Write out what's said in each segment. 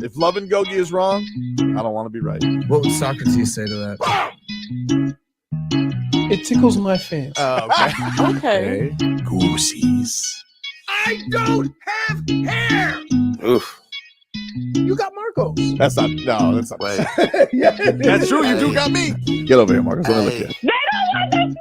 If Love and Gogi is wrong, I don't want to be right. What would Socrates say to that? It tickles my fancy. Okay. Okay. Goosies. I don't have hair. Oof. You got Marcos. That's not. No, that's not. Wait. Yeah, That's true. You do got me. Get over here, Marcus. Let me look at you.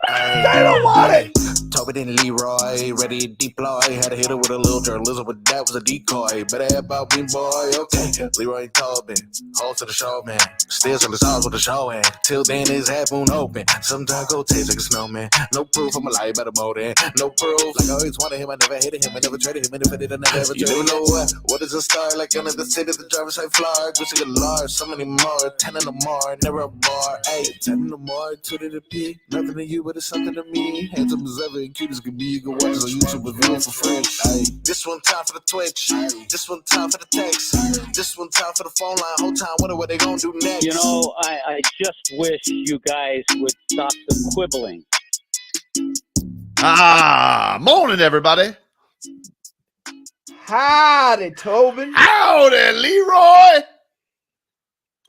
They don't want it. Tobin and Leroy, ready to deploy. Had to hit it with a little journalism, but that was a decoy. Better have about me, boy. Okay. Leroy Tobin, hold to the show, man. Still in the stars with the show, and till then his half moon open. Sometimes go taste like a snowman. No proof I'm alive by the motor. No proof. Like I always wanted him, I never hated him, I never traded him, and if I did, I never ever traded him. You never know what is a star, like under the city, the driver's side floor. Gucci a large, so many more. 10 in the more, never a bar. 8, 10 in the more, 2 to the P. Nothing to you, but it's something to me. Handsome as ever and cute as could be. You can watch us on YouTube with viewing for free. Ay. This one time for the Twitch. This one time for the text. This one time for the phone line. Whole time, wonder what they gonna do next. You know, I just wish you guys would stop the quibbling. Morning, everybody. Howdy, Tobin. Howdy, Leroy.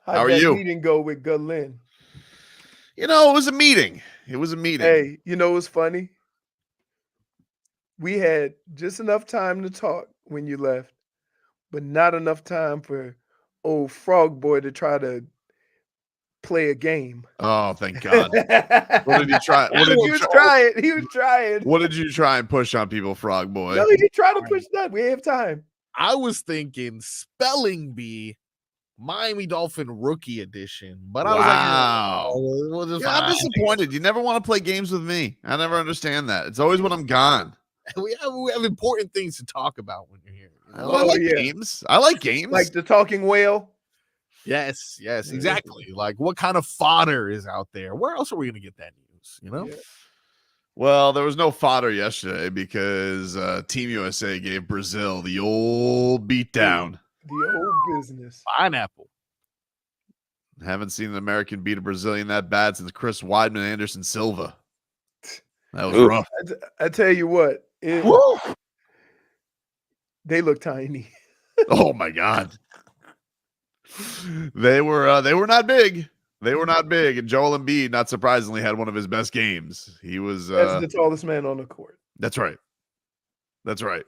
How'd How are that you? meeting go with Galen? You know, it was a meeting. It was a meeting. Hey, you know what's funny? We had just enough time to talk when you left, but not enough time for old Frog Boy to try to play a game. Oh, thank God. What did you try? What did He you was try? trying. He was trying. What did you try and push on people, Frog Boy? No, he tried to push that. We have time. I was thinking spelling bee, Miami Dolphin rookie edition, but I was Wow. like, no, we'll just Yeah, I'm disappointed. You never want to play games with me. I never understand that. It's always when I'm gone. we have important things to talk about when you're here. You know? I like yeah. games. I like games. Like the talking whale. Yes, exactly. Like, what kind of fodder is out there? Where else are we gonna get that news? You know? Yeah. Well, there was no fodder yesterday because Team USA gave Brazil the old beatdown. The old business. Pineapple. Haven't seen an American beat a Brazilian that bad since Chris Weidman and Anderson Silva. That was rough. I tell you what, they look tiny. Oh my God. They were not big. They were not big. And Joel Embiid, not surprisingly, had one of his best games. He was That's the tallest man on the court. That's right. That's right.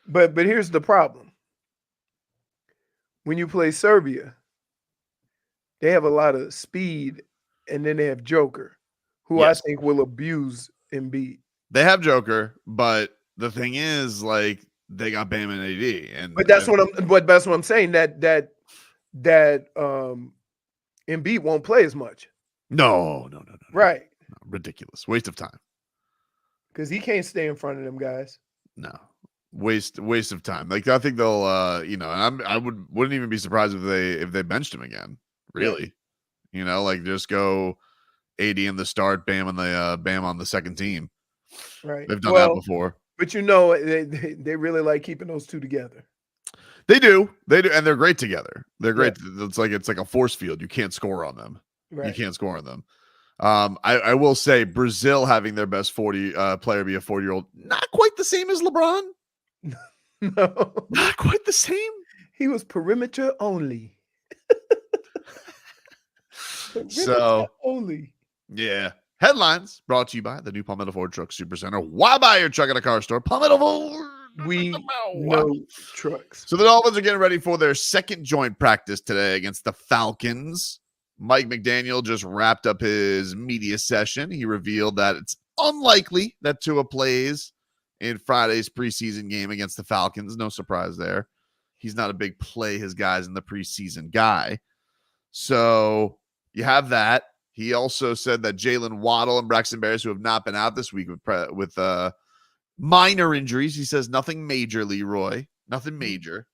But here's the problem. When you play Serbia, they have a lot of speed, and then they have Joker, who Yes. I think will abuse Embiid. They have Joker, but the thing is, like, they got Bam and AD. And But that's what I'm saying. That Embiid won't play as much. No. Right. No, ridiculous. Waste of time. Because he can't stay in front of them guys. No. Waste of time. Like, I think they'll and I wouldn't even be surprised if they benched him again. Really. You know, like, just go AD in the start, Bam on the second team. Right. They've done that before. But you know, they really like keeping those two together. They do, and they're great together. They're great. Yeah. It's like a force field. You can't score on them. Right. You can't score on them. I will say Brazil having their best 40 player be a 40-year-old, not quite the same as LeBron. No, not quite the same. He was perimeter only. Only. Yeah. Headlines brought to you by the new Palmetto Ford Truck Supercenter. Why buy your truck at a car store? Palmetto Ford. We know trucks. So the Dolphins are getting ready for their second joint practice today against the Falcons. Mike McDaniel just wrapped up his media session. He revealed that it's unlikely that Tua plays in Friday's preseason game against the Falcons. No surprise there. He's not a big play his guys in the preseason guy. So you have that. He also said that Jaylen, Waddle, and Braxton, Berrios, who have not been out this week with minor injuries. He says nothing major, Leroy. Nothing major.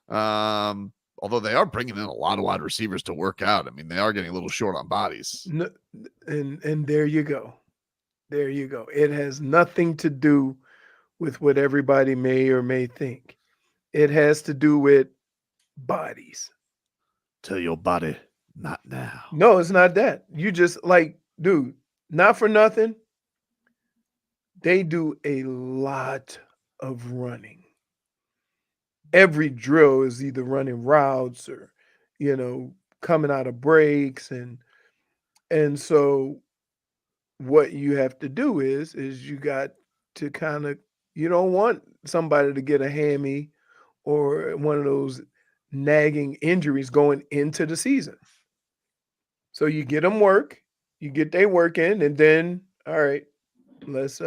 Although they are bringing in a lot of wide receivers to work out. I mean, they are getting a little short on bodies. No, and there you go. There you go. It has nothing to do with what everybody may or may think. It has to do with bodies. Tell your body, not now. No, it's not that. You just like, dude, not for nothing. They do a lot of running. every drill is either running routes or, coming out of breaks. And so what you have to do is you got to kind of, you don't want somebody to get a hammy or one of those nagging injuries going into the season. So you get them work, you get their work in, and then, all right, let's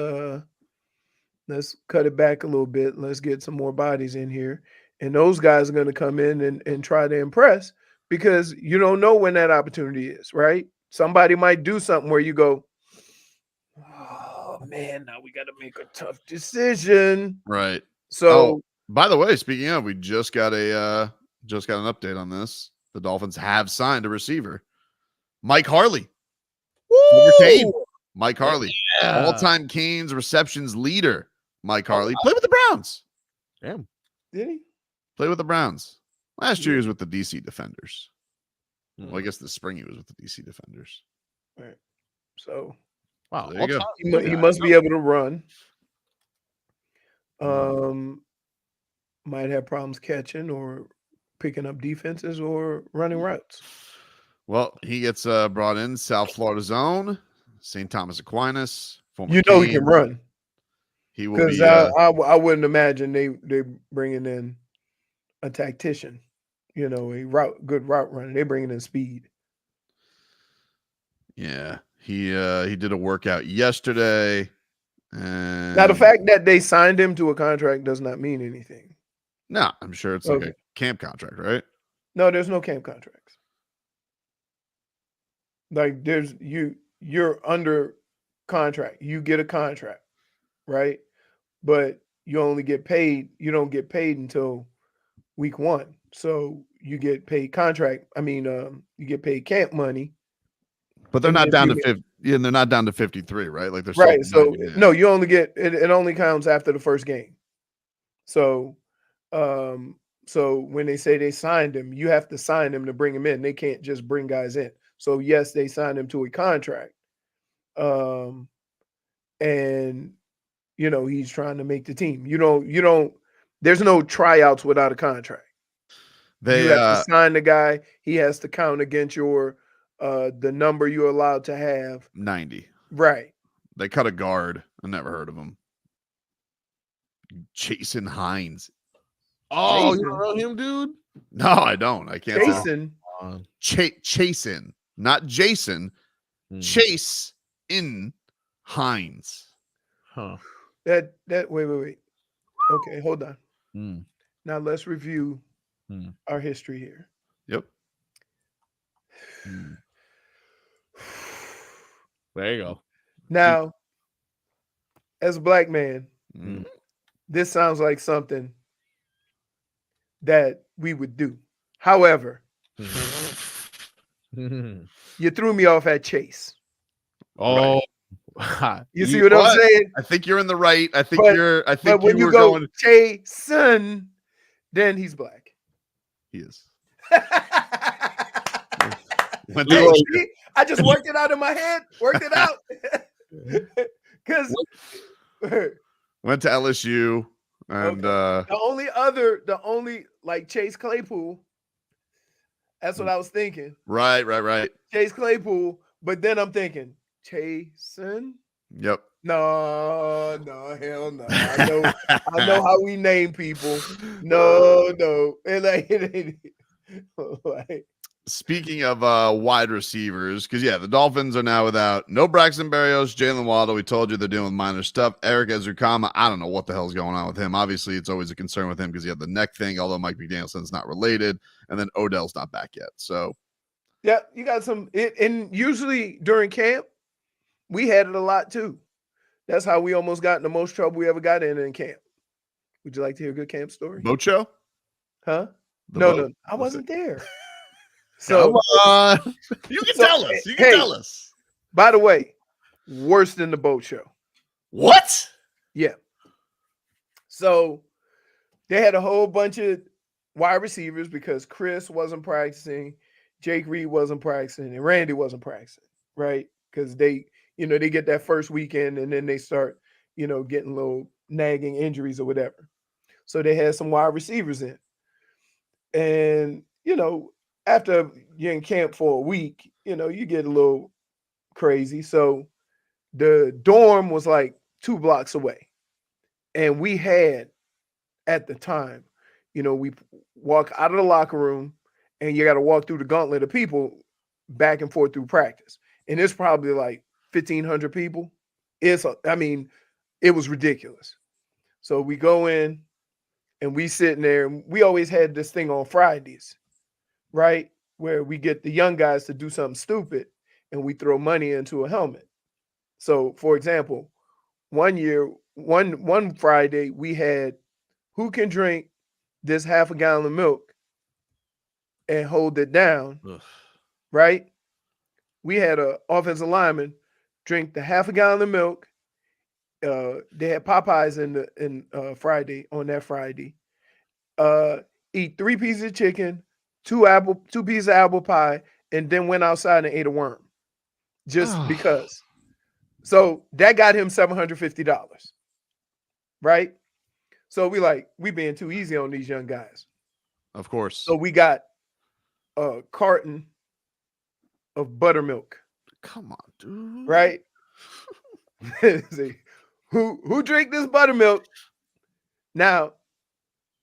cut it back a little bit. Let's get some more bodies in here. And those guys are going to come in and try to impress, because you don't know when that opportunity is, right? Somebody might do something where you go, oh man, now we got to make a tough decision. Right. So, by the way, speaking of, we just got an update on this. The Dolphins have signed a receiver, Mike Harley. Former Cane. Mike Harley, all-time Canes receptions leader. Mike Harley played with the Browns. Damn. did he? Played with the Browns. Last year he was with the DC Defenders. Well, I guess this spring he was with the DC Defenders. Right. So, Wow. There you go. he must be able to run. Might have problems catching or picking up defenses or running routes. Well, he gets brought in South Florida zone, St. Thomas Aquinas. He Cane. can run. He will Because be. I wouldn't imagine they bringing in a tactician, a good route runner. They bringing in speed. Yeah, he did a workout yesterday. And Now, the fact that they signed him to a contract does not mean anything. No, I'm sure it's like a camp contract, right? No, there's no camp contracts. Like you're under contract. You get a contract, right? But you only get paid. You don't get paid until week 1. So you get paid contract. You get paid camp money. But they're not down to 50. Yeah, and they're not down to 53, right? Like they're still right. So 90, yeah. no, you only get it. It only counts after the first game. So, so when they say they signed him, you have to sign him to bring him in. They can't just bring guys in. So yes, they signed him to a contract. And he's trying to make the team. You don't. There's no tryouts without a contract. They you have to sign the guy. He has to count against your the number you're allowed to have. 90. Right. They cut a guard. I never heard of him. Jason Hines. Oh, Jason. you don't know him, dude? No, I don't. I can't. Jason. Chasin, not Jason. Chase in Hines. Huh. That wait. Okay, hold on. Now let's review our history here. Yep. There you go. Now, as a black man, this sounds like something that we would do. However, you threw me off at Chase. Oh, You see what I'm saying? I think you're in the right. I think but when you go going. Jason, then he's black. He is. I just worked it out in my head. Worked it out. Because went to LSU and the only like Chase Claypool. That's what I was thinking. Right. Chase Claypool, but then I'm thinking Jason. Yep. No, hell no. I know how we name people. No. It ain't. Speaking of wide receivers, because the Dolphins are now without no Braxton Berrios, Jaylen Waddle. We told you they're dealing with minor stuff. Erik Spoelstra, I don't know what the hell's going on with him. Obviously, it's always a concern with him because he had the neck thing, although Mike McDaniel says it's not related. And then Odell's not back yet. So, yeah, you got some. And usually during camp, we had it a lot too. That's how we almost got in the most trouble we ever got in camp. Would you like to hear a good camp story? Boat show? Huh? No, I wasn't there. So you can tell us. You can tell us. By the way, worse than the boat show. What? Yeah. So they had a whole bunch of wide receivers because Chris wasn't practicing, Jake Reed wasn't practicing, and Randy wasn't practicing, right? Because they get that first weekend and then they start, getting little nagging injuries or whatever. So they had some wide receivers in. And, after you're in camp for a week, you get a little crazy. So the dorm was like 2 blocks away. And we had, at the time, we walk out of the locker room and you got to walk through the gauntlet of people back and forth through practice. And it's probably like 1,500 people. It was ridiculous. So we go in and we sitting there. And we always had this thing on Fridays, right? Where we get the young guys to do something stupid and we throw money into a helmet. So, for example, one Friday, we had who can drink this half a gallon of milk and hold it down, right? We had an offensive lineman drink the half a gallon of milk. They had Popeyes on that Friday. Eat 3 pieces of chicken, 2 pieces of apple pie, and then went outside and ate a worm, just because. So that got him $750, right? So we being too easy on these young guys. Of course. So we got a carton of buttermilk. Come on, dude. Right? See, who drink this buttermilk? Now,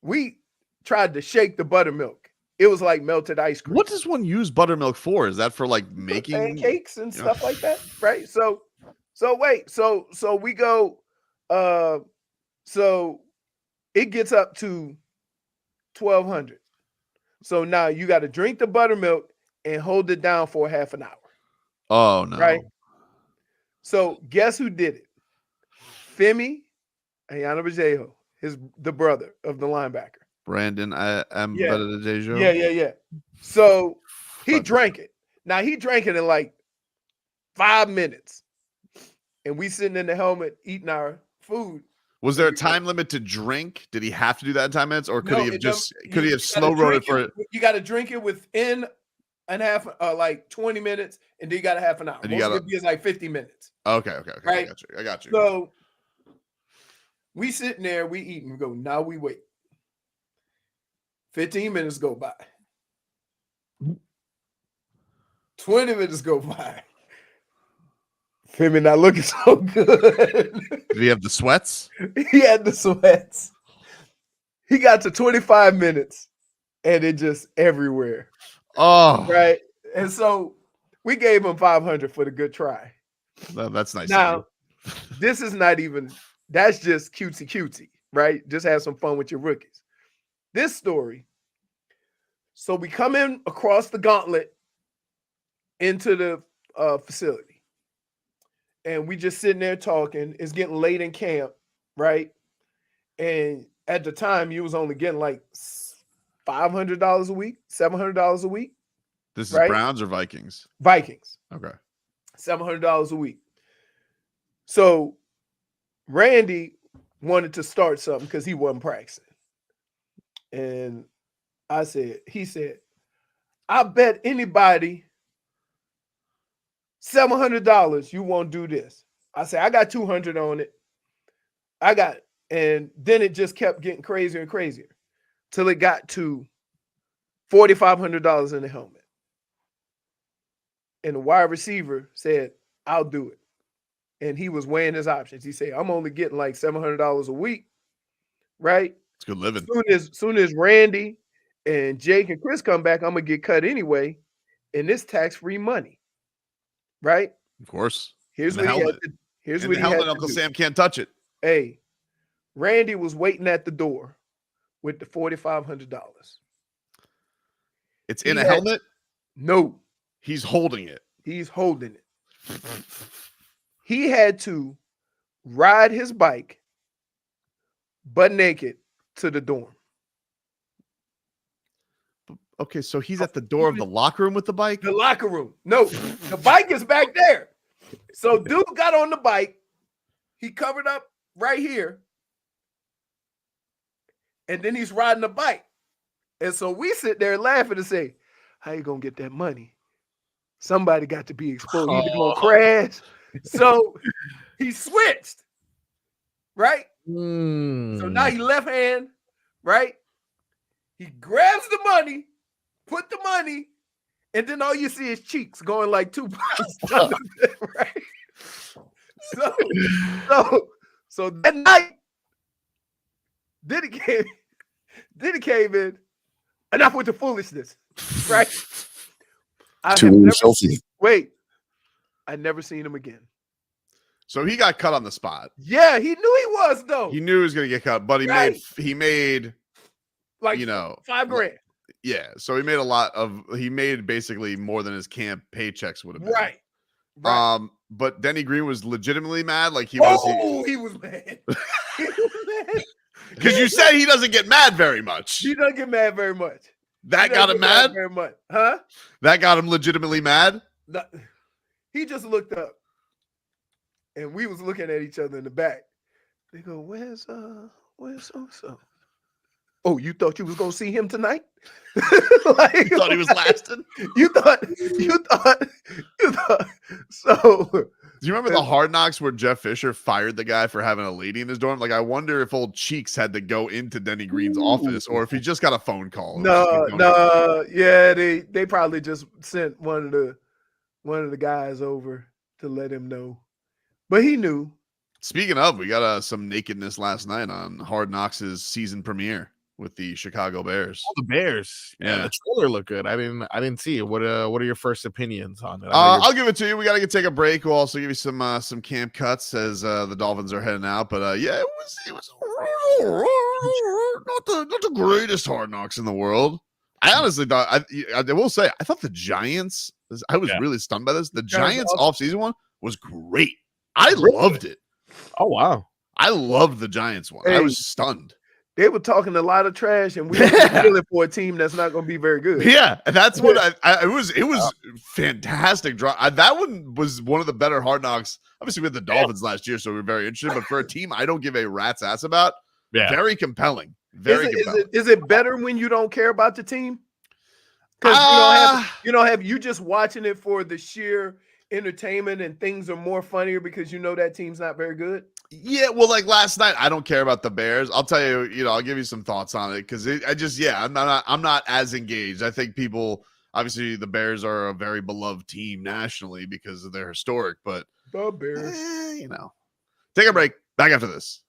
we tried to shake the buttermilk. It was like melted ice cream. What does one use buttermilk for? Is that for like making pancakes and stuff like that? Right. So we go, so it gets up to 1,200. So now you got to drink the buttermilk and hold it down for half an hour. Oh no. Right. So guess who did it? Femi Ayanabajejo, the brother of the linebacker. Brandon, I am better than Dejo. Yeah. So he drank it. Now he drank it in like 5 minutes. And we sitting in the helmet eating our food. Was there a time limit to drink? Did he have to do that in 10 minutes? Or could he have slow rolled it for you got to drink it within and half 20 minutes, and then you got a half an hour. Most of it is like 50 minutes. Okay. Right? I got you. So we sitting there, we eating, we go, now we wait. 15 minutes go by. 20 minutes go by. Femi not looking so good. Did he have the sweats? He had the sweats. He got to 25 minutes and it just everywhere. Oh. Right. And so we gave him 500 for the good try. That's nice. Now, this is not even, that's just cutesy, right? Just have some fun with your rookies. This story, so we come in across the gauntlet into the facility. And we just sitting there talking. It's getting late in camp, right? And at the time, you was only getting like $500 a week, $700 a week. This is right? Browns or Vikings? Vikings. Okay. $700 a week. So Randy wanted to start something because he wasn't practicing. And he said, I bet anybody $700 you won't do this. I said, I got 200 on it. And then it just kept getting crazier and crazier till it got to $4,500 in the helmet. And the wide receiver said, I'll do it. And he was weighing his options. He said, I'm only getting like $700 a week, right? It's good living. Soon as Randy and Jake and Chris come back, I'm going to get cut anyway. And this tax-free money, right? Of course. Here's what he had to, here's what he had to Uncle do. Sam can't touch it. Hey, Randy was waiting at the door with the $4,500. It's in a helmet? No. He's holding it. He's holding it. He had to ride his bike butt naked to the dorm. Okay, so he's at the door of the locker room with the bike? The locker room. No, the bike is back there. So dude got on the bike. He covered up right here. And then he's riding the bike. And so we sit there laughing and say, how you going to get that money? Somebody got to be exposed. Either going to crash. So he switched. Right? So now he left hand right? He grabs the money, put the money, and then all you see is cheeks going like 2 blocks under there, right? So that night, Diddy came in. Enough with the foolishness, right? I never seen him again. So he got cut on the spot. Yeah, he knew he was though. He knew he was going to get cut, but he made like $5,000. Yeah, so he made basically more than his camp paychecks would have been. Right. But Denny Green was legitimately mad. Like he was mad. He was mad. Because you said he doesn't get mad very much. He doesn't get mad very much. That got him mad? Very much. Huh? That got him legitimately mad? No, he just looked up. And we was looking at each other in the back. They go, where's so-so? Oh, you thought you was gonna see him tonight? You thought he was lasting? You thought so. Do you remember the Hard Knocks where Jeff Fisher fired the guy for having a lady in his dorm? Like, I wonder if old Cheeks had to go into Denny Green's office or if he just got a phone call. No, yeah, they probably just sent one of the guys over to let him know. But he knew. Speaking of, we got some nakedness last night on Hard Knocks' season premiere with the Chicago Bears. Oh, the Bears. Yeah, the trailer looked good. I didn't see it. What are your first opinions on it? I'll give it to you. We got to take a break. We'll also give you some camp cuts as the Dolphins are heading out. But yeah, it was not the greatest Hard Knocks in the world. I honestly thought I will say I thought the Giants. I was really stunned by this. The Giants offseason one was great. I loved it. Oh wow, I loved the Giants one. I was stunned. They were talking a lot of trash, and we were feeling for a team that's not going to be very good. Yeah, and that's what it was fantastic. That one was one of the better Hard Knocks. Obviously, we had the Dolphins last year, so we were very interested. But for a team I don't give a rat's ass about, very compelling. Very compelling. Is it better when you don't care about the team? Because you just watching it for the sheer entertainment, and things are more funnier because you know that team's not very good. Yeah, well, like last night, I don't care about the Bears. I'll tell you, I'll give you some thoughts on it because I'm not as engaged. I think people, obviously, the Bears are a very beloved team nationally because of their historic, but the Bears, take a break. Back after this.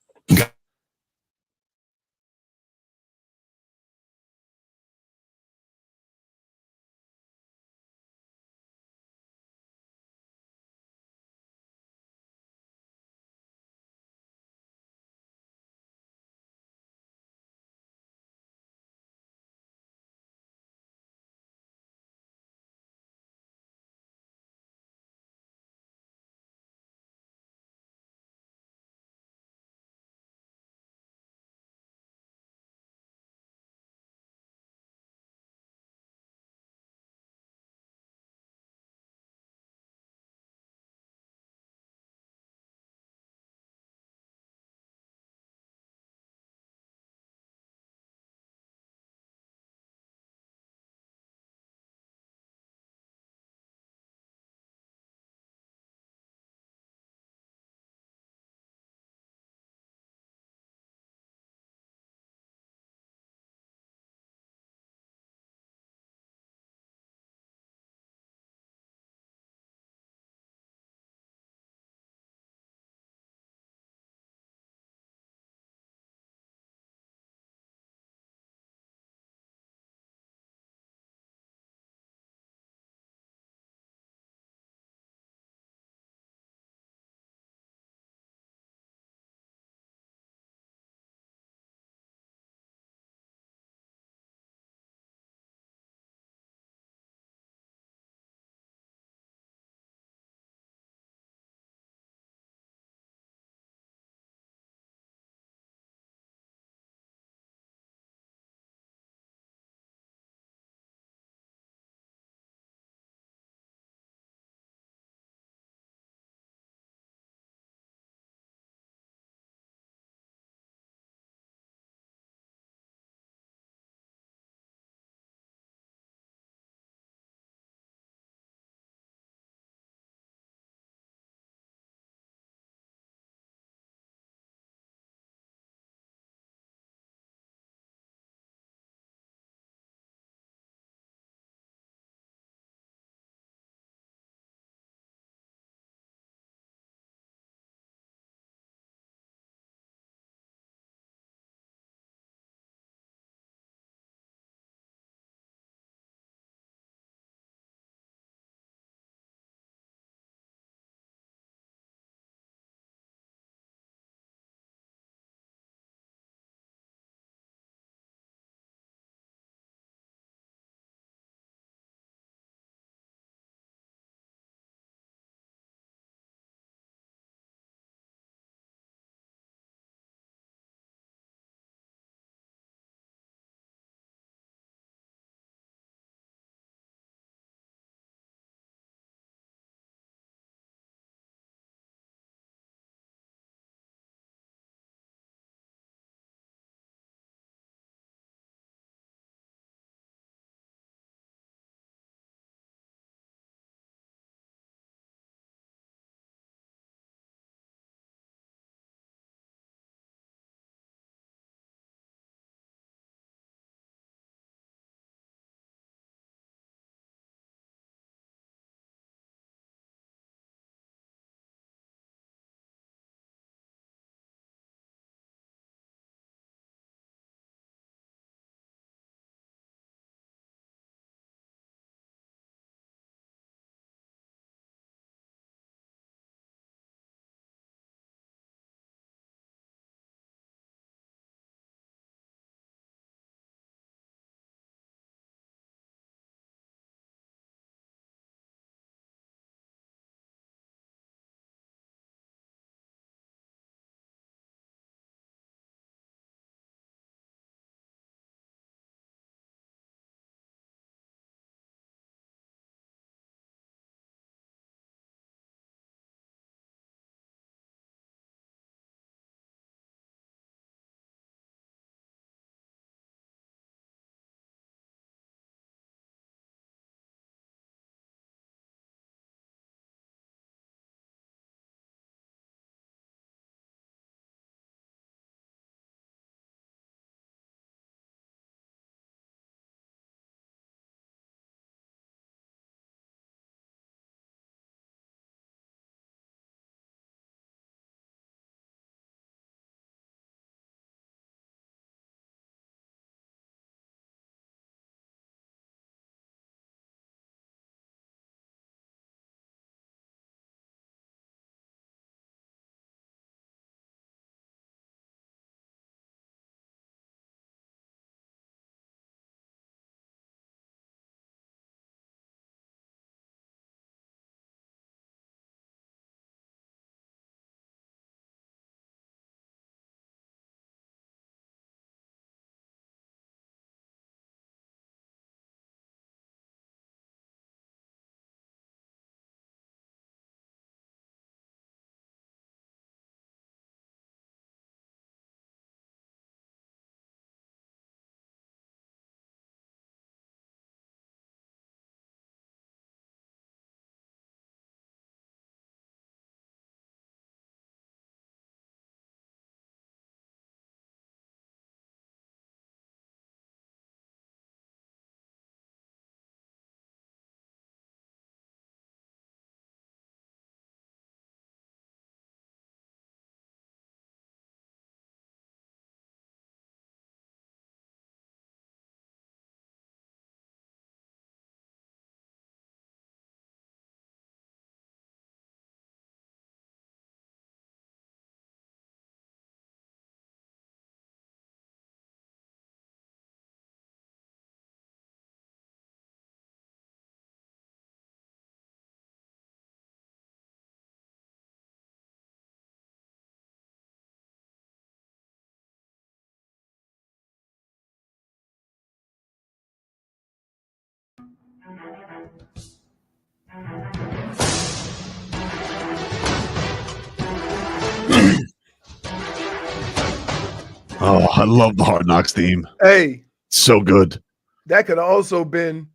Oh, I love the Hard Knocks theme. Hey, So good. that could also been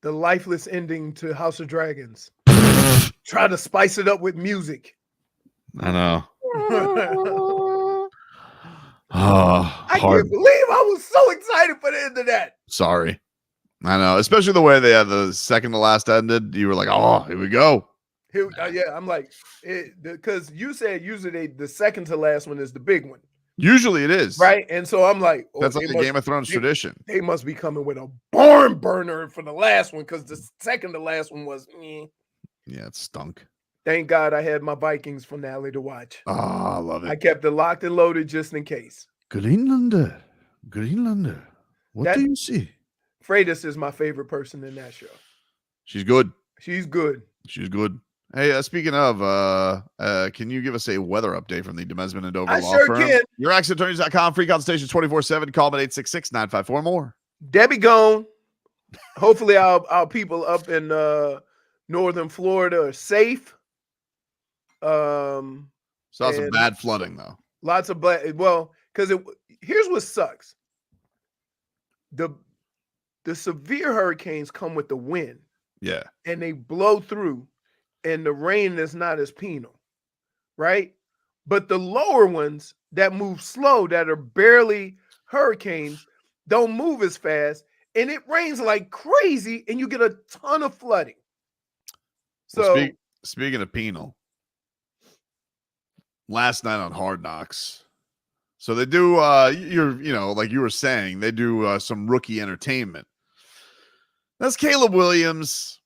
the lifeless ending to House of Dragons. Try to spice it up with music. I know. I Hard. can't believe I was so excited for the end of that. Sorry. I know. Especially the way they had the second to last ended. You were like, oh, here we go. Yeah, I'm like, because you said usually the second to last one is the big one, Usually it is. right? And so I'm like, oh, That's like a Game of Thrones tradition. They must be coming with a barn burner for the last one because the second to last one was. Yeah, it stunk. Thank God I had my Vikings finale to watch. Oh, I love I it. kept it locked and loaded just in case. Greenlander. What That- do you see? Freitas is my favorite person in that show. She's good. She's good. She's good. Hey, speaking of, can you give us a weather update from the Demesman and Dover I Law sure Firm? can. YourAccentAttorneys.com, free consultations 24/7. Call them at 866-954-MORE. Debbie gone. Hopefully our people up in northern Florida are safe. Saw some And- bad flooding, though. Lots of because here's what sucks. The severe hurricanes come with the wind Yeah. and they blow through, and the rain is not as penal, right? But the lower ones that move slow, that are barely hurricanes, don't move as fast, and it rains like crazy, and you get a ton of flooding. So Well, speaking of penal, last night on Hard Knocks, so they do like you were saying, they do some rookie entertainment. That's Caleb Williams.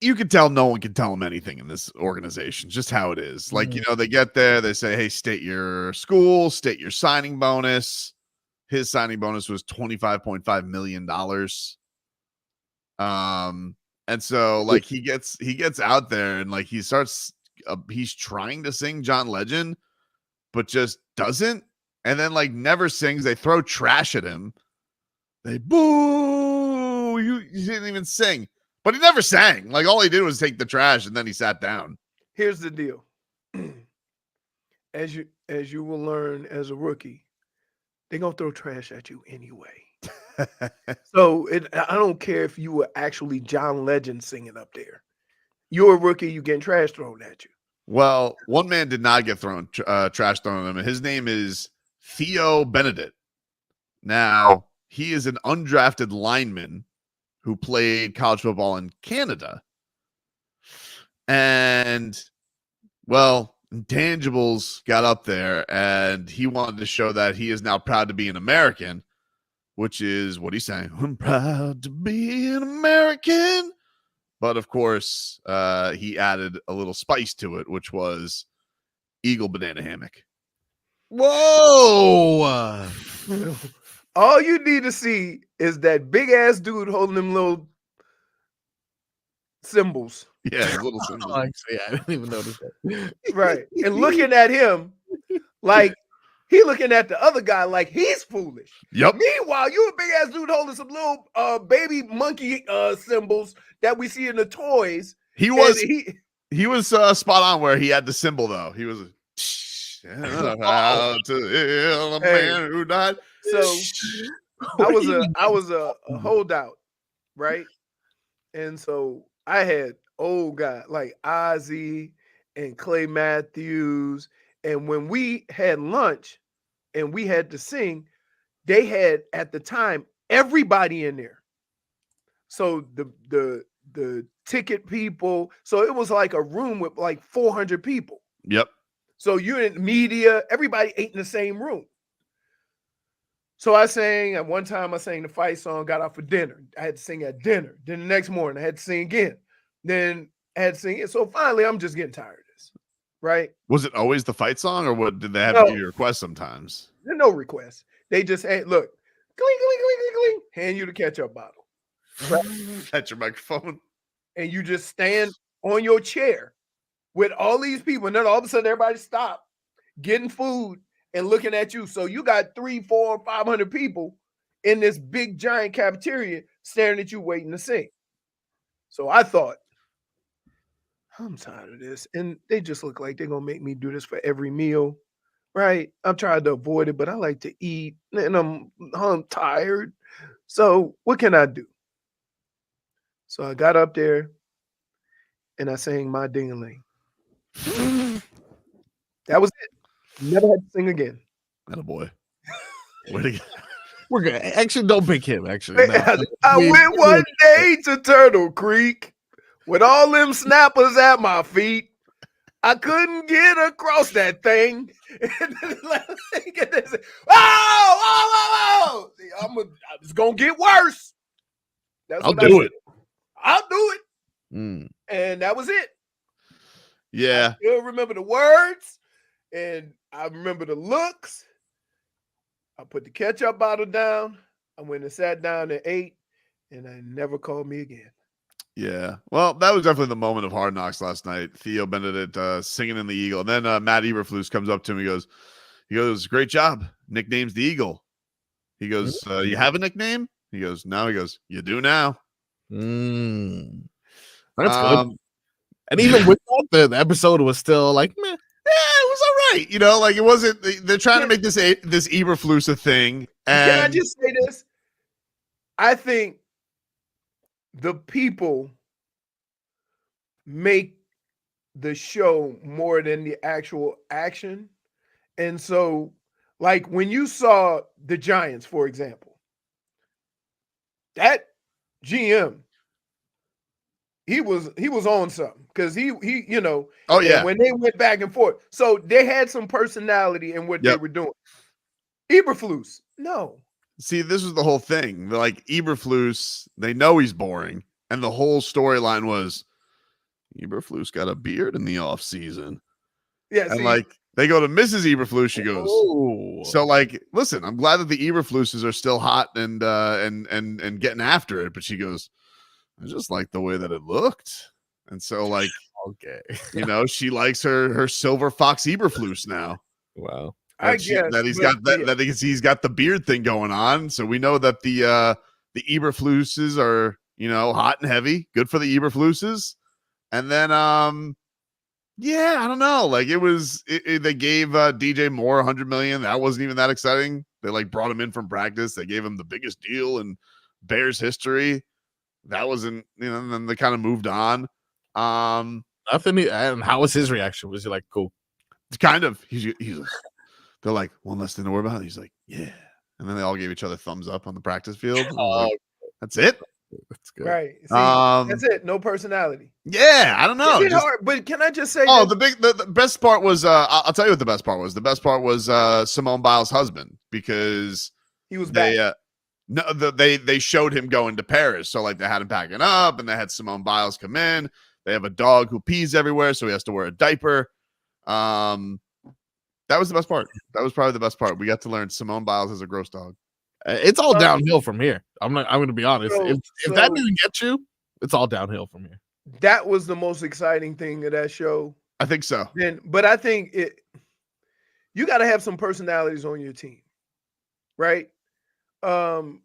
You can tell no one can tell him anything in this organization, just how it is. Like, they get there, they say, hey, state your school, state your signing bonus. His signing bonus was $25.5 million. And so like he gets out there and like he starts he's trying to sing John Legend, but just doesn't, and then like never sings. They throw trash at him. They boo, you didn't even sing. But he never sang. Like all he did was take the trash and then he sat down. here's the deal. As you will learn as a rookie, they're gonna throw trash at you anyway. So I don't care if you were actually John Legend singing up there. You're a rookie, you getting trash thrown at you. Well, one man did not get thrown trash thrown at him, and his name is Theo Benedict. Now, he is an undrafted lineman who played college football in Canada. And, well, intangibles got up there, and he wanted to show that he is now proud to be an American, which is what he's saying. I'm proud to be an American. But, of course, he added a little spice to it, which was Eagle Banana Hammock. Whoa! All you need to see is that big ass dude holding them little symbols, Yeah, little symbols. Actually, I didn't even notice that. right? And looking at him like he looking at the other guy like he's foolish. Yep. Meanwhile, you a big ass dude holding some little baby monkey symbols that we see in the toys. He was spot on where he had the symbol though. He was how to heal a man who died. So I was a holdout, right? And so I had old guy like Ozzy and Clay Matthews. And when we had lunch and we had to sing, they had at the time everybody in there. So the ticket people, so it was like a room with like 400 people. Yep. So you're in media, everybody ate in the same room. So I sang at one time, I sang the fight song, got out for dinner. I had to sing at dinner. Then the next morning I had to sing again. Then I had to sing it. So finally I'm just getting tired of this. Right? Was it always the fight song, or what did they have No. to give you requests sometimes? There's no request. They just hey, look, cling, cling, cling, cling, cling, hand you the ketchup bottle. At your microphone. And you just stand on your chair with all these people, and then all of a sudden everybody stop getting food and looking at you. So you got 300, 400, 500 people in this big giant cafeteria staring at you waiting to sing. So I thought, I'm tired of this. And they just look like they're gonna make me do this for every meal. right? I'm trying to avoid it, but I like to eat and I'm tired. So what can I do? So I got up there and I sang My Ding-a-ling. That was it. Never had to sing again. Attaboy. Where'd he go? We're good. Actually, don't pick him. Actually, no. I went one day to Turtle Creek with all them snappers at my feet. I couldn't get across that thing. Oh! It's gonna get worse. That's I'll what I do said. it. I'll do it. Mm. And that was it. Yeah. I still remember the words, and I remember the looks. I put the ketchup bottle down. I went and sat down and ate, and they never called me again. Yeah. Well, that was definitely the moment of Hard Knocks last night. Theo Benedict singing in the Eagle. And then Matt Eberflus comes up to him. He goes, great job. Nickname's the Eagle. He goes, you have a nickname? He goes, no. He goes, you do now. That's good. And even with that, the episode was still like, meh. Yeah, it was all right. You know, like it wasn't. They're trying to make this Eberflus a thing. And Can I just say this? I think the people make the show more than the actual action. And so, like when you saw the Giants, for example, that GM, he was on something because he you know. Oh yeah. When they went back and forth, so they had some personality in what they were doing. Eberflus, no. See, this was the whole thing. Like Eberflus, they know he's boring, and the whole storyline was Eberflus got a beard in the off season. Yeah, and like they go to Mrs. Eberflus, she goes, oh. So like, listen, I'm glad that the Eberfluses are still hot and getting after it, but she goes, I just like the way that it looked. And so like, okay, you know, she likes her silver fox Eberflus now. Wow. He's got the beard thing going on. So we know that the Eberfluses are, you know, hot and heavy, good for the Eberfluses. And then yeah, I don't know. Like they gave DJ Moore $100 million. That wasn't even that exciting. They like brought him in from practice. They gave him the biggest deal in Bears history. That wasn't, you know, and then they kind of moved on. Nothing. And how was his reaction? Was he like, cool? Kind of. He's they're like, one less thing to worry about. He's like, yeah. And then they all gave each other thumbs up on the practice field. Like, that's it. That's good. Right. See, that's it. No personality. Yeah, I don't know. It's hard, but can I just say? Oh, the best part was I'll tell you what the best part was. The best part was Simone Biles' husband, because he was back. They showed him going to Paris, so like they had him packing up, and they had Simone Biles come in. They have a dog who pees everywhere, so he has to wear a diaper. That was the best part. That was probably the best part. We got to learn Simone Biles is a gross dog. It's all downhill from here. I'm going to be honest. If that didn't get you, it's all downhill from here. That was the most exciting thing of that show. I think so. But I think you got to have some personalities on your team, right? And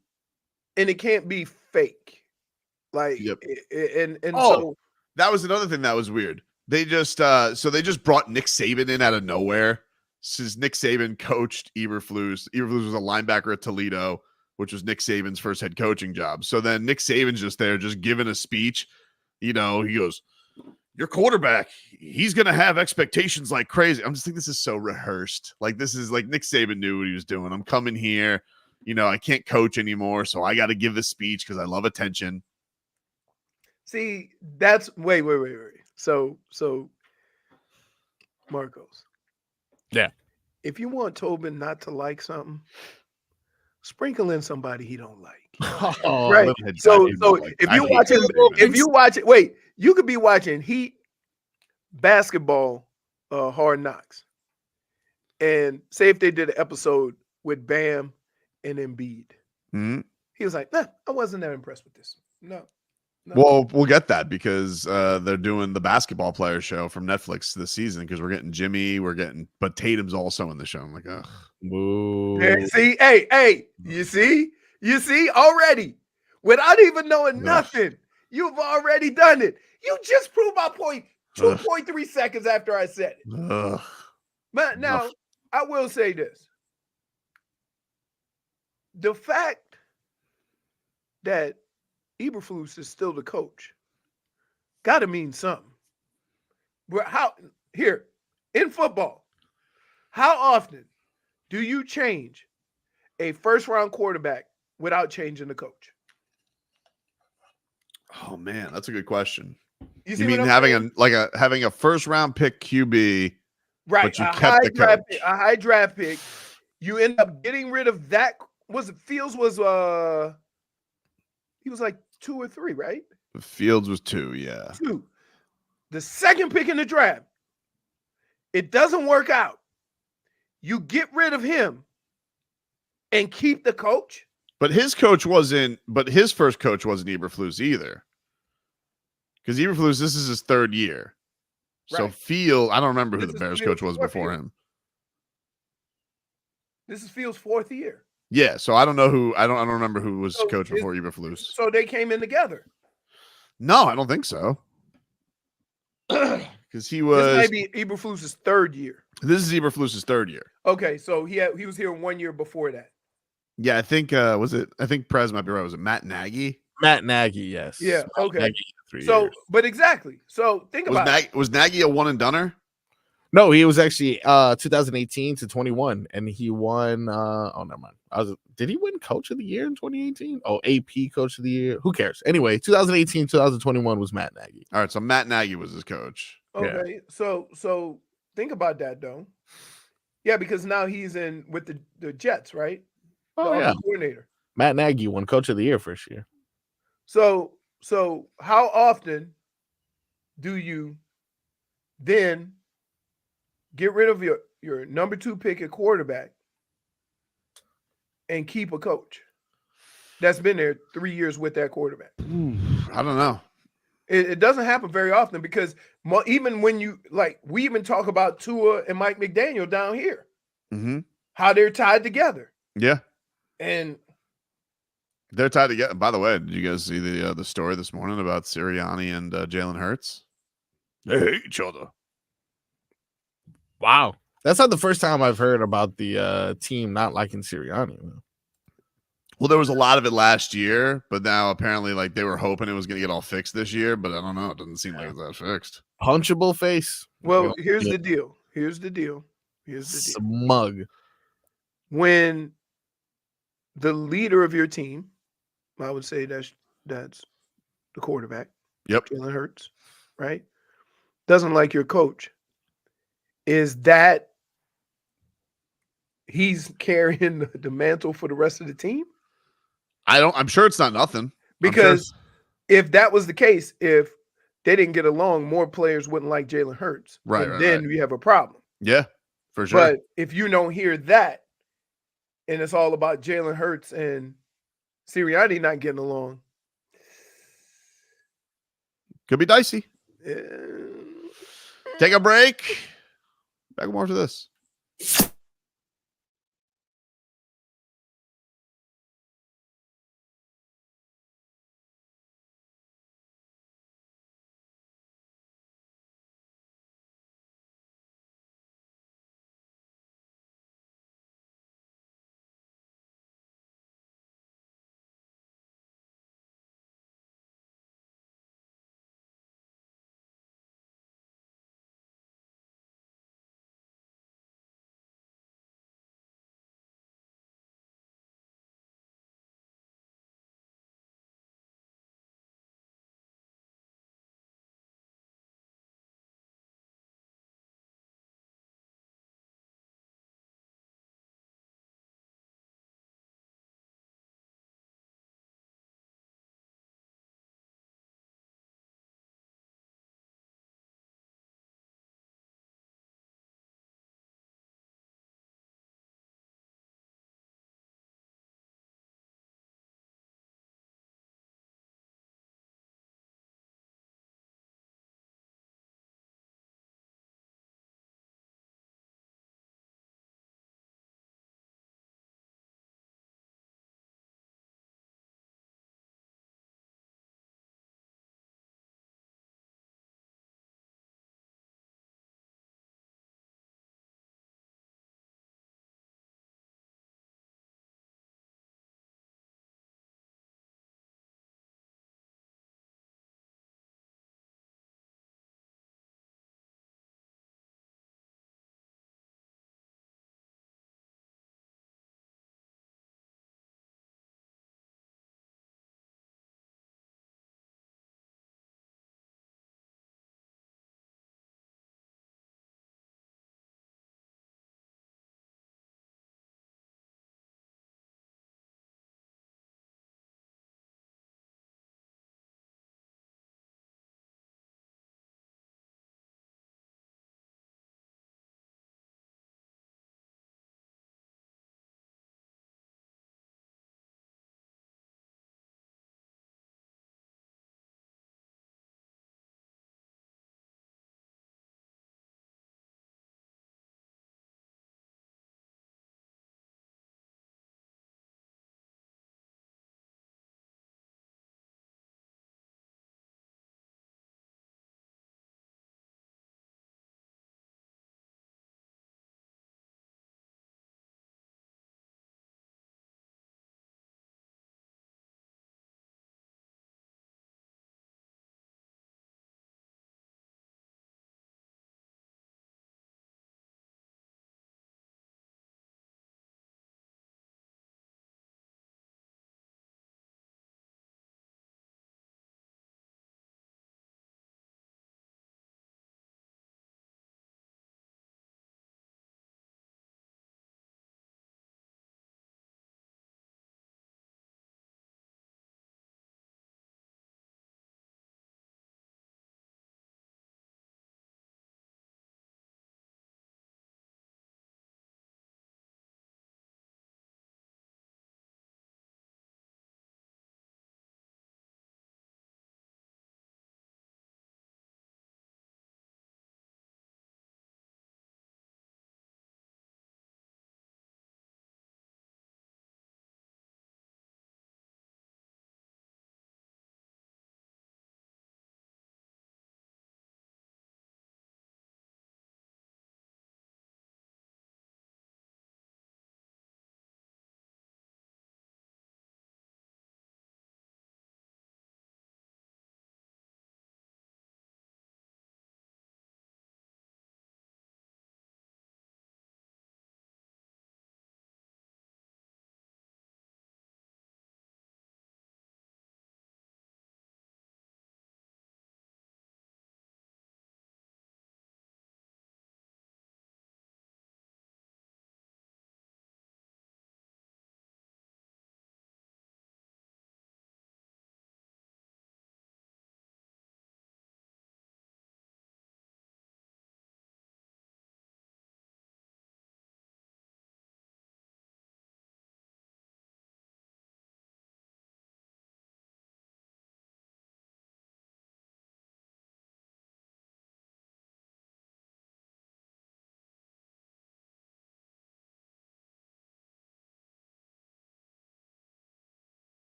it can't be fake. Like, so that was another thing that was weird. They just they just brought Nick Saban in out of nowhere. Since Nick Saban coached Eberflus. Eberflus was a linebacker at Toledo, which was Nick Saban's first head coaching job. So then Nick Saban's just there, just giving a speech. You know, he goes, your quarterback, he's going to have expectations like crazy. I'm just thinking this is so rehearsed. Like, this is like Nick Saban knew what he was doing. I'm coming here. You know, I can't coach anymore, so I got to give this speech because I love attention. See, that's wait. So Marcos. Yeah. If you want Tobin not to like something, sprinkle in somebody he don't like. Oh, right. So if you watch it, wait, you could be watching Heat basketball, Hard Knocks, and say if they did an episode with Bam and Embiid, he was like, nah, I wasn't that impressed with this. No. Well, we'll get that because they're doing the basketball player show from Netflix this season because we're getting Jimmy, but Tatum's also in the show. I'm like, ugh. Yeah, see, hey, you see already, without even knowing nothing, you've already done it. You just proved my point 2.3 seconds after I said it. Ugh. But now, I will say this. The fact that Eberflus is still the coach got to mean something. But here in football, how often do you change a first-round quarterback without changing the coach? Oh man, that's a good question. You You mean having a first round pick QB, right? but you kept the coach. A high draft pick. You end up getting rid of that. Fields was he was like 2 or 3, right? Fields was 2, yeah. 2. The second pick in the draft, it doesn't work out. You get rid of him and keep the coach. But his coach wasn't. But his first coach wasn't Eberflus either. Because Eberflus, this is his 3rd year. So Right. Field, I don't remember who This the is Bears Fields' coach was 4th before year. him. This is Fields' 4th year. Yeah, so I don't know who. I don't remember who was So coach before Eberflus. So they came in together. No, I don't think so. Because he was. This might be Eberflus' 3rd year. This is Eberflus' 3rd year. Okay, so he was here 1 year before that. Yeah, I think was it? I think Prez might be right. Was it Matt Nagy? Matt Nagy, yes. Yeah. Matt Okay. Nagy, 3 So, years. but exactly. So think about it. Was Nagy a one and doneer? No, he was actually 2018 to 21, and he won. Never mind. Did he win Coach of the Year in 2018? Oh, AP Coach of the Year. Who cares? Anyway, 2018, 2021 was Matt Nagy. All right, so Matt Nagy was his coach. Okay. So think about that though. Yeah, because now he's in with the Jets, right? Oh The yeah, coordinator. Matt Nagy won Coach of the Year first year. So how often do you then get rid of your number 2 pick at quarterback and keep a coach that's been there 3 years with that quarterback? I don't know. It doesn't happen very often because even when we even talk about Tua and Mike McDaniel down here, Mm-hmm. how they're tied together. Yeah, And they're tied together. By the way, did you guys see the story this morning about Sirianni and Jalen Hurts? They hate each other. Wow, that's not the first time I've heard about the team not liking Sirianni. Well, there was a lot of it last year, but now apparently, like they were hoping it was going to get all fixed this year. But I don't know. It doesn't seem like it's that fixed. Punchable face. well, here's the deal. Here's the deal. Smug. When the leader of your team, I would say that's the quarterback. Yep. Jalen Hurts, right? Doesn't like your coach. Is that he's carrying the mantle for the rest of the team? I'm sure it's not nothing. Because if that was the case, if they didn't get along, more players wouldn't like Jalen Hurts. Right, And right, then we have a problem. Yeah, for sure. But if you don't hear that, and it's all about Jalen Hurts and Sirianni not getting along, Could be dicey. eh, Take a break. Back more after this.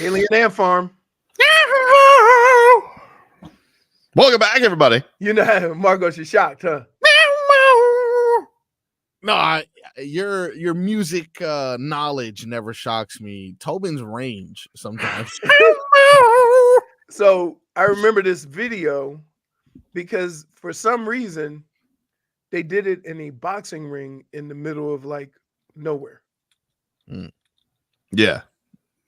Alien Ant Farm. Welcome back, everybody. You know, Marcos, you're shocked, huh? No, your music knowledge never shocks me. Tobin's range sometimes. So I remember this video because for some reason they did it in a boxing ring in the middle of like nowhere. Yeah.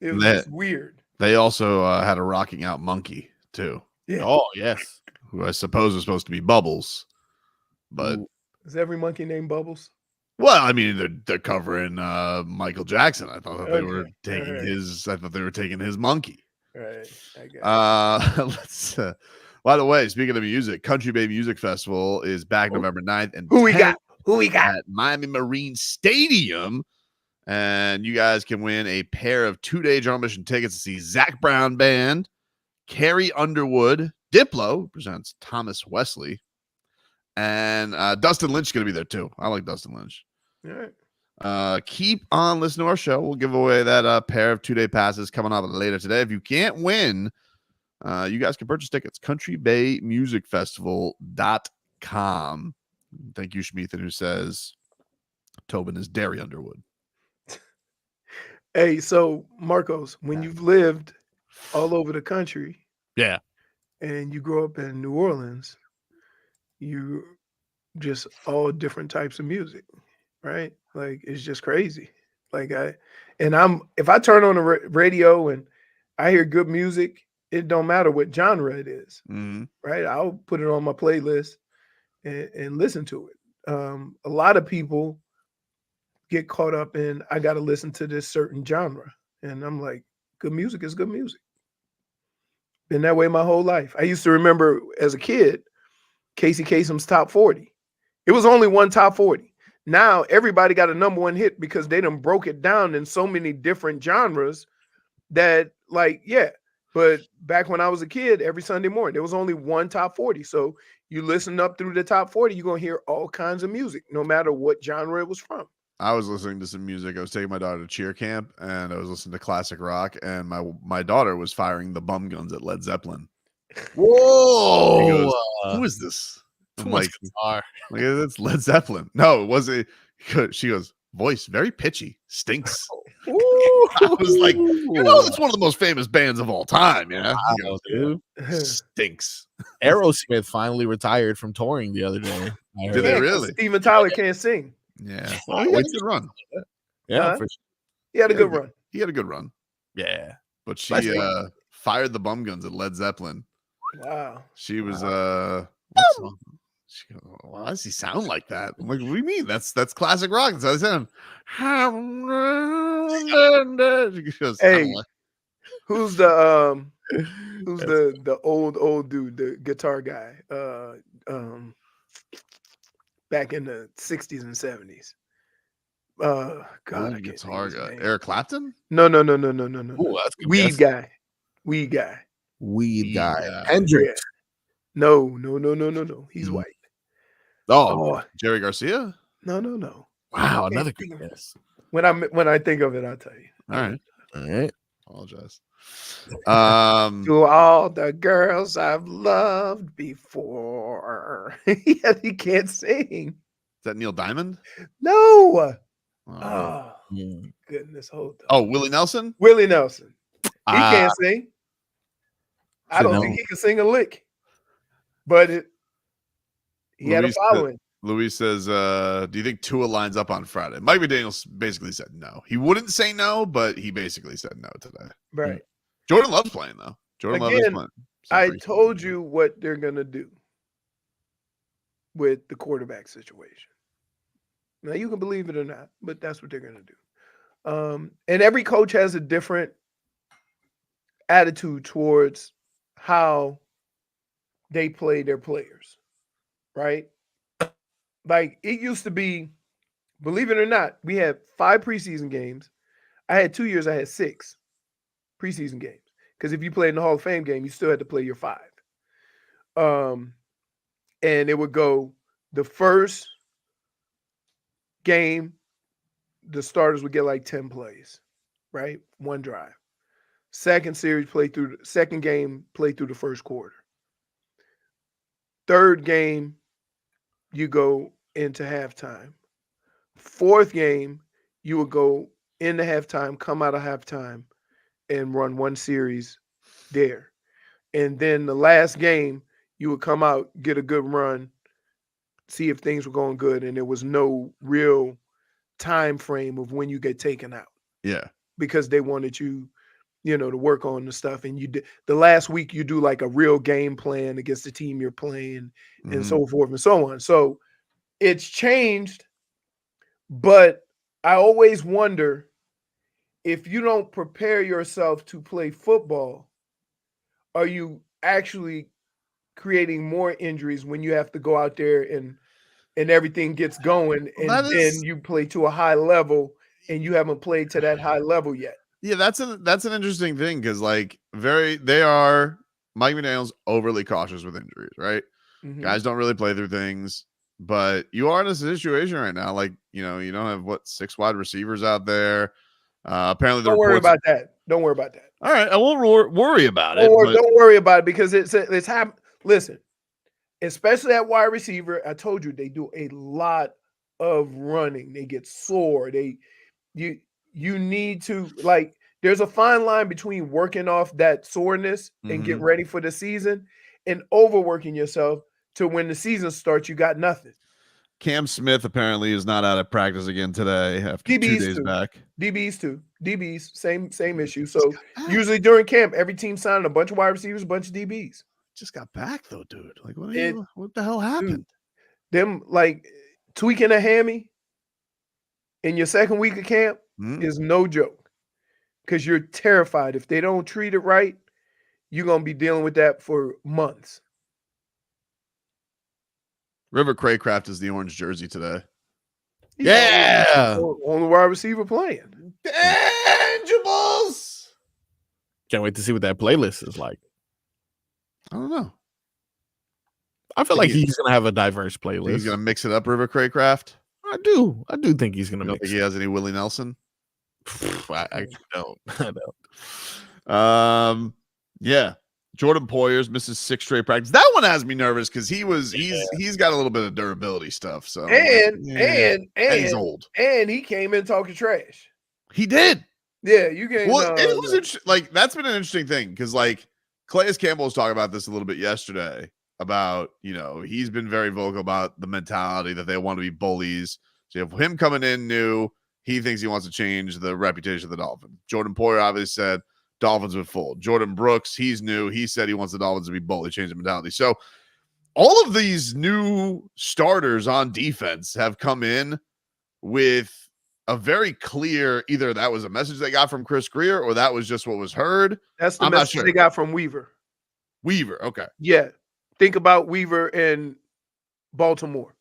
It was just weird. They also had a rocking out monkey, too. Yeah. Oh, yes. Who I suppose was supposed to be Bubbles. But, Is every monkey named Bubbles? well, I mean, they're covering Michael Jackson. I thought that they were Okay. taking All right. I thought they were taking his monkey. Right. I got Let's by the way, speaking of music, Country Bay Music Festival is back November 9th and Who we 10th got? Who we got? at Miami Marine Stadium. And you guys can win a pair of 2-day general admission tickets to see Zach Brown Band, Carrie Underwood, Diplo presents Thomas Wesley, and Dustin Lynch is going to be there too. I like Dustin Lynch. All right. Keep on listening to our show. We'll give away that pair of 2-day passes coming up later today. If you can't win, you guys can purchase tickets. CountryBayMusicFestival.com. Thank you, Schmeathan, who says Tobin is Derry Underwood. Hey, so Marcos, when you've lived all over the country, Yeah. and you grow up in New Orleans, you just all different types of music, right? Like it's just crazy. Like if I turn on the radio and I hear good music, it don't matter what genre it is, right? I'll put it on my playlist and listen to it. A lot of people get caught up in I got to listen to this certain genre, and I'm like, good music is good music. Been that way my whole life. I used to remember as a kid, Casey Kasem's top 40. It was only one top 40. Now everybody got a number one hit because they done broke it down in so many different genres that like, yeah. But back when I was a kid, every Sunday morning, there was only one top 40. So you listen up through the top 40, you're going to hear all kinds of music, no matter what genre it was from. I was listening to some music. I was taking my daughter to cheer camp, and I was listening to classic rock, and my daughter was firing the bum guns at Led Zeppelin. Whoa! She goes, who is this? I'm like, it's Led Zeppelin. No, it wasn't. She goes, voice very pitchy, stinks. I was like, it's one of the most famous bands of all time. Yeah, wow, dude. Stinks. Aerosmith finally retired from touring the other day. Did they really? Steven Tyler can't sing. Yeah, well, he had a good run. Yeah, he had a good run. He had a good run. Yeah, but she fired the bum guns at Led Zeppelin. Wow. She was she goes, why does he sound like that? I'm like, what do you mean? That's classic rock. That's how they sound. She goes, hey, who's the old dude, the guitar guy? Back in the 60s and 70s. God, guitar guy. Eric Clapton? No. Ooh, that's good Weed guess. guy. Weed guy. Hendrix. No. He's white. Oh, Jerry Garcia? No. Wow, another good guess. When I think of it, I'll tell you. All right. Apologize. To all the girls I've loved before. He can't sing. Is that Neil Diamond? No. Goodness, hold on. Oh, Willie Nelson? Willie Nelson. He can't sing. I don't think he can sing a lick. But he had a following. Luis says, do you think Tua lines up on Friday? Mike McDaniel basically said no. He wouldn't say no, but he basically said no today. Right. Jordan Love's playing, though. Love is playing. I told you what they're going to do with the quarterback situation. Now, you can believe it or not, but that's what they're going to do. And every coach has a different attitude towards how they play their players, right? Like it used to be, believe it or not, we had 5 preseason games. I had 2 years, I had 6 preseason games. Because if you played in the Hall of Fame game, you still had to play your 5. And it would go the first game, the starters would get like 10 plays, right? 1 drive. Second game, play through the first quarter. Third game, you go into halftime. Fourth game, you would go into halftime, come out of halftime, and run one series there. And then the last game, you would come out, get a good run, see if things were going good, and there was no real time frame of when you get taken out. Yeah. Because they wanted you, to work on the stuff. And you did the last week, you do like a real game plan against the team you're playing and so forth and so on. So it's changed, but I always wonder if you don't prepare yourself to play football, are you actually creating more injuries when you have to go out there and everything gets going and then you play to a high level and you haven't played to that high level yet? Yeah, that's an interesting thing because Mike McDaniel's overly cautious with injuries, right? Mhm. Guys don't really play through things, but you are in a situation right now, you don't have 6 wide receivers out there. Apparently, Don't worry about that. Don't worry about that. All right, I won't worry about it. Don't worry about it because it's happening. Listen, especially at wide receiver, I told you they do a lot of running. They get sore. You need to, there's a fine line between working off that soreness and getting ready for the season and overworking yourself to when the season starts, you got nothing. Cam Smith apparently is not out of practice again today after 2 days back. DBs too. DBs, same issue. So usually during camp, every team signing a bunch of wide receivers, a bunch of DBs. Just got back though, dude. What the hell happened? Dude, them tweaking a hammy in your second week of camp is no joke because you're terrified. If they don't treat it right, you're going to be dealing with that for months. River Cracraft is the orange jersey today. He's only wide receiver playing. Tangibles. Can't wait to see what that playlist is like. I don't know. I feel like he's going to have a diverse playlist. He's going to mix it up, River Cracraft. I do think he's going to mix it. Think he has any Willie Nelson? I actually don't. I don't. Yeah. Jordan Poyers misses 6 straight practice. That one has me nervous because he's got a little bit of durability stuff. So and he's old. And he came in talking trash. He did. Yeah, you can. Well, it was interesting. That's been an interesting thing because Calais Campbell was talking about this a little bit yesterday about he's been very vocal about the mentality that they want to be bullies. So you have him coming in new. He thinks he wants to change the reputation of the Dolphins. Jordan Poyer obviously said Dolphins would fold. Jordan Brooks, he's new. He said he wants the Dolphins to be bully, change the mentality. So all of these new starters on defense have come in with a very clear, either that was a message they got from Chris Greer or that was just what was heard. That's the message they got from Weaver. Okay. Yeah. Think about Weaver in Baltimore.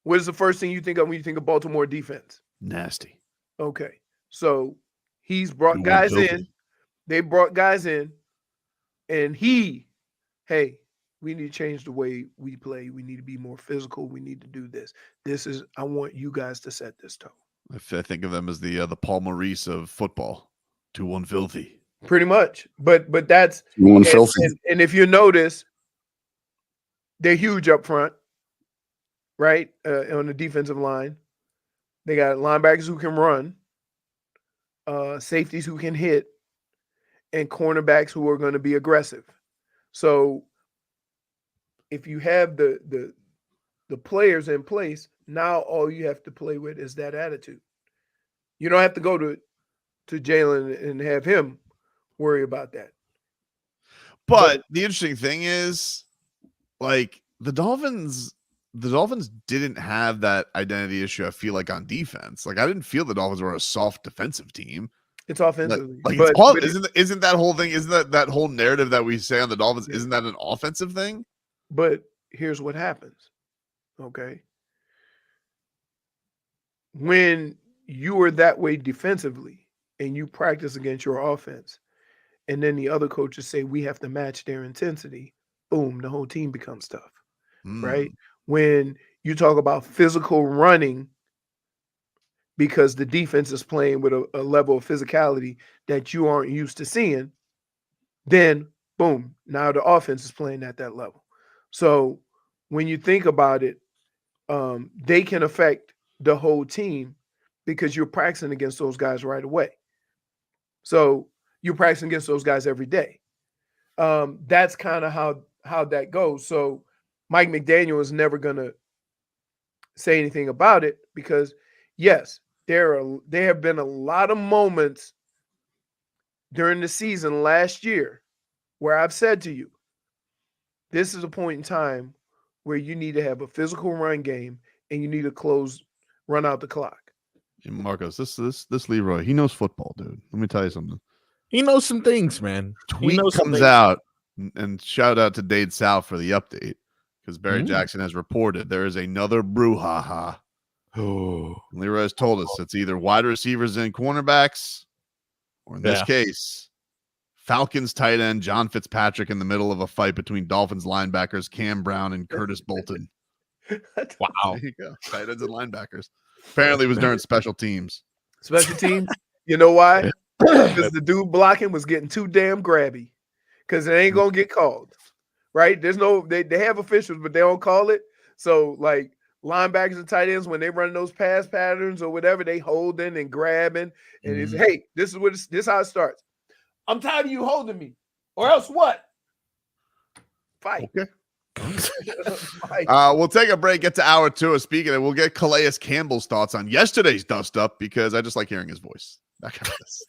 What is the first thing you think of when you think of Baltimore defense? Nasty. Okay. So he's brought guys in. They brought guys in. And hey, we need to change the way we play. We need to be more physical. We need to do this. I want you guys to set this tone. I think of them as the Paul Maurice of football. 2-1 filthy. Pretty much. But that's 2-1 filthy. And if you notice, they're huge up front, right? On the defensive line. They got linebackers who can run, safeties who can hit, and cornerbacks who are going to be aggressive. So if you have the players in place, now all you have to play with is that attitude. You don't have to go to Jaylen and have him worry about that. But the interesting thing is, the Dolphins didn't have that identity issue, I feel like, on defense. I didn't feel the Dolphins were a soft defensive team. It's offensively. Isn't that whole thing, isn't that whole narrative that we say on the Dolphins, isn't that an offensive thing? But here's what happens, okay? When you are that way defensively and you practice against your offense, and then the other coaches say we have to match their intensity, boom, the whole team becomes tough, right? When you talk about physical running, because the defense is playing with a level of physicality that you aren't used to seeing, then boom, now the offense is playing at that level. So when you think about it, they can affect the whole team because you're practicing against those guys right away. So you're practicing against those guys every day. That's kind of how that goes. So Mike McDaniel is never going to say anything about it because, yes, there have been a lot of moments during the season last year where I've said to you, this is a point in time where you need to have a physical run game and you need to run out the clock. And Marcos, this Leroy, he knows football, dude. Let me tell you something. He knows some things, man. Tweet comes out, and shout out to Dade South for the update because Barry Jackson has reported there is another brouhaha. Oh, Leroy has told us it's either wide receivers and cornerbacks, or in this case, Falcons tight end John Fitzpatrick in the middle of a fight between Dolphins linebackers Cam Brown and Curtis Bolton. wow. There you go. Tight ends and linebackers. Apparently it was during special teams. Special teams? You know why? Because the dude blocking was getting too damn grabby. Because it ain't going to get called. Right? There's no, they have officials, but they don't call it. So, like, linebackers and tight ends, when they run those pass patterns or whatever, they holding and grabbing. And it's, hey, this is how it starts. I'm tired of you holding me. Or else what? Fight. Okay. We'll take a break, get to hour 2 of speaking, and we'll get Calais Campbell's thoughts on yesterday's dust up because I just like hearing his voice. Back after this.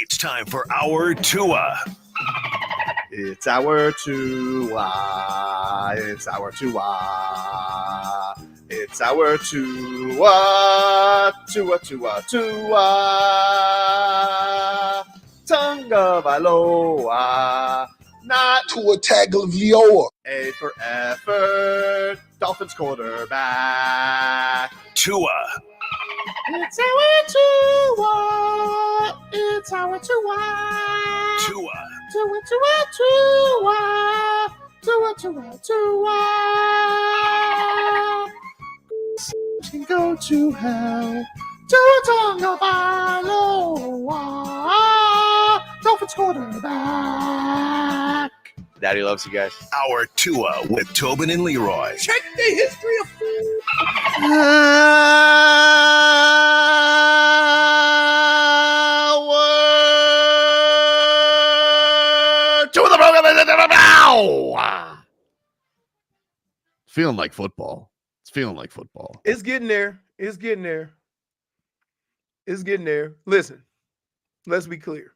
It's time for our Tua. It's our Tua. It's our Tua. It's our Tua. Tua, Tua, Tua. Tonga Valoa. Not Tua Tagovailoa. A for effort. Dolphins quarterback. Tua. It's our Tua. It's our Tua. Tua. Tua, Tua, Tua. Tua, Tua, Tua. Can go to hell. Tua Tonga Valoa. Dolphins quarterback. Daddy loves you guys. Our Tua with Tobin and Leroy. Check the history of food. Feeling like football. It's feeling like football. It's getting there. It's getting there. It's getting there. Listen, let's be clear.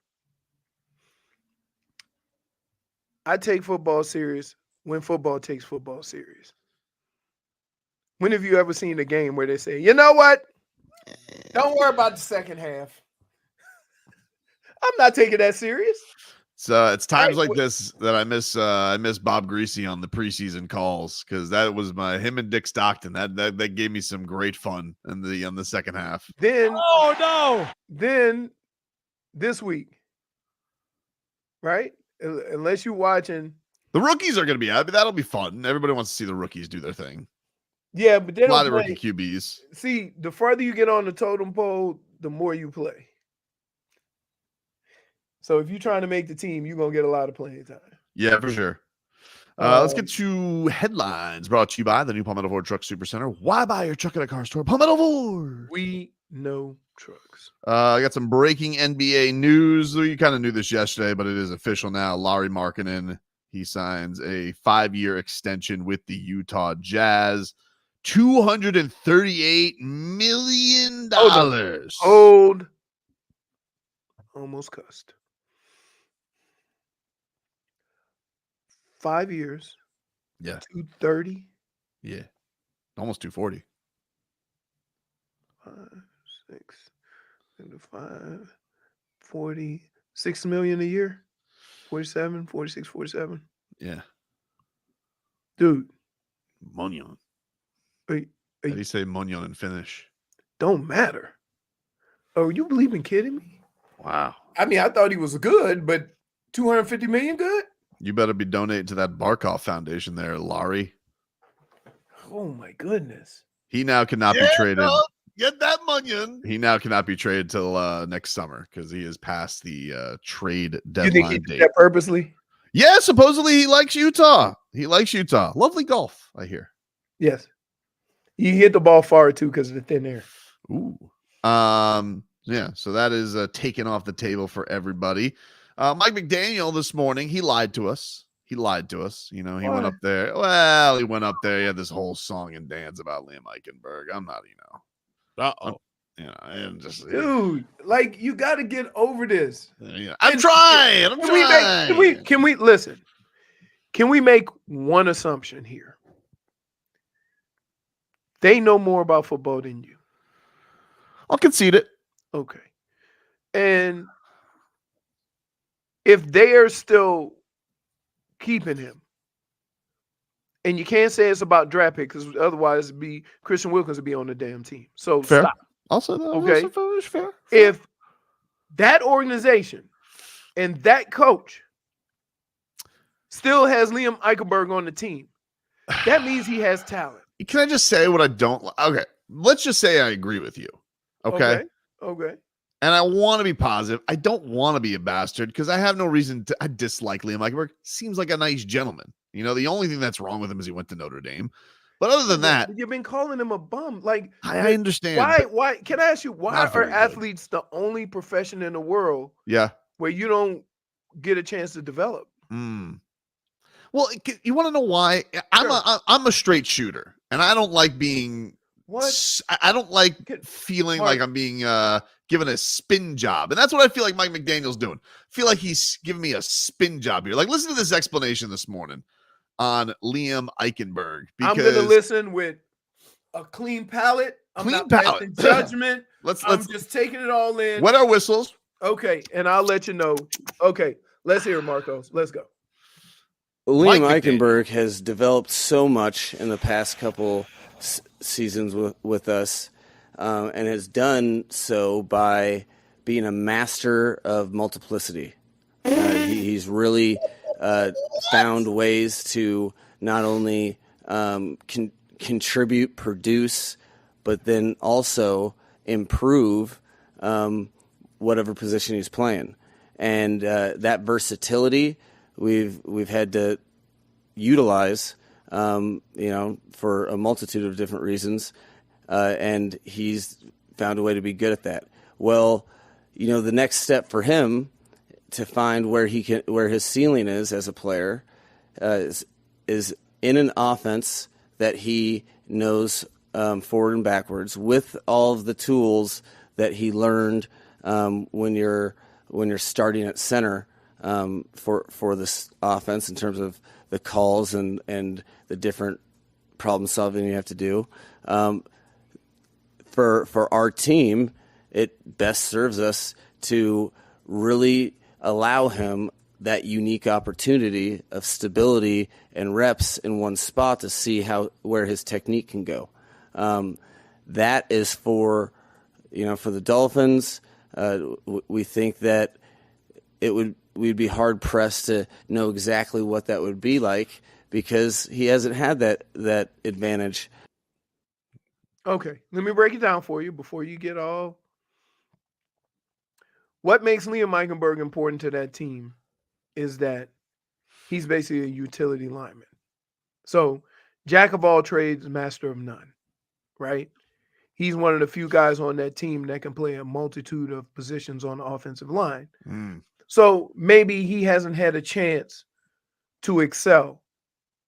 I take football serious when football takes football serious. When have you ever seen a game where they say, you know what? Don't worry about the second half. I'm not taking that serious. So it's times Right, like this that I miss Bob Greasy on the preseason calls, because that was him and Dick Stockton. That gave me some great fun in the second half. Then Oh, no. Then this week, right? Unless you're watching. The rookies are going to be out, but that'll be fun. Everybody wants to see the rookies do their thing. Yeah, but they A lot don't of play. rookie QBs. See, the further you get on the totem pole, the more you play. So if you're trying to make the team, you're going to get a lot of playing time. Yeah, for sure. Let's get to headlines brought to you by the new Palmetto Ford Truck Supercenter. Why buy your truck at a car store? Palmetto Ford. We know trucks. I got some breaking NBA news. You kind of knew this yesterday, but it is official now. Lauri Markkanen, he signs a 5-year extension with the Utah Jazz. $238 million. Old. Almost cussed. 5 years. Yeah. 230. Yeah. Almost 240. 5, 6, 5, 40, 6 million a year. 47, 46, 47. Yeah. Dude, Munyon. are How do you say Munyon and finish? don't matter. Oh, you believe kidding me? Wow. I mean, I thought he was good, but 250 million good? You better be donating to that Barkov Foundation there, Laurie. Oh my goodness. He now cannot be traded. No, get that Munyon. He now cannot be traded till next summer because he is past the trade You deadline think he did date. that purposely? Yeah, supposedly he likes Utah. He likes Utah. Lovely golf, I hear. Yes. He hit the ball far too because of the thin air. Ooh. Yeah, so that is taken off the table for everybody. Mike McDaniel this morning, he lied to us. You know, he went Why? up there. Well, he went up there. He had this whole song and dance about Liam Eichenberg. I'm not, Uh-oh. and just, Dude, like you got to get over this. I'm And- trying. I'm trying. Can we listen? Can we make one assumption here? They know more about football than you. I'll concede it. Okay. And if they are still keeping him, and you can't say it's about draft pick because otherwise it'd be Christian Wilkins would be on the damn team. So Fair. stop. Also, Okay. fair. If that organization and that coach still has Liam Eichenberg on the team, that means he has talent. Can I just say what I don't? Okay, let's just say I agree with you. Okay. Okay. And I want to be positive. I don't want to be a bastard because I have no reason to. I dislike Liam Eichenberg. Seems like a nice gentleman. You know, the only thing that's wrong with him is he went to Notre Dame. But other than that, You've been calling him a bum. Like, I understand. why? Can I ask you, why Not are very good. athletes the only profession in the world Yeah. where you don't get a chance to develop? Well, you want to know why? I'm a straight shooter, and I don't like being What? I don't like Get- feeling Mark. like I'm being given a spin job. And that's what I feel like Mike McDaniel's doing. I feel like he's giving me a spin job here. Like, listen to this explanation this morning on Liam Eichenberg. I'm going to listen with a clean palate. I'm Clean not palate. passing judgment. Let's I'm just taking it all in. wet our whistles. Okay, and I'll let you know. Okay, let's hear it, Marcos. Let's go. Liam Mike McDaniel. Eichenberg has developed so much in the past couple seasons with us, and has done so by being a master of multiplicity. He's really found ways to not only contribute, produce, but then also improve whatever position he's playing. And that versatility we've had to utilize, for a multitude of different reasons, and he's found a way to be good at that. Well, the next step for him to find where his ceiling is as a player is in an offense that he knows forward and backwards, with all of the tools that he learned when you're starting at center for this offense, in terms of the calls and the different problem solving you have to do. For our team, it best serves us to really allow him that unique opportunity of stability and reps in one spot to see where his technique can go. That is for the Dolphins. We think that we'd be hard pressed to know exactly what that would be like, because he hasn't had that advantage. Okay, let me break it down for you before you get all. What makes Liam Eichenberg important to that team is that he's basically a utility lineman. So, jack of all trades, master of none, right? He's one of the few guys on that team that can play a multitude of positions on the offensive line. So maybe he hasn't had a chance to excel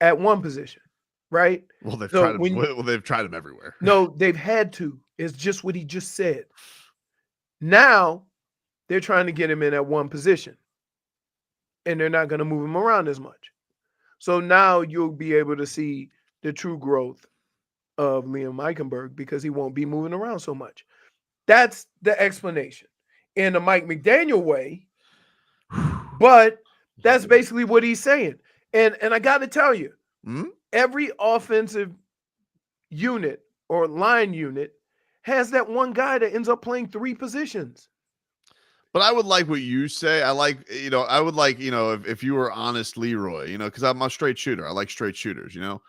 at one position, right? Well, they've So tried him. They've tried him everywhere. No, they've had to. It's just what he just said. Now they're trying to get him in at one position, and they're not going to move him around as much. So now you'll be able to see the true growth of Liam Eichenberg, because he won't be moving around so much. That's the explanation in the Mike McDaniel way, but that's basically what he's saying. And I got to tell you, every offensive unit or line unit has that one guy that ends up playing three positions. But I would like what you say. I would like, if you were honest Leroy, because I'm a straight shooter. I like straight shooters, And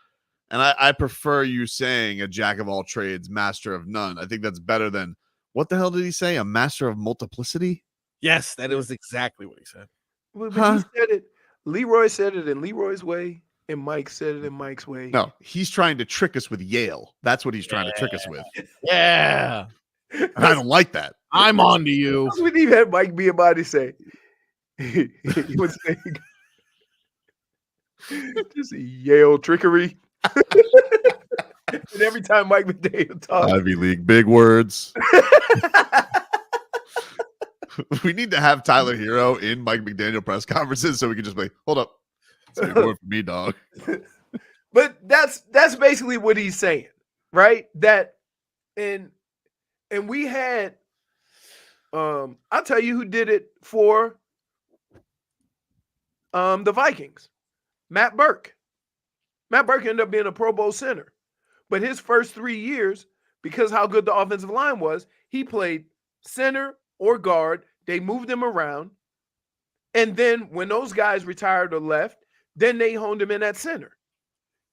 I prefer you saying a jack of all trades, master of none. I think that's better than, what the hell did he say? A master of multiplicity? Yes, that was exactly what he said. Well, but he said it. Leroy said it in Leroy's way, and Mike said it in Mike's way. No, he's trying to trick us with Yale. That's what he's trying to trick us with. Yeah. And I don't like that. I'm on to you. That's what he had Mike be about to say. He was saying, just Yale trickery. And every time Mike McDaniel talks, Ivy League, big words. We need to have Tyler Hero in Mike McDaniel press conferences so we can just be, hold up. It's a big word for me, dog. But that's basically what he's saying, right? That and we had I'll tell you who did it for the Vikings. Matt Burke. Matt Burke ended up being a Pro Bowl center. But his first 3 years, because how good the offensive line was, he played center or guard. They moved him around. And then when those guys retired or left, then they honed him in at center.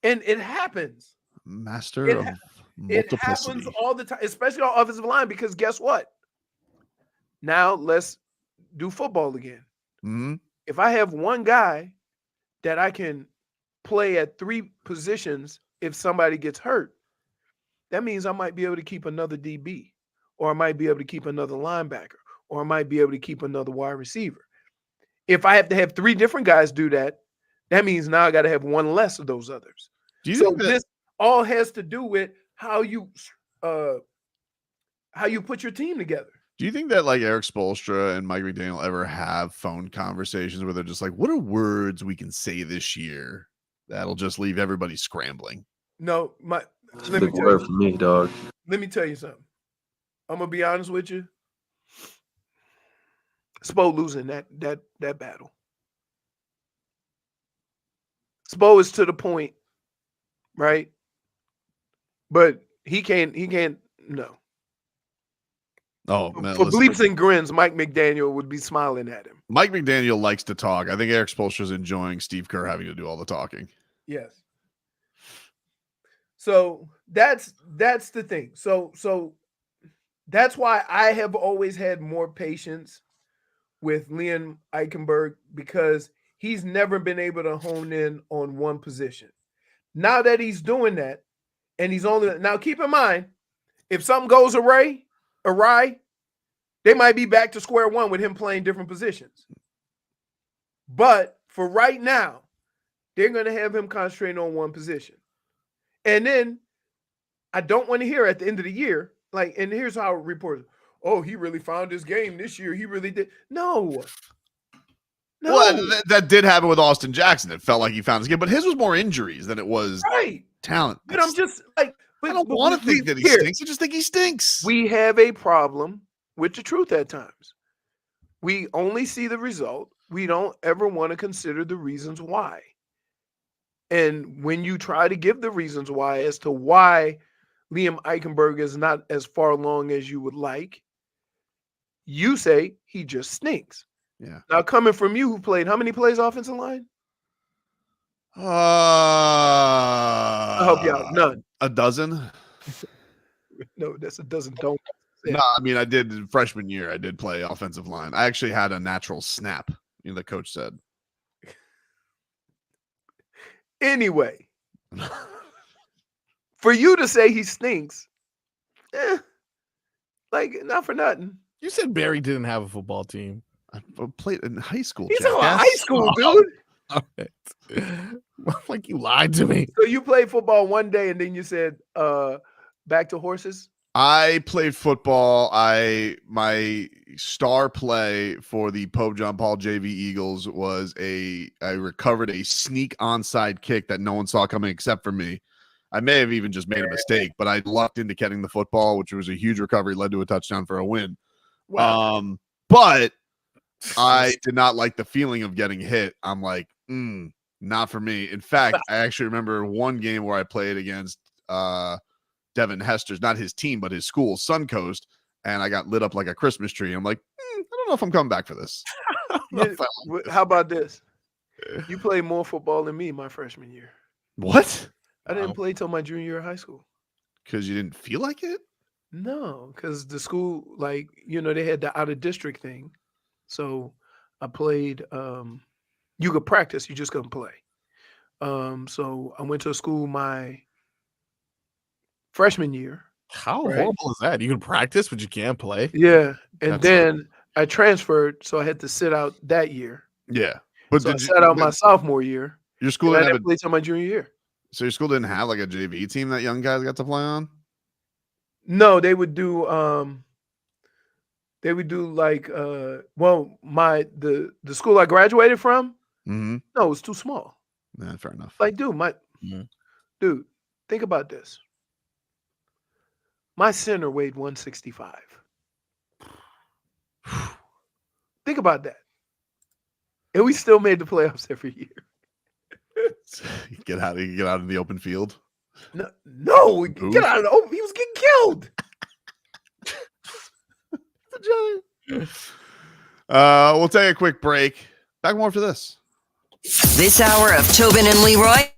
And it happens. Master of multiplicity. It happens all the time, especially on offensive line, because guess what? Now let's do football again. Mm-hmm. If I have one guy that I can play at three positions if somebody gets hurt, that means I might be able to keep another DB, or I might be able to keep another linebacker, or I might be able to keep another wide receiver. If I have to have three different guys do that, that means now I got to have one less of those others. Do you So think this all has to do with how you how you put your team together. Do you think that like Erik Spoelstra and Mike McDaniel ever have phone conversations where they're just like, what are words we can say this year that'll just leave everybody scrambling? No, It's a big word for me, dog. Let me tell you something. I'm gonna be honest with you. Spo losing that battle. Spo is to the point, right? But he can't no. Oh, man, For listen. bleeps and grins, Mike McDaniel would be smiling at him. Mike McDaniel likes to talk. I think Erik Spoelstra is enjoying Steve Kerr having to do all the talking. Yes. So that's the thing. So that's why I have always had more patience with Liam Eichenberg, because he's never been able to hone in on one position. Now that he's doing that, and he's only now keep in mind, if something goes awry, they might be back to square one with him playing different positions. But for right now, they're going to have him concentrating on one position. And then I don't want to hear at the end of the year, like, and here's how it reports, oh, he really found his game this year. He really did. No. Well, that did happen with Austin Jackson. It felt like he found his game, but his was more injuries than it was talent. But I'm just like, I don't want to think that he stinks. I just think he stinks. We have a problem with the truth at times. We only see the result. We don't ever want to consider the reasons why. And when you try to give the reasons why as to why Liam Eichenberg is not as far along as you would like, you say he just stinks. Yeah. Now, coming from you, who played how many plays offensive line? I'll help you out. None. A dozen? No, that's a dozen. Don't. No, I mean, I did freshman year. I did play offensive line. I actually had a natural snap, the coach said. Anyway, for you to say he stinks, like, not for nothing. You said Barry didn't have a football team. I played in high school. He's in high school, dude. Like, you lied to me. So you played football one day and then you said, back to horses? I played football. My star play for the Pope John Paul JV Eagles was I recovered a sneak onside kick that no one saw coming except for me. I may have even just made a mistake, but I lucked into getting the football, which was a huge recovery, led to a touchdown for a win. Wow. But I did not like the feeling of getting hit. I'm like, not for me. In fact, I actually remember one game where I played against Devin Hester's, not his team, but his school, Suncoast, and I got lit up like a Christmas tree. I'm like, I don't know if I'm coming back for this. How about this? You played more football than me my freshman year. What? I didn't play till my junior year of high school. Because you didn't feel like it? No, because the school, like, they had the out-of-district thing. So I played, you could practice, you just couldn't play. So I went to a school my freshman year. How horrible is that? You can practice, but you can't play? Yeah. And then I transferred, so I had to sit out that year. Yeah. But so I sat out my sophomore year. Your school didn't have play till my junior year. So your school didn't have like a JV team that young guys got to play on? No, they would do like the school I graduated from. Mm-hmm. No, it was too small. Yeah, fair enough. Like, dude, think about this. My center weighed 165. Think about that. And we still made the playoffs every year. Get out in the open field. No, get out of the open. He was getting killed. We'll take a quick break. Back more after this. This hour of Tobin and Leroy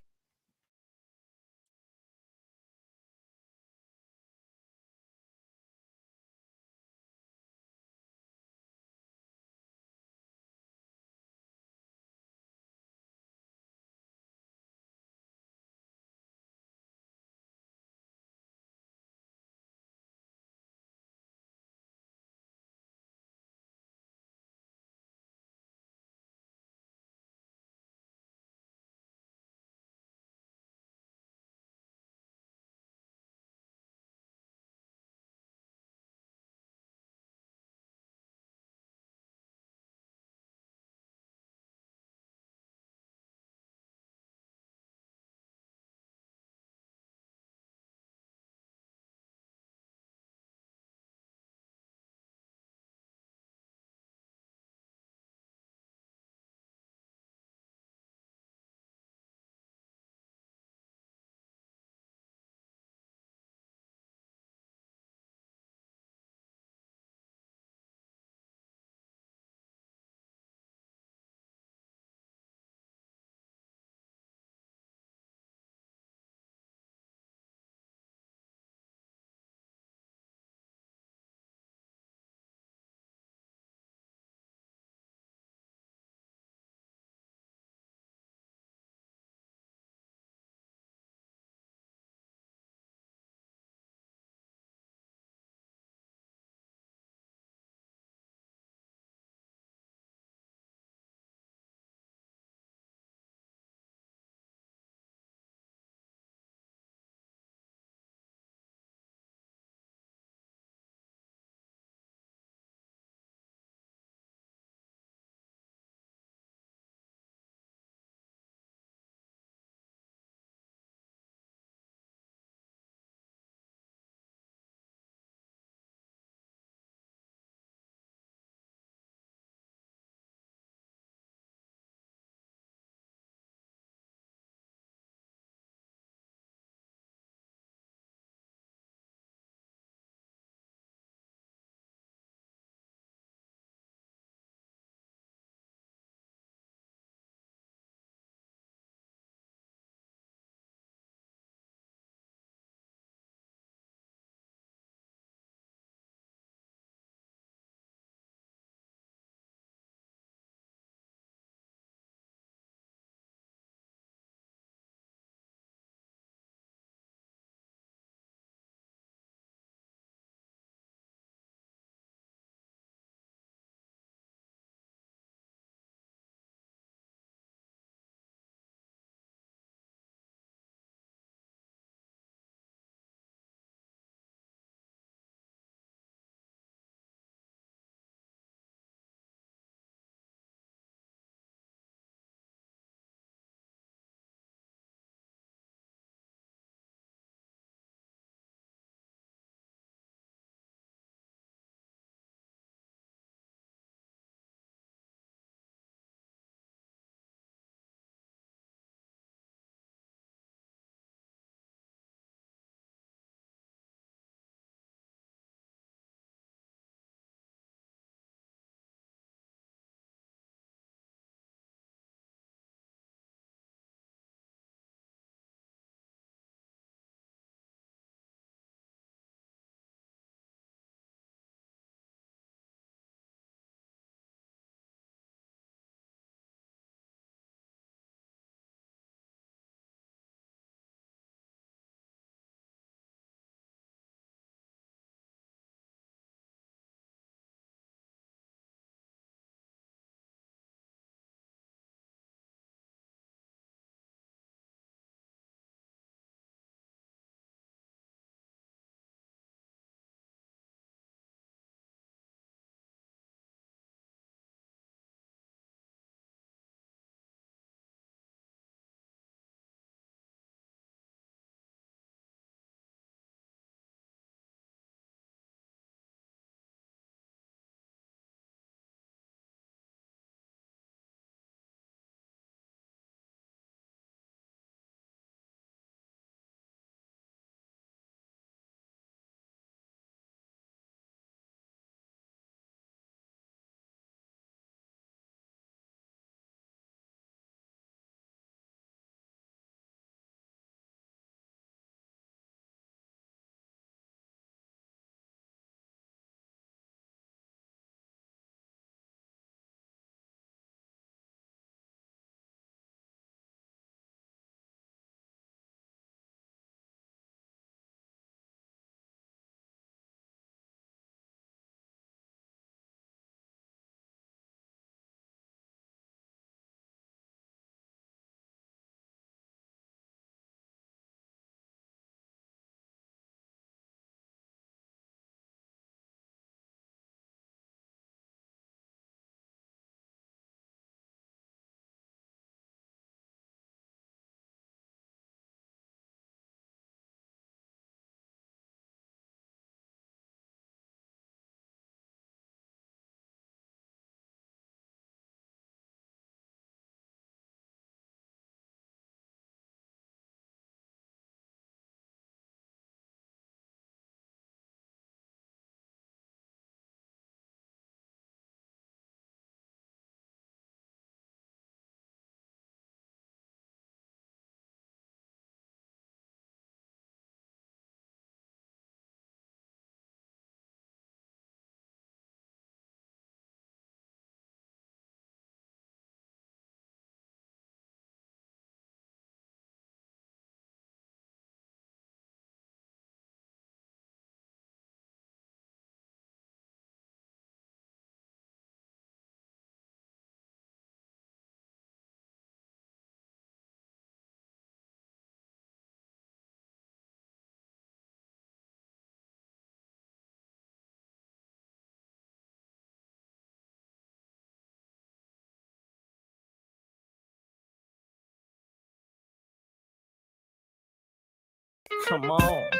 Come on.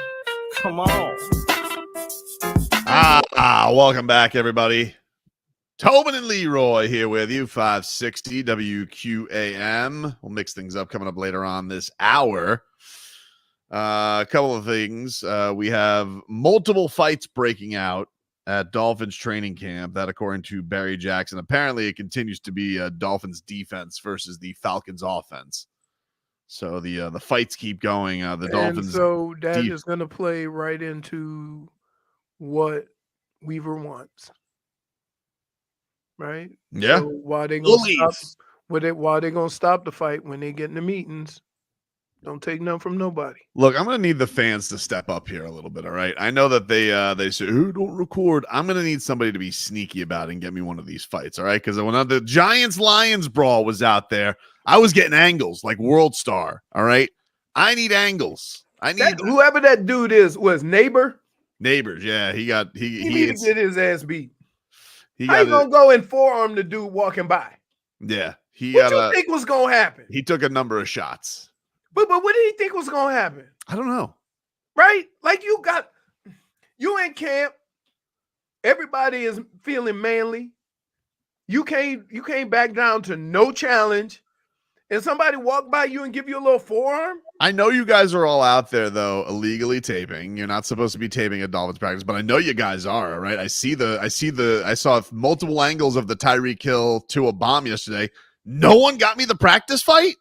Come on. Welcome back, everybody. Tobin and Leroy here with you, 560 WQAM. We'll mix things up coming up later on this hour. A couple of things. We have multiple fights breaking out at Dolphins training camp. That, according to Barry Jackson, apparently it continues to be Dolphins defense versus the Falcons offense. So the fights keep going. The Dolphins. So that is going to play right into what Weaver wants, right? Yeah. So why they gonna stop? Why they gonna stop the fight when they get in the meetings? Don't take none from nobody. Look, I'm going to need the fans to step up here a little bit, all right? I know that they say, "Oh, don't record." I'm going to need somebody to be sneaky about it and get me one of these fights, all right? Because when the Giants-Lions brawl was out there, I was getting angles like World Star, all right? I need angles. I need whoever that dude was Neighbors, yeah. He need to get his ass beat. How you gonna go and forearm the dude walking by? Yeah. What you think was gonna happen? He took a number of shots. But what did he think was gonna happen? I don't know. Right? Like you in camp, everybody is feeling manly. You came back down to no challenge, and somebody walked by you and give you a little forearm. I know you guys are all out there though, illegally taping. You're not supposed to be taping at Dolphins practice, but I know you guys are, right? I saw multiple angles of the Tyreek Hill to a bomb yesterday. No one got me the practice fight.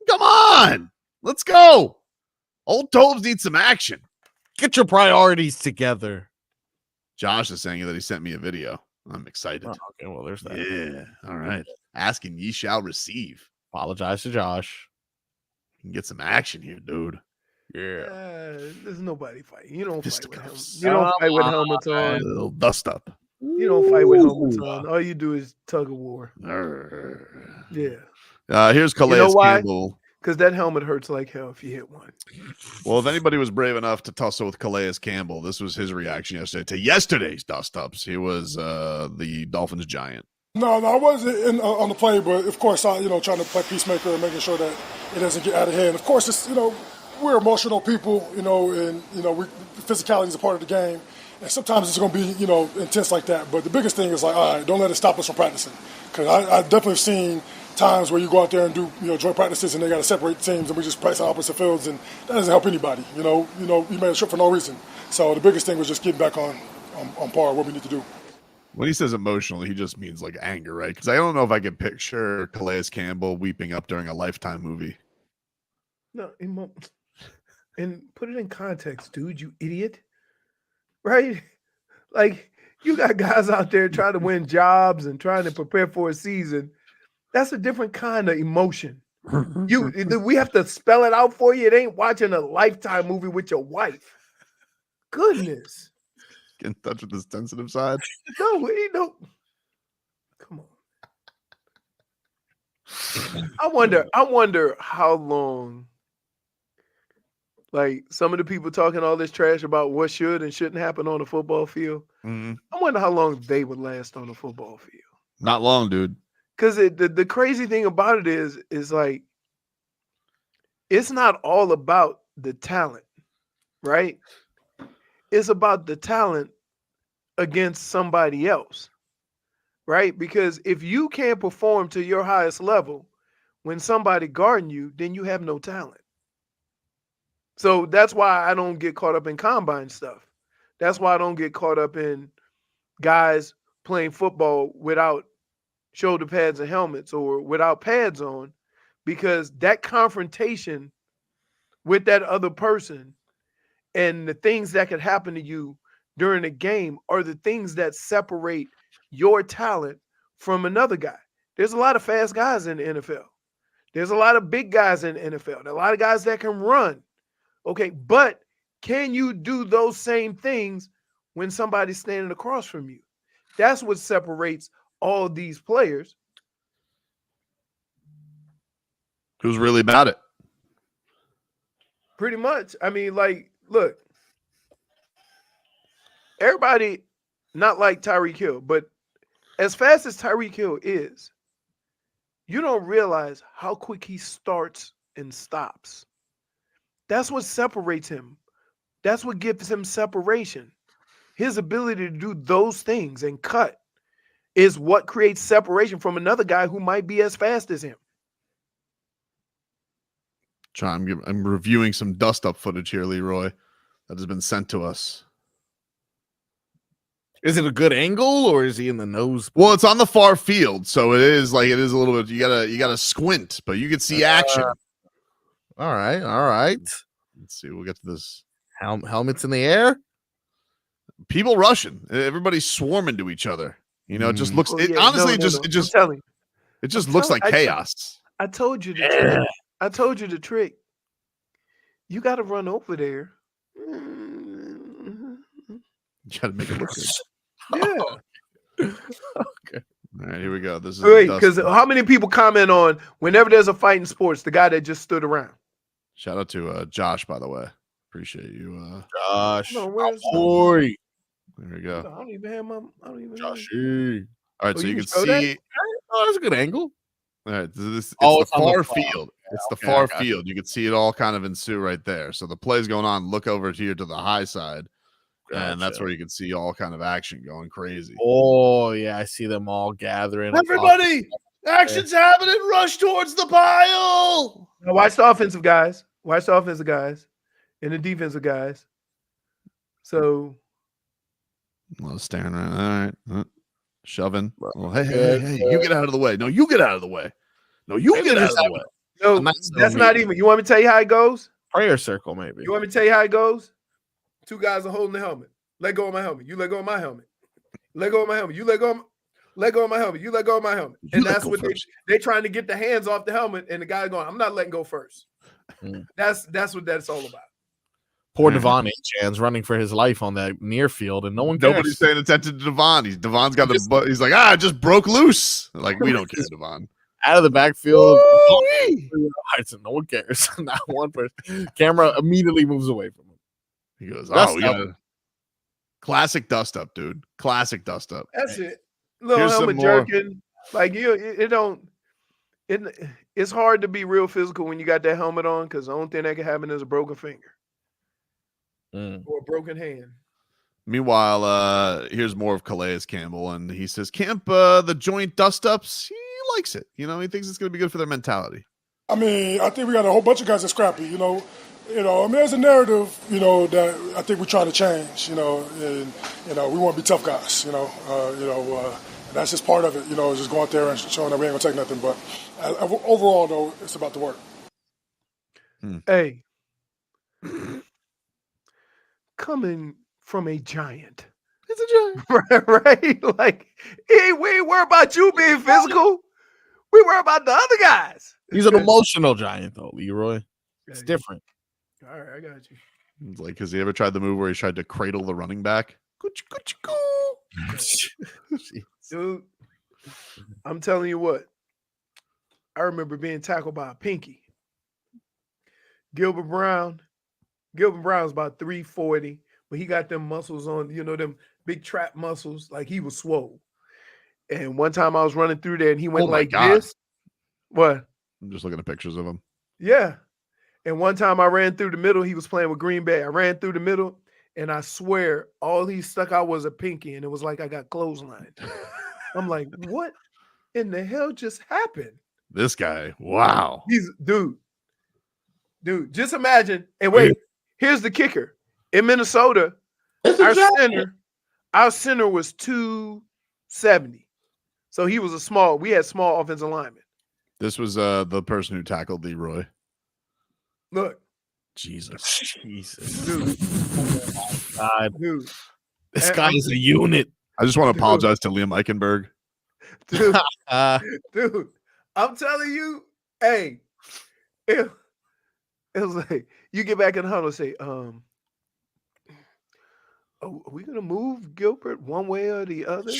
Come on, let's go. Old Tobes needs some action. Get your priorities together. Josh is saying that he sent me a video. I'm excited. Oh, okay, well, there's that. Yeah, all right. Asking ye shall receive. Apologize to Josh. You can get some action here, dude. Yeah. There's nobody fighting. You don't fight with Fisticuffs. You don't fight with helmets on. A little dust up. You don't fight with helmets on. All you do is tug of war. Yeah. Here's Calais Campbell. Because that helmet hurts like hell if you hit one. Well, if anybody was brave enough to tussle with Calais Campbell, this was his reaction yesterday to yesterday's dust-ups. He was the Dolphins giant. No, I wasn't on the play, but of course, trying to play peacemaker and making sure that it doesn't get out of hand. Of course, it's, we're emotional people, and, physicality is a part of the game. And sometimes it's going to be, intense like that. But the biggest thing is like, all right, don't let it stop us from practicing. Because I definitely have seen times where you go out there and do, joint practices and they got to separate teams and we just practice on opposite fields and that doesn't help anybody. You made a trip for no reason. So the biggest thing was just getting back on par, what we need to do. When he says emotionally, he just means like anger, right? Because I don't know if I can picture Calais Campbell weeping up during a Lifetime movie. No, and put it in context, dude, you idiot. Right? Like, you got guys out there trying to win jobs and trying to prepare for a season. That's a different kind of emotion. We have to spell it out for you. It ain't watching a Lifetime movie with your wife. Goodness. Get in touch with the sensitive side. No. Come on. I wonder how long, like, some of the people talking all this trash about what should and shouldn't happen on the football field. Mm-hmm. I wonder how long they would last on the football field. Not long, dude. Because the crazy thing about it is like, it's not all about the talent, right? It's about the talent against somebody else, right? Because if you can't perform to your highest level when somebody guarding you, then you have no talent. So that's why I don't get caught up in combine stuff. That's why I don't get caught up in guys playing football without shoulder pads and helmets or without pads on, because that confrontation with that other person and the things that could happen to you during a game are the things that separate your talent from another guy. There's a lot of fast guys in the NFL. There's a lot of big guys in the NFL. There are a lot of guys that can run. Okay, but can you do those same things when somebody's standing across from you? That's what separates all these players. Who's really about it? Pretty much. I mean, like, look, everybody not like Tyreek Hill, but as fast as Tyreek Hill is, you don't realize how quick he starts and stops. That's what separates him. That's what gives him separation. His ability to do those things and cut is what creates separation from another guy who might be as fast as him. I'm reviewing some dust-up footage here, Leroy, that has been sent to us. Is it a good angle or is he in the nose? Well, it's on the far field, so it is a little bit. You gotta squint, but you can see action. All right. Let's see. We'll get to this. Helmets in the air. People rushing. Everybody's swarming to each other. You know, it just looks. It just looks like chaos. I told you the trick. I told you the trick. You got to run over there. You got to make it look good. Yeah. Okay. All right, here we go. This is because how many people comment on whenever there's a fight in sports, the guy that just stood around? Shout out to Josh, by the way. Appreciate you, Josh. Boy. There we go. I don't even have my. Joshy. All right, so you can see. Oh, that's a good angle. All right, it's it's the on the far far. field. It's the far field. You can see it all kind of ensue right there. So the play's going on. Look over here to the high side. And that's where you can see all kind of action going crazy. Oh, yeah. I see them all gathering. Everybody, action's happening. Rush towards the pile. Now watch the offensive guys. Watch the offensive guys and the defensive guys. So. A lot of staring around. All right. Shoving. Well, hey, you get out of the way. No, you get out of the way. No, you get out of the way. No, that's not even. You want me to tell you how it goes? Prayer circle, maybe. You want me to tell you how it goes? Two guys are holding the helmet. Let go of my helmet. You let go of my helmet. Let go of my helmet. You let go of my helmet. You let go of my helmet. And that's what they're trying to get the hands off the helmet. And the guy going, I'm not letting go first. That's what that's all about. Poor Devon Achan's running for his life on that near field, and nobody's paying attention to Devon. Devon's got he's like, I just broke loose. Like, we don't care, Devon. Out of the backfield. No one cares. Not one person. Camera immediately moves away from him. He goes, oh, classic dust up, dude. Classic dust up. That's it. Little helmet jerking. Like, it's hard to be real physical when you got that helmet on, because the only thing that can happen is a broken finger. Or a broken hand. Meanwhile, here's more of Calais Campbell, and he says, Camp, the joint dust-ups, he likes it. You know, he thinks it's going to be good for their mentality. I mean, I think we got a whole bunch of guys that's scrappy, I mean, there's a narrative, that I think we're trying to change, and, we want to be tough guys, that's just part of it, just go out there and showing that we ain't going to take nothing. But overall, though, it's about the work. Hey. Coming from a giant. It's a giant. right? Like, we ain't worried about you being physical. We worry about the other guys. He's an emotional giant, though, Leroy. It's different. All right, I got you. It's like, has he ever tried the move where he tried to cradle the running back? Dude, I'm telling you what. I remember being tackled by a pinky. Gilbert Brown's about 340, but he got them muscles on, them big trap muscles, like he was swole. And one time I was running through there and he went this. What? I'm just looking at pictures of him. Yeah. And one time I ran through the middle. He was playing with Green Bay. I ran through the middle, and I swear all he stuck out was a pinky, and it was like I got clotheslined. I'm like, what in the hell just happened? This guy, wow. He's dude, just imagine. And wait, here's the kicker. In Minnesota, our center was 270. So he was we had small offensive linemen. This was the person who tackled Leroy. Look. Jesus. Dude. Oh my God. Dude. This guy is a unit. I just want to apologize to Liam Eichenberg. Dude. Dude. I'm telling you, hey, it was like, you get back in the huddle and say, are we going to move Gilbert one way or the other?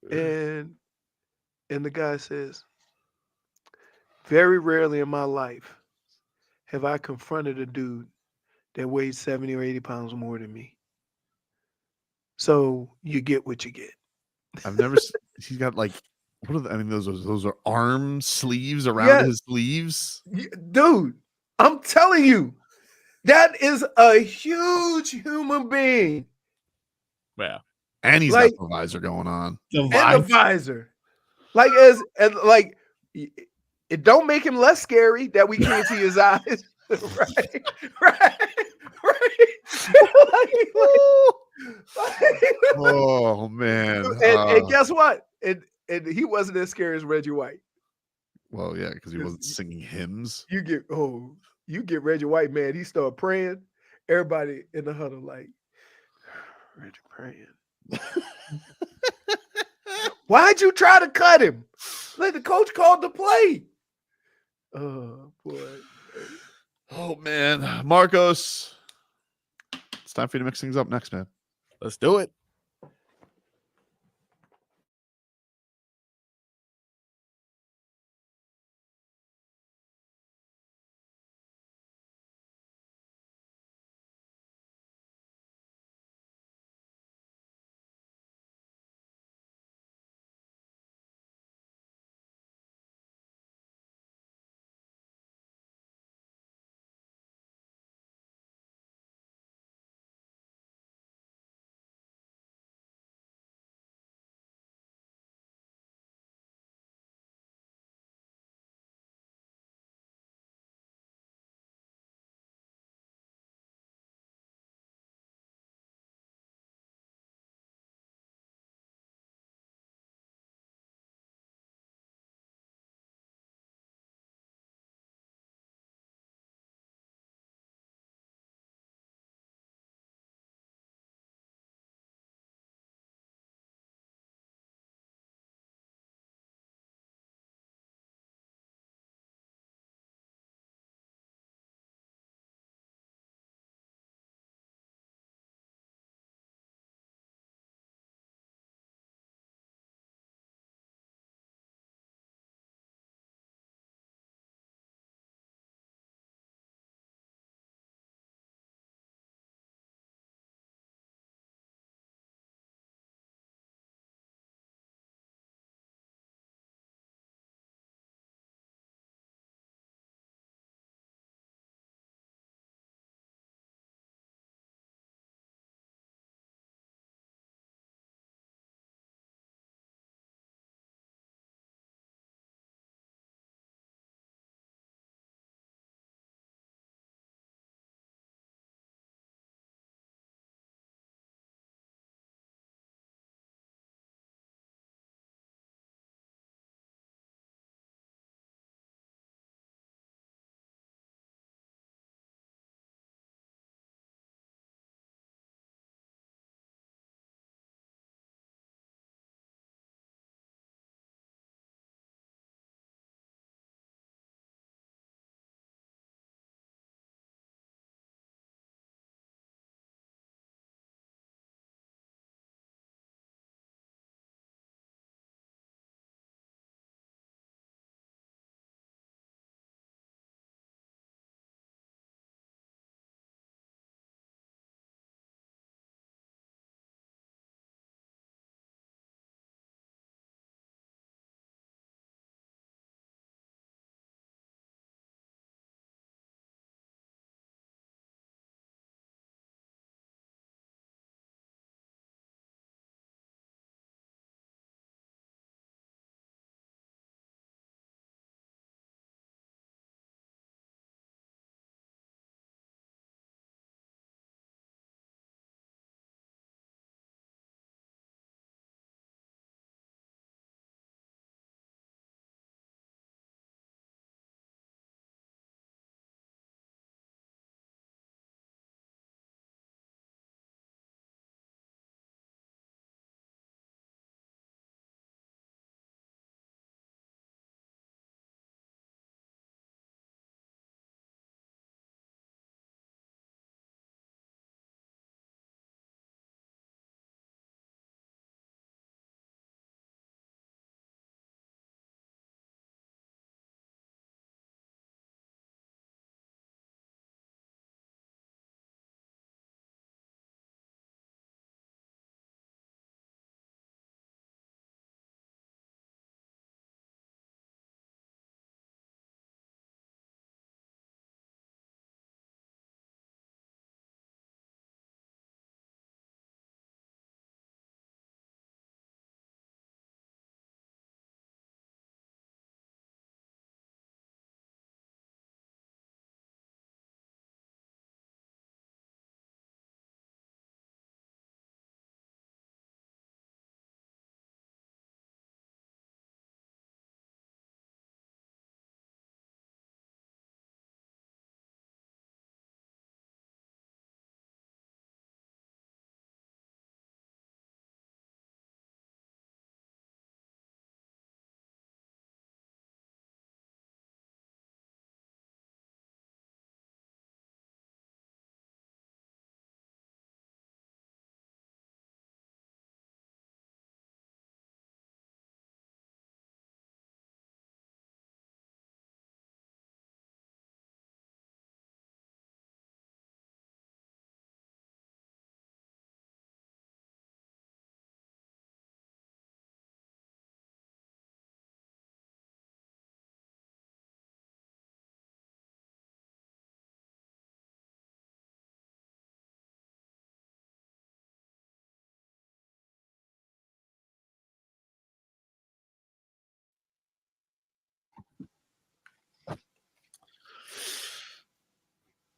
And the guy says, very rarely in my life have I confronted a dude that weighs 70 or 80 pounds more than me. So you get what you get. I've never seen, he's got like, those are arm sleeves around his sleeves. Dude, I'm telling you, that is a huge human being. Yeah. And he's Like- got the visor going on. And the visor. Like, it don't make him less scary that we can't see his eyes. right. Oh man. And guess what? And he wasn't as scary as Reggie White. Well, yeah, because he wasn't singing hymns. You get Reggie White, man. He started praying. Everybody in the huddle like, Reggie praying. Why'd you try to cut him? Like the coach called the play. Oh boy. Oh man, Marcos. It's time for you to mix things up next, man. Let's do it.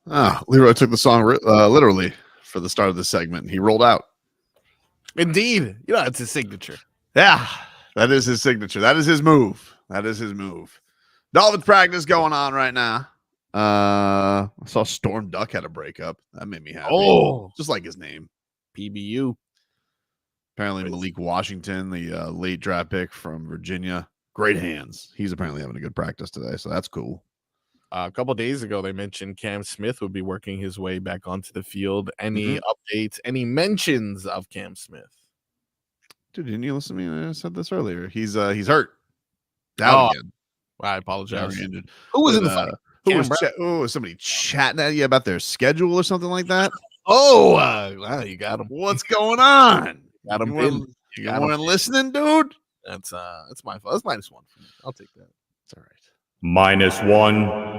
Leroy took the song literally for the start of the segment. He rolled out. Indeed. You know, it's his signature. Yeah, that is his signature. That is his move. Dolphins practice going on right now. I saw Storm Duck had a breakup. That made me happy. Oh, just like his name. PBU. Apparently Malik Washington, the late draft pick from Virginia. Great hands. He's apparently having a good practice today, so that's cool. A couple of days ago, they mentioned Cam Smith would be working his way back onto the field. Any updates, any mentions of Cam Smith? Dude, didn't you listen to me? I said this earlier. He's hurt. Down again. I apologize. Who was in the fight? Who was somebody chatting at you about their schedule or something like that? Oh, wow, you got him. What's going on? Got him. You weren't listening, dude? That's my fault. That's -1 for me. I'll take that. It's all right. -1.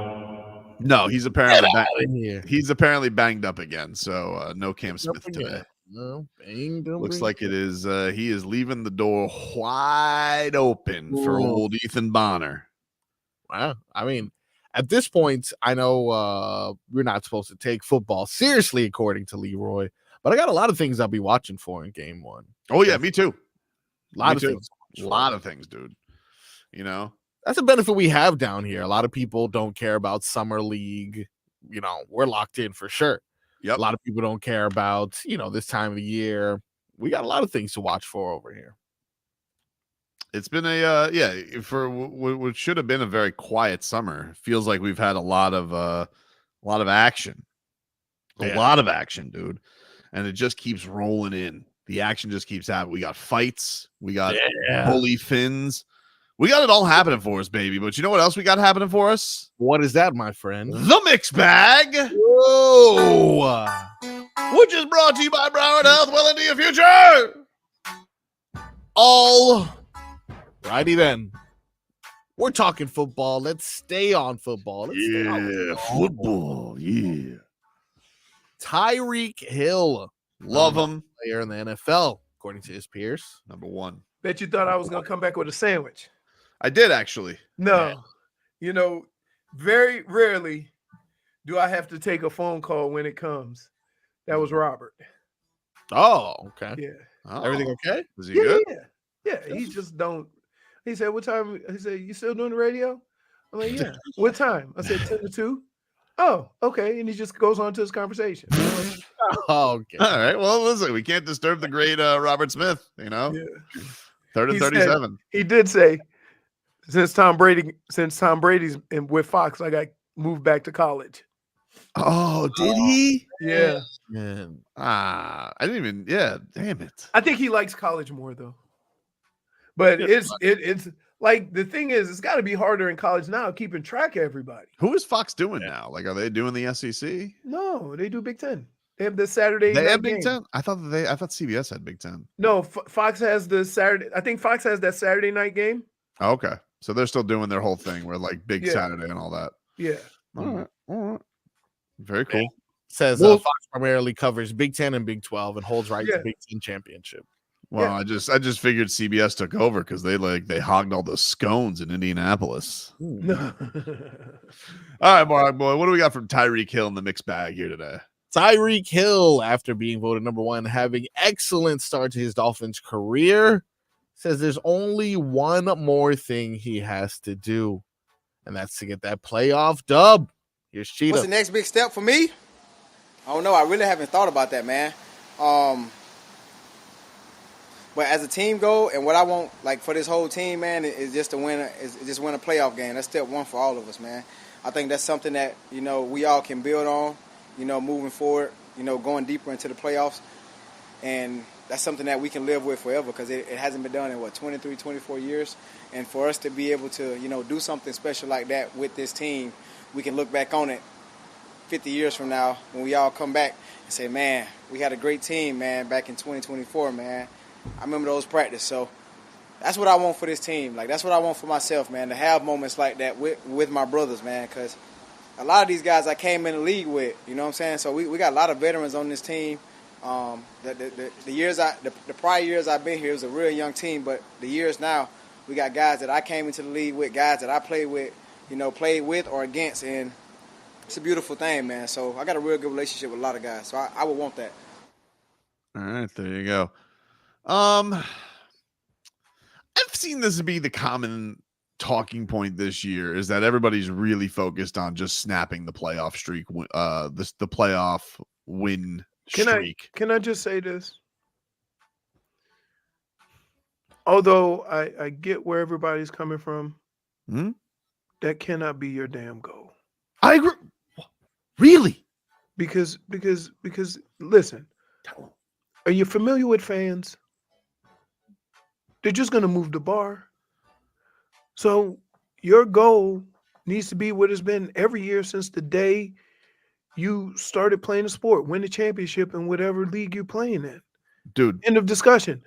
No, he's apparently banged up again. So no Cam Smith today. No, banged up. Looks like it is. He is leaving the door wide open for old Ethan Bonner. Wow. I mean, at this point, I know we're not supposed to take football seriously, according to Leroy, but I got a lot of things I'll be watching for in game one. Oh, yeah, me too. A lot of things, dude. You know, that's a benefit we have down here. A lot of people don't care about summer league. You know, we're locked in for sure. Yep. A lot of people don't care about, this time of the year. We got a lot of things to watch for over here. It's been for what should have been a very quiet summer. It feels like we've had a lot of action. A lot of action, dude. And it just keeps rolling in. The action just keeps happening. We got fights. We got bully fins. We got it all happening for us, baby. But you know what else we got happening for us? What is that, my friend? The Mix Bag. Whoa. Which is brought to you by Broward Health. Well into your future. All righty then. We're talking football. Let's stay on football. Football. Yeah. Tyreek Hill. Love him. Player in the NFL, according to his peers. Number 1. Bet you thought I was going to come back with a sandwich. I did, actually. No. Very rarely do I have to take a phone call when it comes. That was Robert. Oh, okay. Yeah. Oh. Everything okay? Was he good? Yeah. He just don't. He said, what time? He said, you still doing the radio? I'm like, yeah. What time? I said 10 to 2. Oh, okay. And he just goes on to his conversation. Okay. All right. Well, listen, we can't disturb the great Robert Smith, Yeah. 3rd and 37. He did say, since Tom Brady's with Fox, I got moved back to college. Oh, did he? Yeah. Man. I didn't even. Yeah. Damn it. I think he likes college more though. But it's like the thing is, it's got to be harder in college now keeping track of everybody. Who is Fox doing now? Like, are they doing the SEC? No, they do Big Ten. They have the Saturday. They have Big game. Ten. I thought CBS had Big Ten. No, Fox has the Saturday. I think Fox has that Saturday night game. Oh, okay, so they're still doing their whole thing where like Big Saturday and all that. Yeah. All right. Very cool. Yeah. Says Fox primarily covers Big Ten and Big 12 and holds right to Big Ten championship. Well, I just figured CBS took over because they hogged all the scones in Indianapolis. No. All right, Mark boy, what do we got from Tyreek Hill in the mixed bag here today? Tyreek Hill, after being voted number 1, having excellent start to his Dolphins career, says there's only one more thing he has to do, and that's to get that playoff dub. Here's Cheetah. What's the next big step for me? I don't know. I really haven't thought about that, man. But as a team goal, and what I want, like for this whole team, man, is just to win. Is just win a playoff game. That's step 1 for all of us, man. I think that's something that we all can build on. Moving forward. Going deeper into the playoffs, and that's something that we can live with forever because it hasn't been done in 23, 24 years. And for us to be able to do something special like that with this team, we can look back on it 50 years from now when we all come back and say, man, we had a great team, man, back in 2024, man. I remember those practices. So that's what I want for this team. Like, that's what I want for myself, man, to have moments like that with my brothers, man, because a lot of these guys I came in the league with, you know what I'm saying? So we got a lot of veterans on this team. The prior years I've been here, it was a real young team, but the years now, we got guys that I came into the league with, guys that I played with or against, and It's a beautiful thing, man. So I got a real good relationship with a lot of guys. So I would want that. All right, there you go. I've seen this be the common talking point this year is that everybody's really focused on just snapping the playoff streak, the playoff win streak. Can I just say this? Although I get where everybody's coming from, that cannot be your damn goal. I agree. Really? Because listen, are you familiar with fans? They're just going to move the bar. So your goal needs to be what it's been every year since the day you started playing the sport, win the championship in whatever league you're playing in. Dude. End of discussion.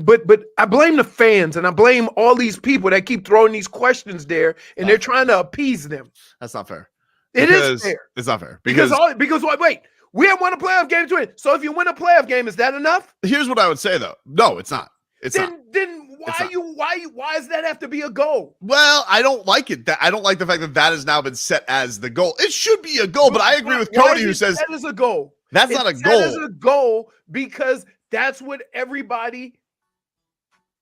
But I blame the fans and I blame all these people that keep throwing these questions there and they're trying to appease them. That's not fair. It is fair. It's not fair. Because wait, we have won a playoff game to win. So if you win a playoff game, is that enough? Here's what I would say though. No, it's not. Then why does that have to be a goal? Well, I don't like it. I don't like the fact that has now been set as the goal. It should be a goal, but I agree with Cody who says that is a goal. That's not a goal. That is a goal because that's what everybody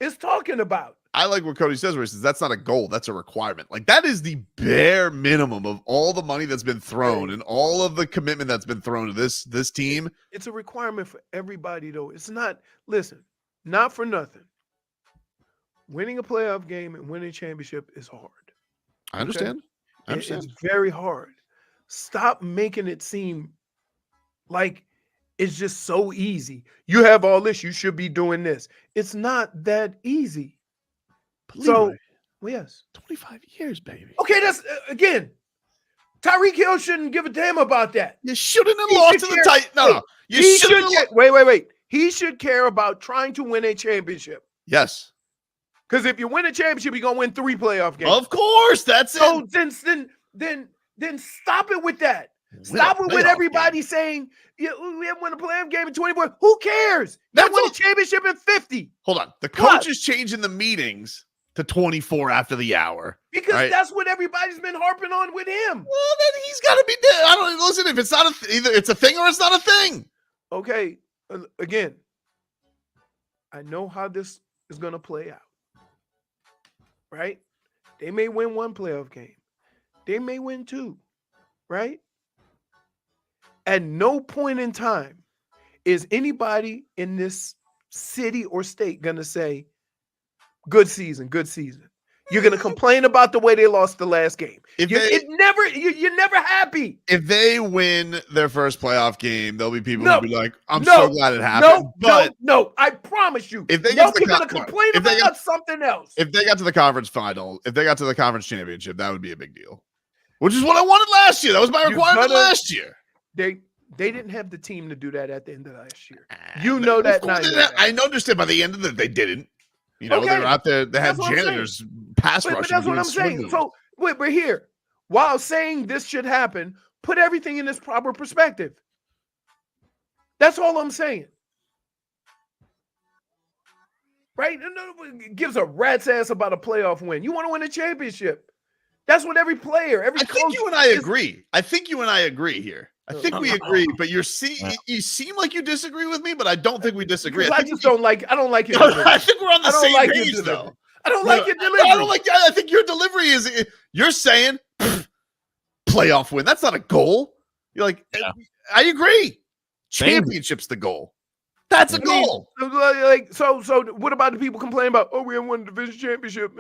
is talking about. I like what Cody says where he says that's not a goal, that's a requirement. Like that is the bare minimum of all the money that's been thrown and all of the commitment that's been thrown to this team. It's a requirement for everybody though. It's not, listen, not for nothing. Winning a playoff game and winning a championship is hard. I understand. I understand. It's very hard. Stop making it seem like it's just so easy. You have all this, you should be doing this. It's not that easy. So, yes. 25 years, baby. Okay, that's, again, Tyreek Hill shouldn't give a damn about that. You shouldn't have lost to the Titans. No. You should wait. He should care about trying to win a championship. Yes. Because if you win a championship, you're gonna win 3 playoff games. Of course, that's it. So then stop it with that. Stop it with everybody saying we haven't won a playoff game in 24. Who cares? They won a championship in 50. Hold on. The coach is changing the meetings to 24 after the hour. Because that's what everybody's been harping on with him. Well, then he's got to be dead. I don't listen. If it's not either it's a thing or it's not a thing. Okay. Again, I know how this is going to play out. Right? They may win 1 playoff game. They may win 2. Right? At no point in time is anybody in this city or state going to say, good season, good season. You're going to complain about the way they lost the last game. You're never happy. If they win their first playoff game, there'll be people who'll be like, I'm so glad it happened. No, I promise you. If they get to going to complain about something else. If they got to the conference final, if they got to the conference championship, that would be a big deal. Which is what I wanted last year. That was my requirement last year. They didn't have the team to do that at the end of last year. You know that. I understand by the end of it, they didn't. You know, they were out there. They had janitors pass rushing. But that's what I'm saying. So we're here. While saying this should happen, put everything in its proper perspective. That's all I'm saying. Right? It gives a rat's ass about a playoff win. You want to win a championship. That's what every player, every coach. I think you and I agree. I think you and I agree here. I think we agree, but you seem like you disagree with me, but I don't think we disagree. I don't like your delivery. I think we're on the same page, though. I don't like your delivery. I think your delivery is you're saying playoff win. That's not a goal. You're like, I agree. Championship's the goal. That's a goal. So what about the people complaining about, we haven't won the division championship?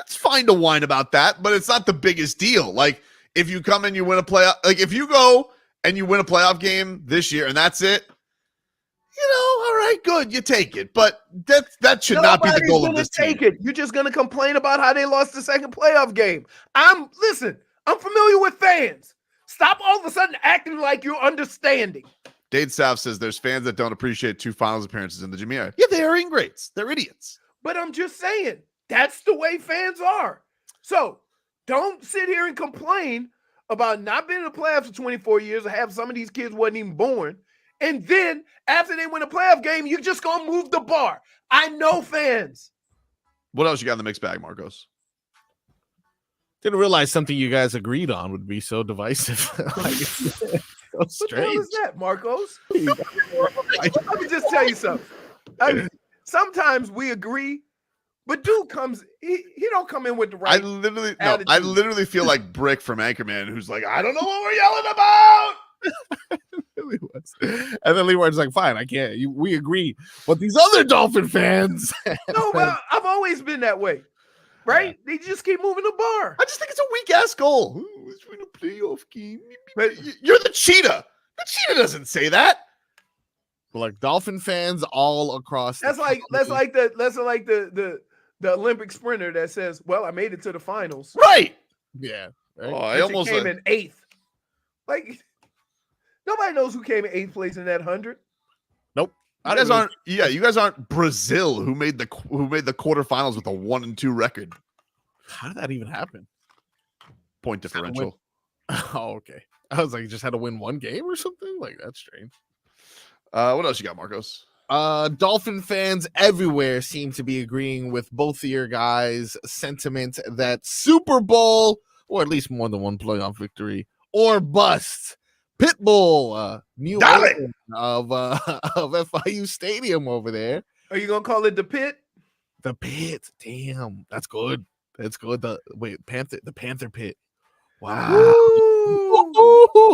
It's fine to whine about that, but it's not the biggest deal. Like, if you come and you win a playoff, like if you go and you win a playoff game this year and that's it, all right, good, you take it. But that should not be the goal of this team. You're just going to complain about how they lost the second playoff game. I'm familiar with fans. Stop all of a sudden acting like you're understanding. Dade South says there's fans that don't appreciate 2 finals appearances in the Jimmy. Yeah, they are ingrates. They're idiots. But I'm just saying, that's the way fans are. So don't sit here and complain about not being in the playoffs for 24 years or have some of these kids wasn't even born. And then after they win a playoff game, you're just going to move the bar. I know fans. What else you got in the mixed bag, Marcos? Didn't realize something you guys agreed on would be so divisive. Like, so What the hell strange. is that, Marcos? Let me just tell you something. I mean, sometimes we agree, but dude comes, he don't come in with the right. I literally feel like Brick from Anchorman, who's like, I don't know what we're yelling about. Really was. And then Leroy's like, fine, I can't. We agree. But these other Dolphin fans. No, but I've always been that way. Right? They just keep moving the bar. I just think it's a weak ass goal. It's been a playoff game. But you're the cheetah. The cheetah doesn't say that. Like Dolphin fans all across. That's like the Olympic sprinter that says, "Well, I made it to the finals." Right. Yeah. Right? Oh, I almost came in 8th. Like nobody knows who came in 8th place in that 100. Nope. You guys aren't Brazil who made the quarterfinals with a 1-2 record. How did that even happen? Point differential. Oh, okay. I was like, you just had to win one game or something? Like, that's strange. What else you got, Marcos? Dolphin fans everywhere seem to be agreeing with both of your guys' sentiment that Super Bowl, or at least more than one playoff victory, or bust. Pitbull, new owner of FIU Stadium over there. Are you gonna call it the Pit? The Pit. Damn, that's good. That's good. The Panther Pit. Wow.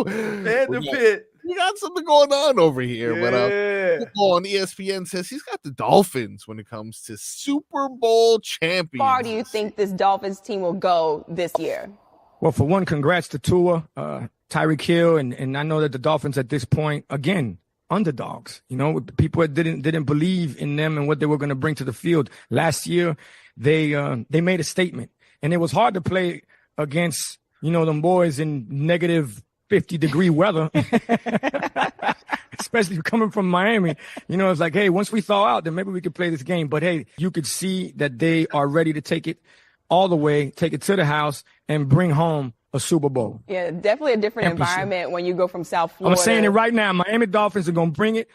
Panther Pit. We got something going on over here. Yeah. But football on ESPN says he's got the Dolphins when it comes to Super Bowl champions. How far do you think this Dolphins team will go this year? Well, for one, congrats to Tua, Tyreek Hill, and I know that the Dolphins at this point, again, underdogs. You know, people that didn't believe in them and what they were going to bring to the field. Last year, they made a statement, and it was hard to play against, you know, them boys in negative 50-degree weather, especially coming from Miami. You know, it's like, hey, once we thaw out, then maybe we could play this game. But hey, you could see that they are ready to take it all the way, take it to the house, and bring home a Super Bowl. Yeah, definitely a different environment when you go from South Florida. I'm saying it right now. Miami Dolphins are going to bring it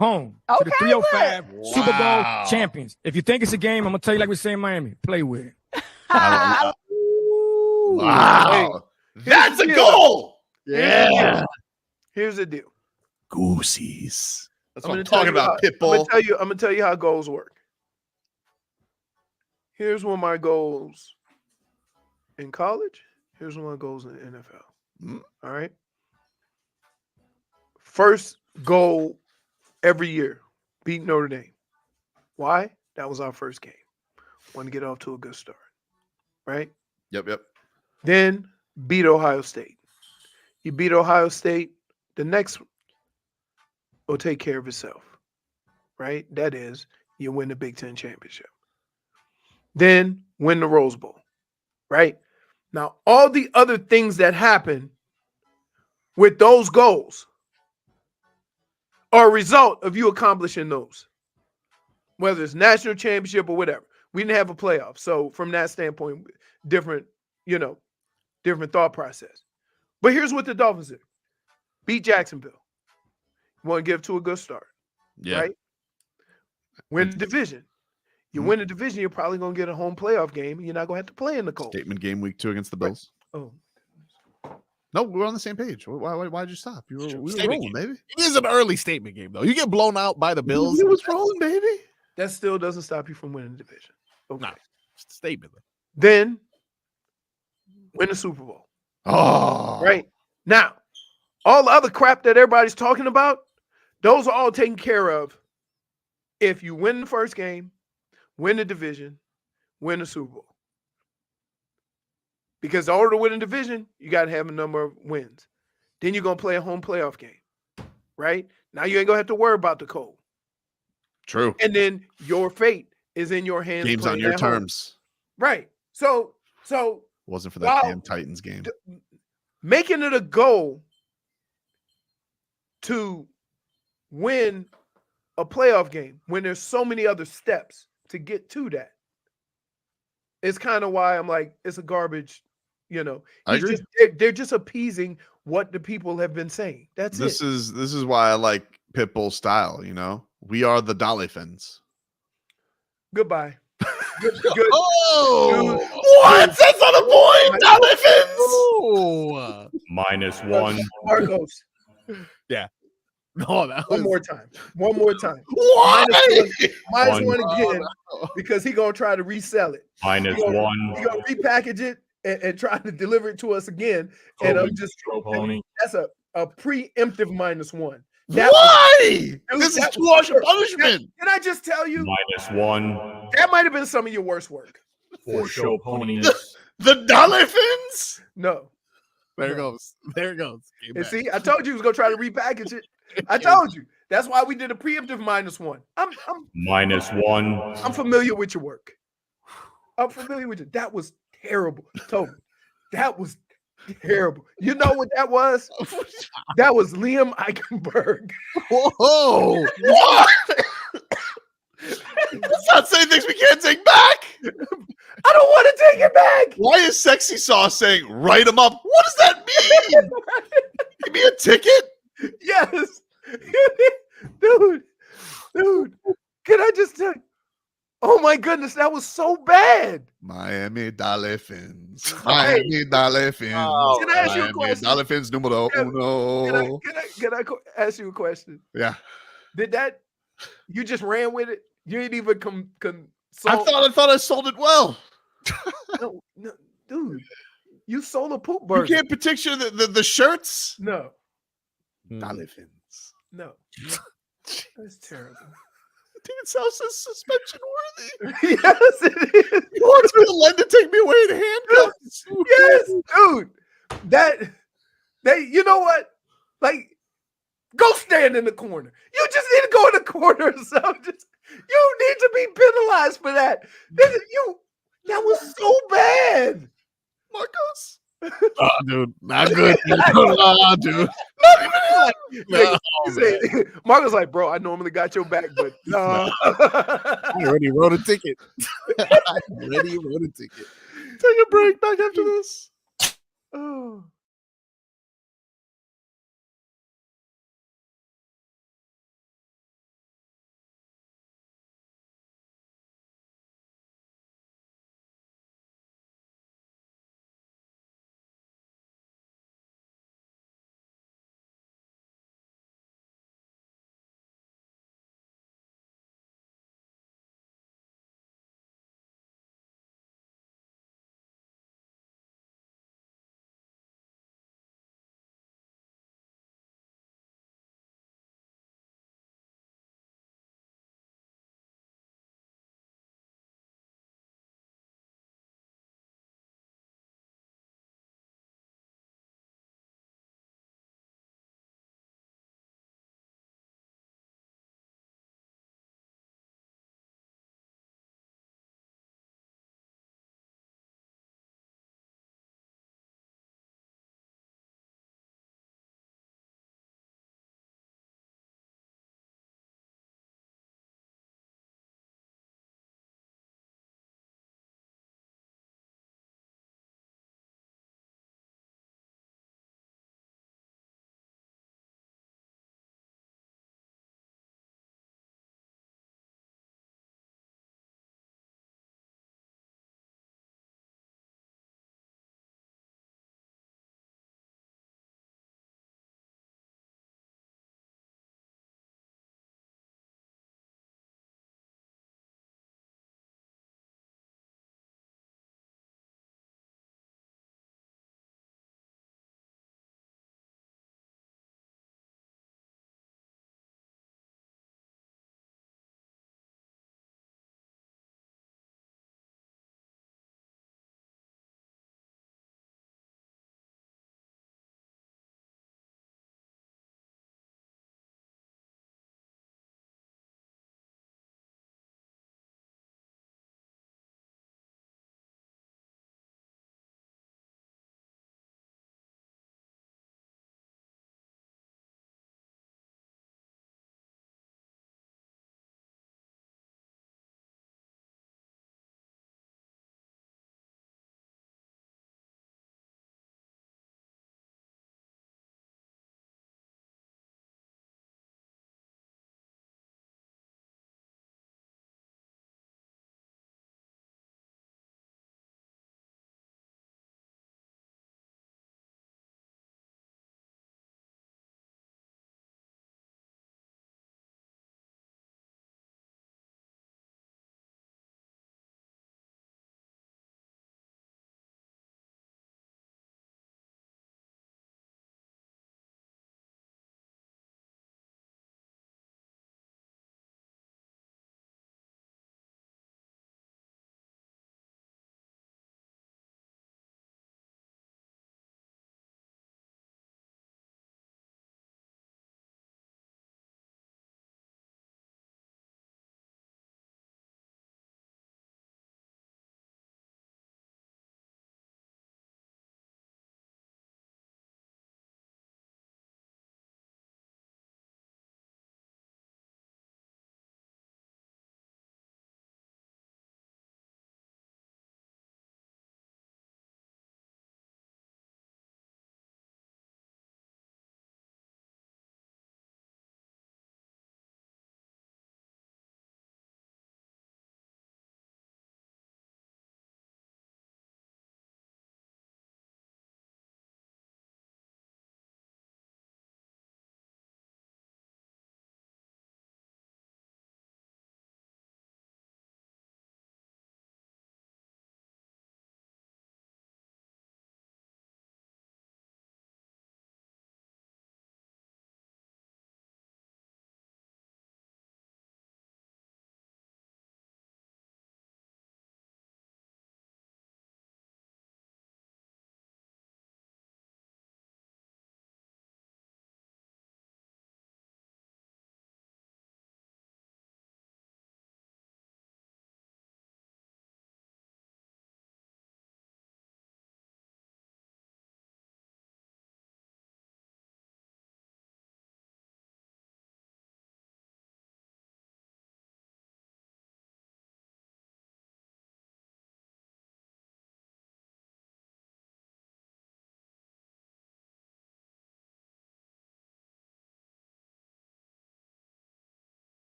home to the 305 Super Bowl champions. If you think it's a game, I'm going to tell you like we say in Miami, play with it. Wow. Hey, that's a goal. Yeah. Here's the deal. Goosies. That's what I'm I'm talking about, Pitbull. I'm gonna tell you how goals work. Here's one of my goals in college. Here's one of my goals in the NFL. All right. First goal every year, beat Notre Dame. Why? That was our first game. Want to get off to a good start. Right? Yep. Then beat Ohio State. You beat Ohio State, the next will take care of itself. Right? That is, you win the Big Ten championship. Then win the Rose Bowl. Right? Now, all the other things that happen with those goals are a result of you accomplishing those. Whether it's national championship or whatever. We didn't have a playoff. So from that standpoint, different thought process. But here's what the Dolphins did. Beat Jacksonville. You want to give to a good start. Yeah. Right? Win the division. You win the division, you're probably going to get a home playoff game, and you're not going to have to play in the cold. Statement game week 2 against the Bills. Oh. No, we're on the same page. Why'd you stop? We were rolling, baby. It is an early statement game, though. You get blown out by the Bills. It was rolling, baby. That still doesn't stop you from winning the division. Okay. No, it's a statement. Then win the Super Bowl. Oh. Right. Now, all the other crap that everybody's talking about, those are all taken care of if you win the first game, win the division, win the Super Bowl. Because in order to win a division, you got to have a number of wins. Then you're going to play a home playoff game, right? Now you ain't going to have to worry about the cold. True. And then your fate is in your hands. Games on your terms. Right. So wasn't for that damn Titans game. Making it a goal to win a playoff game when there's so many other steps to get to that. It's kind of why I'm like, it's a garbage, I agree. They're just appeasing what the people have been saying. This is why I like Pitbull style, We are the Dolphins. Goodbye. Good. Oh, Dude. what? That's not a point. Dolphins. -1. Marcos. Yeah. No, that One was more time. One more time. Why? -1 again no. because he gonna try to resell it. -1. He gonna repackage it and try to deliver it to us again. And I'm just that's a preemptive -1. Why? This is too harsh a punishment. Can I just tell you? -1. That might have been some of your worst work. For show ponies. The Dolphins? No. There it goes. There it goes. And see, I told you he was gonna try to repackage it. I told you. That's why we did a preemptive -1. -1. I'm familiar with your work. I'm familiar with you. That was terrible, Tobin. That was terrible. You know what that was? That was Liam Eichenberg. Whoa! What? Let's not say things we can't take back. I don't want to take it back. Why is Sexy Sauce saying write him up? What does that mean? Give me a ticket? Yes. Dude. Can I just tell you? Oh my goodness, that was so bad. Miami Dolphins. Miami Dolphins. Can I ask you a Miami question? Dolphins numero uno. Can I ask you a question? Yeah. Did that you just ran with it? You didn't even I thought I sold it well. no, dude. You sold a poop burger. You can't picture the shirts? No. Dolphins. No. That's terrible. It sounds suspension worthy. Yes, it is. He wants me to lend to take me away in handcuffs. Yes, dude. You know what? Like, go stand in the corner. You just need to go in the corner or something. You need to be penalized for that. That was so bad. Marcos. Dude, not good. Dude. Not even him. Marcos like, bro, I normally got your back, but no. I already wrote a ticket. Take a break. Back after this. Oh.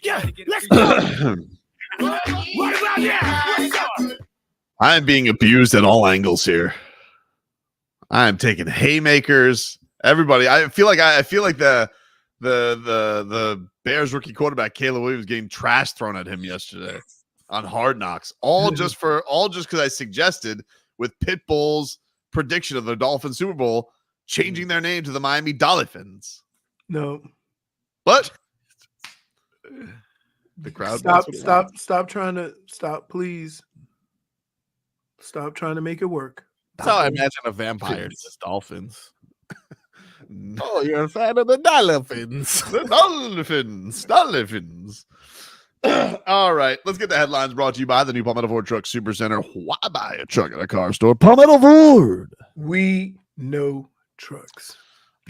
Yeah, let's go. I am being abused at all angles here. I am taking haymakers. Everybody, I feel like the Bears rookie quarterback Caleb Williams getting trash thrown at him yesterday on Hard Knocks. All just because I suggested with Pitbull's prediction of the Dolphins Super Bowl changing their name to the Miami Dolphins. No. But the crowd please. Stop trying to make it work. That's how I imagine a vampire is just dolphins. Oh, you're a fan of the Dolphins. The Dolphins. All right, let's get the headlines brought to you by the new Palmetto Ford Truck Super Center. Why buy a truck at a car store? Palmetto Ford. We know trucks.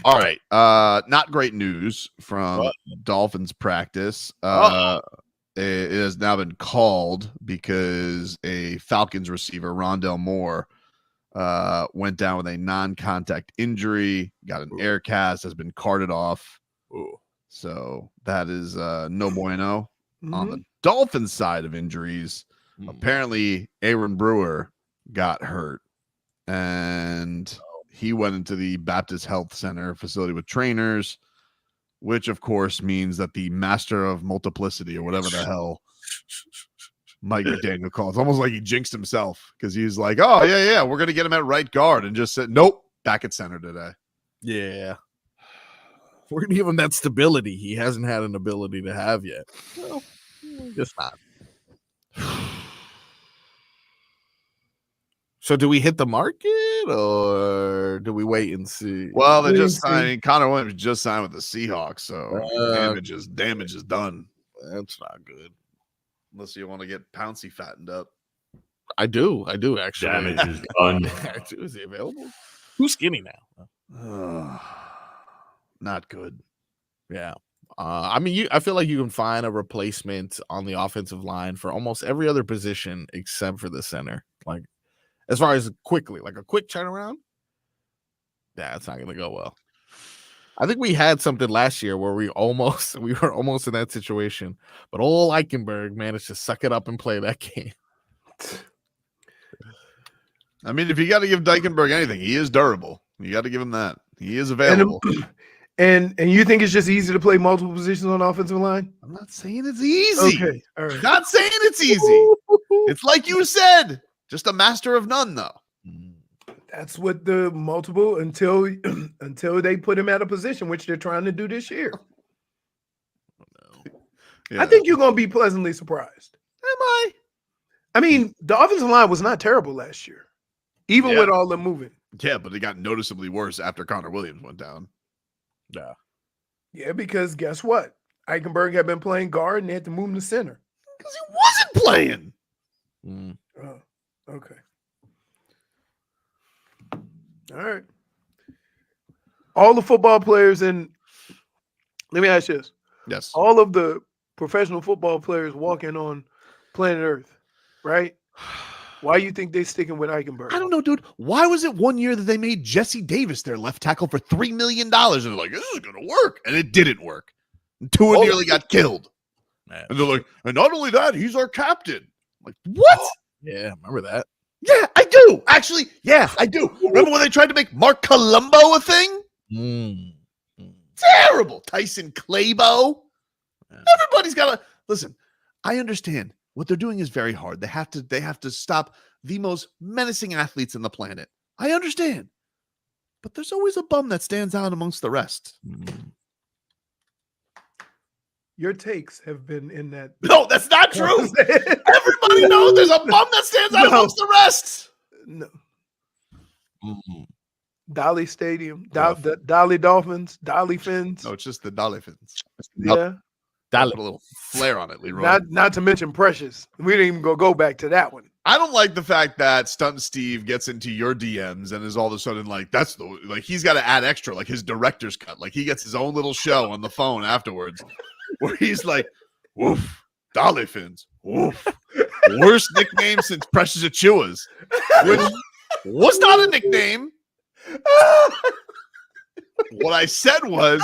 All right, not great news from Dolphins practice. It has now been called because a Falcons receiver, Rondell Moore, went down with a non-contact injury, got an air cast, has been carted off. So that is no bueno. On the Dolphins side of injuries, apparently Aaron Brewer got hurt, and he went into the Baptist Health Center facility with trainers, which of course means that the master of multiplicity or whatever the hell Mike McDaniel calls. It's almost like he jinxed himself because he's like, oh, yeah, we're going to get him at right guard, and just said, nope, back at center today. Yeah. We're going to give him that stability he hasn't had an ability to have yet. Well, just not. So do we hit the market or do we wait and see? Well, they just signed. Connor Williams just signed with the Seahawks, so damage is done. That's not good. Unless you want to get Pouncey fattened up. I do actually. Damage is done. Is he available? Who's skinny now? Not good. Yeah. I feel like you can find a replacement on the offensive line for almost every other position except for the center. Like, as far as quickly, like a quick turnaround, it's not going to go well. I think we had something last year where we were almost in that situation, but old Eichenberg managed to suck it up and play that game. I mean, if you got to give Eichenberg anything, he is durable. You got to give him that. He is available. And you think it's just easy to play multiple positions on the offensive line? I'm not saying it's easy. Okay, all right. Not saying it's easy. It's like you said, just a master of none, though. That's what the multiple until they put him at a position, which they're trying to do this year. Yeah. I think you're going to be pleasantly surprised. Am I? I mean, the offensive line was not terrible last year, even with all the moving. Yeah, but it got noticeably worse after Connor Williams went down. Yeah. Yeah, because guess what? Eichenberg had been playing guard and they had to move him to center. Because he wasn't playing. Okay. All right. All the football players let me ask you this. Yes. All of the professional football players walking on planet Earth, right? Why do you think they're sticking with Eichenberg? I don't know, dude. Why was it one year that they made Jesse Davis their left tackle for $3 million? And they're like, this is going to work. And it didn't work. And Tua nearly got killed. Man. And they're like, and not only that, he's our captain. I'm like, what? Yeah, remember that? Yeah, I do. Actually, yeah, I do. Remember when they tried to make Mark Colombo a thing? Terrible. Tyson Clabo. Yeah. Everybody's got to listen. I understand. What they're doing is very hard. They have to stop the most menacing athletes in the planet. I understand. But there's always a bum that stands out amongst the rest. Your takes have been in that. No, that's not true. Everybody knows there's a bum that stands out amongst the rest. No. Dolly Stadium, Dolly Dolphins, Dolly Fins. No, it's just the Dolly Fins. Yeah. Put a little flair on it, Leroy. Not to mention Precious. We didn't even go back to that one. I don't like the fact that Stunt Steve gets into your DMs and is all of a sudden like, he's got to add extra, like his director's cut. Like he gets his own little show on the phone afterwards where he's like, woof, Dolly Fins, woof. Worst nickname since Precious Achua's, which was not a nickname. What I said was,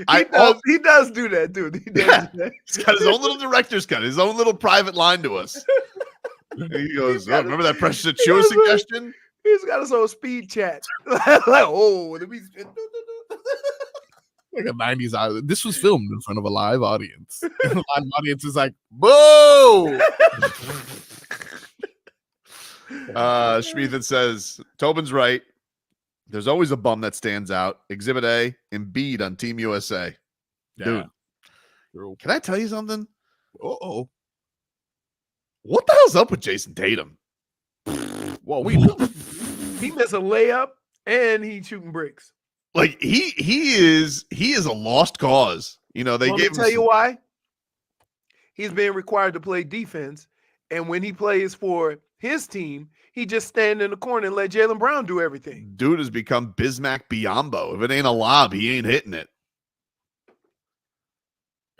I love it. He does do that, dude. He does do that. He's got his own little director's cut, his own little private line to us. He goes, remember that Precious Achua suggestion? He's got his own speed chat. Like, let me. Like a 90s audience. This was filmed in front of a live audience. And the live audience is like, boo! Schmeathan says, Tobin's right. There's always a bum that stands out. Exhibit A, Embiid on Team USA. Dude, can I tell you something? Uh-oh. What the hell's up with Jayson Tatum? Well, he missed a layup and he's shooting bricks. Like he is a lost cause. You know, they gave him. Tell you why. He's being required to play defense, and when he plays for his team, he just stand in the corner and let Jaylen Brown do everything. Dude has become Bismack Biyombo. If it ain't a lob, he ain't hitting it.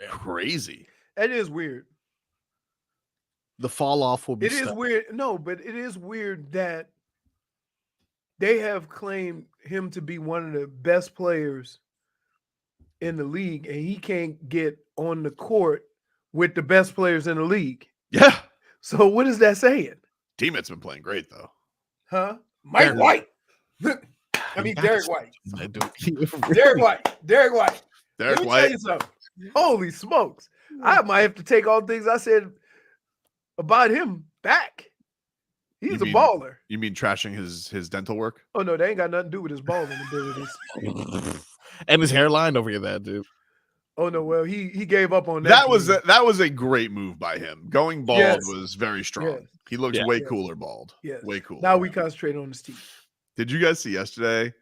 Crazy. That is weird. The fall off will be. It is weird. No, but it is weird that they have claimed him to be one of the best players in the league, and he can't get on the court with the best players in the league. Yeah. So what is that saying? Teammate's been playing great though. Huh? Mike White. I mean Derek White. Derek White. Derek White. Derek Let me White. tell you something. Holy smokes. I might have to take all things I said about him back. He's a baller. You mean trashing his dental work? Oh no, they ain't got nothing to do with his balling abilities. And his hairline over your that, dude. Oh no, well he gave up on that. That was a great move by him. Going bald was very strong. Yes. He looks way cooler bald. Yes. Way cool. Now we concentrate on his teeth. Did you guys see yesterday?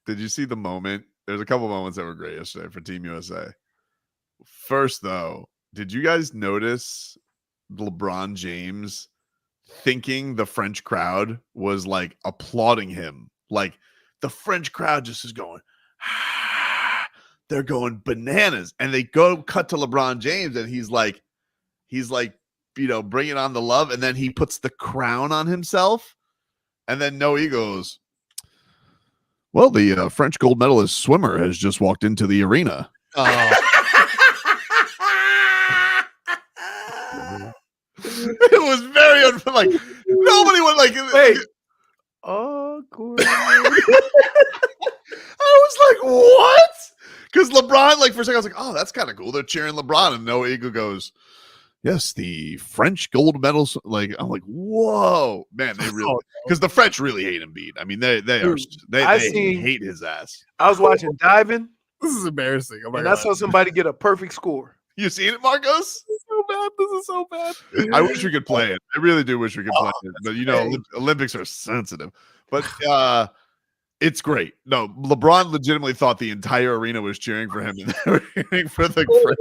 Did you see the moment? There's a couple moments that were great yesterday for Team USA. First, though, did you guys notice LeBron James thinking the French crowd was like applauding him? Like the French crowd just is going, they're going bananas, and they cut to LeBron James, and he's like, bringing on the love, and then he puts the crown on himself, and then he goes, well, the French gold medalist swimmer has just walked into the arena. It was very like nobody would like. Wait, awkward. I was like, what? Because LeBron, like for a second, I was like, oh, that's kind of cool. They're cheering LeBron, and Noah Eagle goes, yes, the French gold medals. Like, I'm like, whoa, man, they really, because the French really hate Embiid. I mean, they hate his ass. I was watching diving. This is embarrassing. Oh my and God. I saw somebody get a perfect score. You seen it, Marcos? This is so bad. This is so bad. I wish we could play it. I really do wish we could play it. But Olympics are sensitive. But it's great. No, LeBron legitimately thought the entire arena was cheering for him, and they were cheering for the French.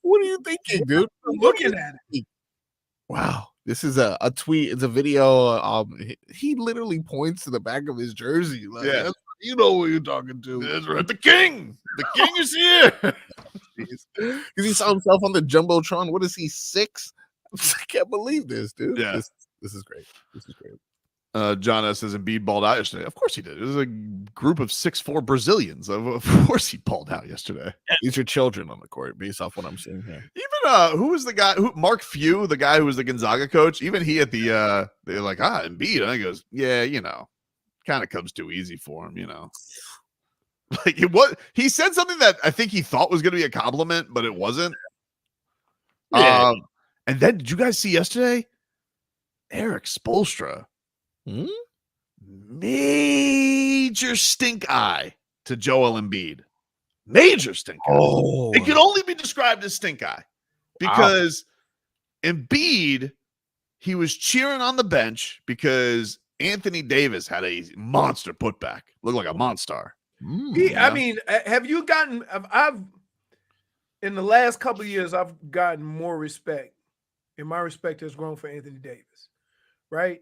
What are you thinking, dude? I'm looking at it. Wow. This is a tweet. It's a video. He literally points to the back of his jersey. Like, Yeah. You know who you're talking to. That's right. The king. The king is here. Because he saw himself on the Jumbotron. What is he, 6? I can't believe this, dude. Yeah. This is great. This is great. John S. says Embiid balled out yesterday. Of course he did. It was a group of 6'4" Brazilians. Of course he balled out yesterday. These are children on the court, based off what I'm seeing here. Even who was the guy? Mark Few, the guy who was the Gonzaga coach. Even he at the they're like Embiid, and he goes, yeah, kind of comes too easy for him, Like he said something that I think he thought was going to be a compliment, but it wasn't. Yeah. And then did you guys see yesterday? Erik Spoelstra. Major stink eye to Joel Embiid. Major stink eye. Oh. It can only be described as stink eye because Embiid, he was cheering on the bench because Anthony Davis had a monster putback. Looked like a monster. I mean, have you gotten? I've in the last couple of years, I've gotten more respect, and my respect has grown for Anthony Davis, right?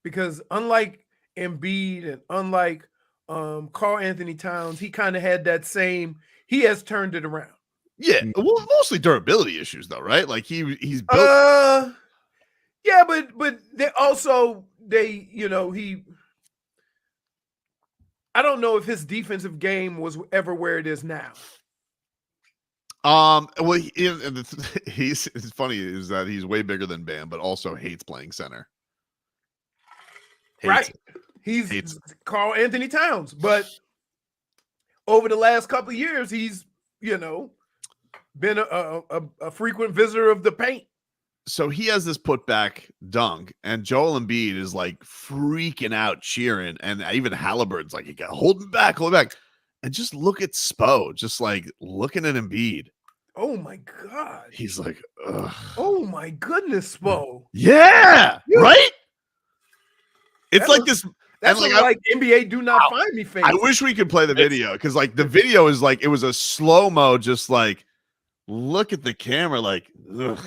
Because unlike Embiid and unlike Karl Anthony Towns, he kind of had that same. He has turned it around. Yeah, well, mostly durability issues though, right? Like he's built. Yeah, but they also he I don't know if his defensive game was ever where it is now. Well, it's funny is that he's way bigger than Bam, but also hates playing center. Right. He's Karl Anthony Towns, but over the last couple of years, he's, been a frequent visitor of the paint. So he has this putback dunk, and Joel Embiid is like freaking out, cheering, and even Halliburton's like, "You got hold him back." And just look at Spo, just like looking at Embiid. Oh my God. He's like, ugh. Oh my goodness, Spo. Yeah, right? It's like this. That's like NBA do not find me face. I wish we could play the video because like the video is like, it was a slow-mo, just like, look at the camera, like, ugh.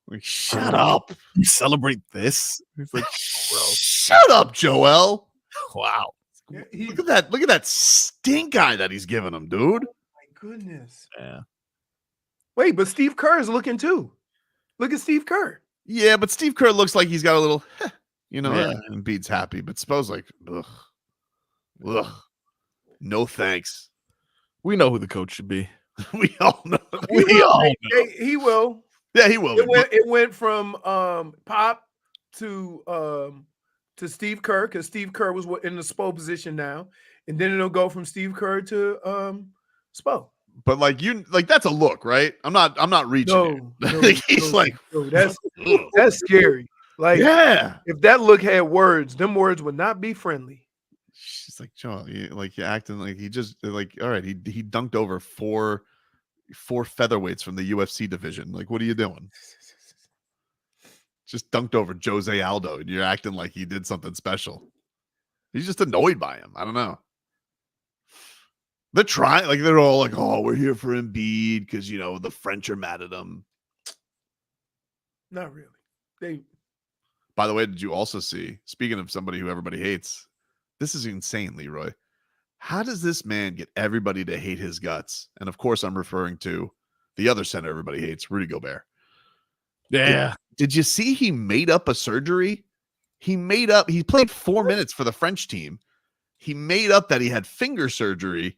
Like, shut up. You celebrate this? It's like, bro. Shut up, Joel. Wow. Look at that stink eye that he's giving him, dude. Oh my goodness. Yeah. Wait, but Steve Kerr is looking too. Look at Steve Kerr. Yeah, but Steve Kerr looks like he's got a little, Yeah. and Embiid's happy, but Spo's like, ugh. Ugh. No thanks. We know who the coach should be. We all know. He will. Yeah, he will. It went from Pop to Steve Kerr, because Steve Kerr was in the Spo position now, and then it'll go from Steve Kerr to Spo. But that's a look, right? I'm not reaching. That's scary. Like, yeah, if that look had words, them words would not be friendly. She's like, Joel, you're acting like he just all right. He dunked over four featherweights from the UFC division. Like, what are you doing? Just dunked over Jose Aldo, and you're acting like he did something special. He's just annoyed by him. I don't know. They're trying, they're all like, "Oh, we're here for Embiid because the French are mad at him." Not really. By the way, did you also see? Speaking of somebody who everybody hates, this is insane, Leroy. How does this man get everybody to hate his guts? And of course, I'm referring to the other center everybody hates, Rudy Gobert. Yeah. Did you see he made up a surgery? He played 4 minutes for the French team. He made up that he had finger surgery,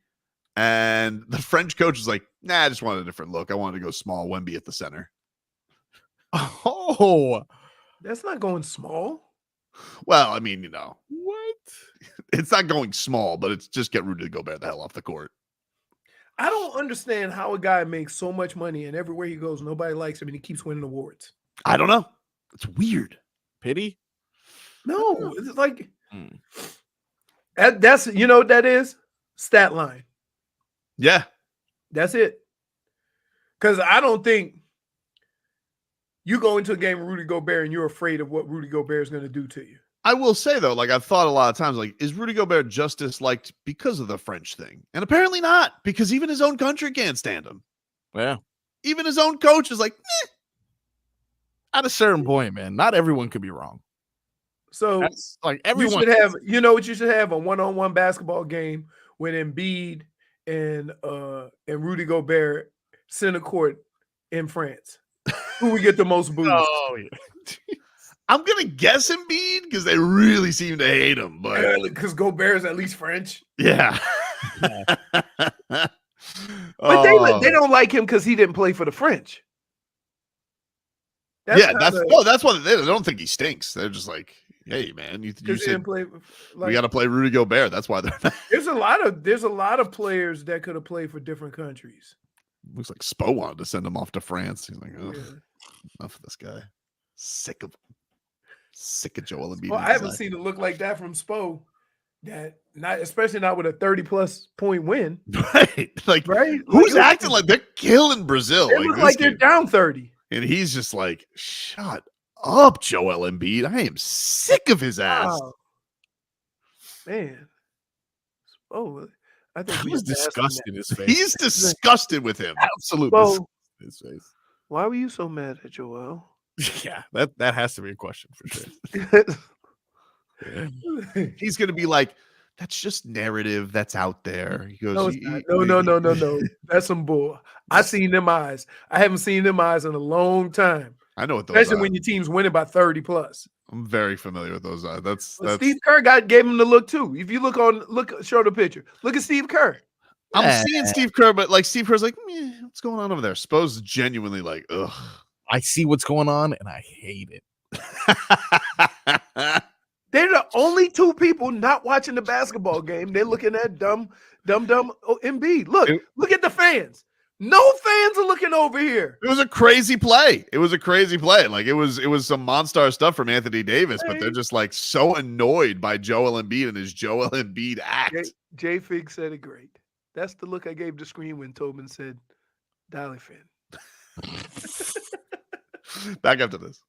and the French coach was like, "Nah, I just wanted a different look. I wanted to go small, Wemby at the center." Oh, that's not going small. Well, I mean, what? It's not going small, but it's just get Rudy Gobert the hell off the court. I don't understand how a guy makes so much money and everywhere he goes, nobody likes him and he keeps winning awards. I don't know. It's weird. Pity? No, it's like that's what that is? Stat line. Yeah. That's it. Because I don't think you go into a game with Rudy Gobert and you're afraid of what Rudy Gobert is going to do to you. I will say, though, I've thought a lot of times, is Rudy Gobert just disliked because of the French thing? And apparently not, because even his own country can't stand him. Yeah. Even his own coach is like, eh. At a certain point, man, not everyone could be wrong. So that's everyone you should have, what you should have, a one-on-one basketball game with Embiid and Rudy Gobert center court in France. Who would get the most boos? Oh, yeah. I'm going to guess Embiid because they really seem to hate him. But because Gobert is at least French. Yeah. But they don't like him because he didn't play for the French. That's why they don't think he stinks. They're just like, hey, man, you said we got to play Rudy Gobert. That's why they're. There's a lot of players that could have played for different countries. Looks like Spo wanted to send him off to France. He's like, enough of this guy. Sick of Joel Embiid. Well, I haven't seen it look like that from Spo. That especially not with a 30+ point win. Right. Right. Who's acting like they're killing Brazil? It looks like they're down 30. And he's just like, shut up, Joel Embiid. I am sick of his ass. Wow. Man. Oh, I think he was disgusted in his face. He's disgusted with him. Absolutely. Well, his face. Why were you so mad at Joel? Yeah, that has to be a question for sure. He's gonna be like, that's just narrative that's out there. He goes, no. That's some bull. I seen them eyes. I haven't seen them eyes in a long time. I know what those especially are. when your team's winning by 30+. I'm very familiar with those. That's Steve Kerr gave him the look too. If you show the picture. Look at Steve Kerr. I'm seeing Steve Kerr, but like Steve Kerr's like, what's going on over there? Spo's genuinely like, ugh. I see what's going on and I hate it. They're the only two people not watching the basketball game. They're looking at dumb Embiid. Look at the fans. No fans are looking over here. It was a crazy play. Like it was some monster stuff from Anthony Davis, but they're just like so annoyed by Joel Embiid and his Joel Embiid act. J Fig said it great. That's the look I gave the screen when Tobin said, Dolly Finn. Back up to this.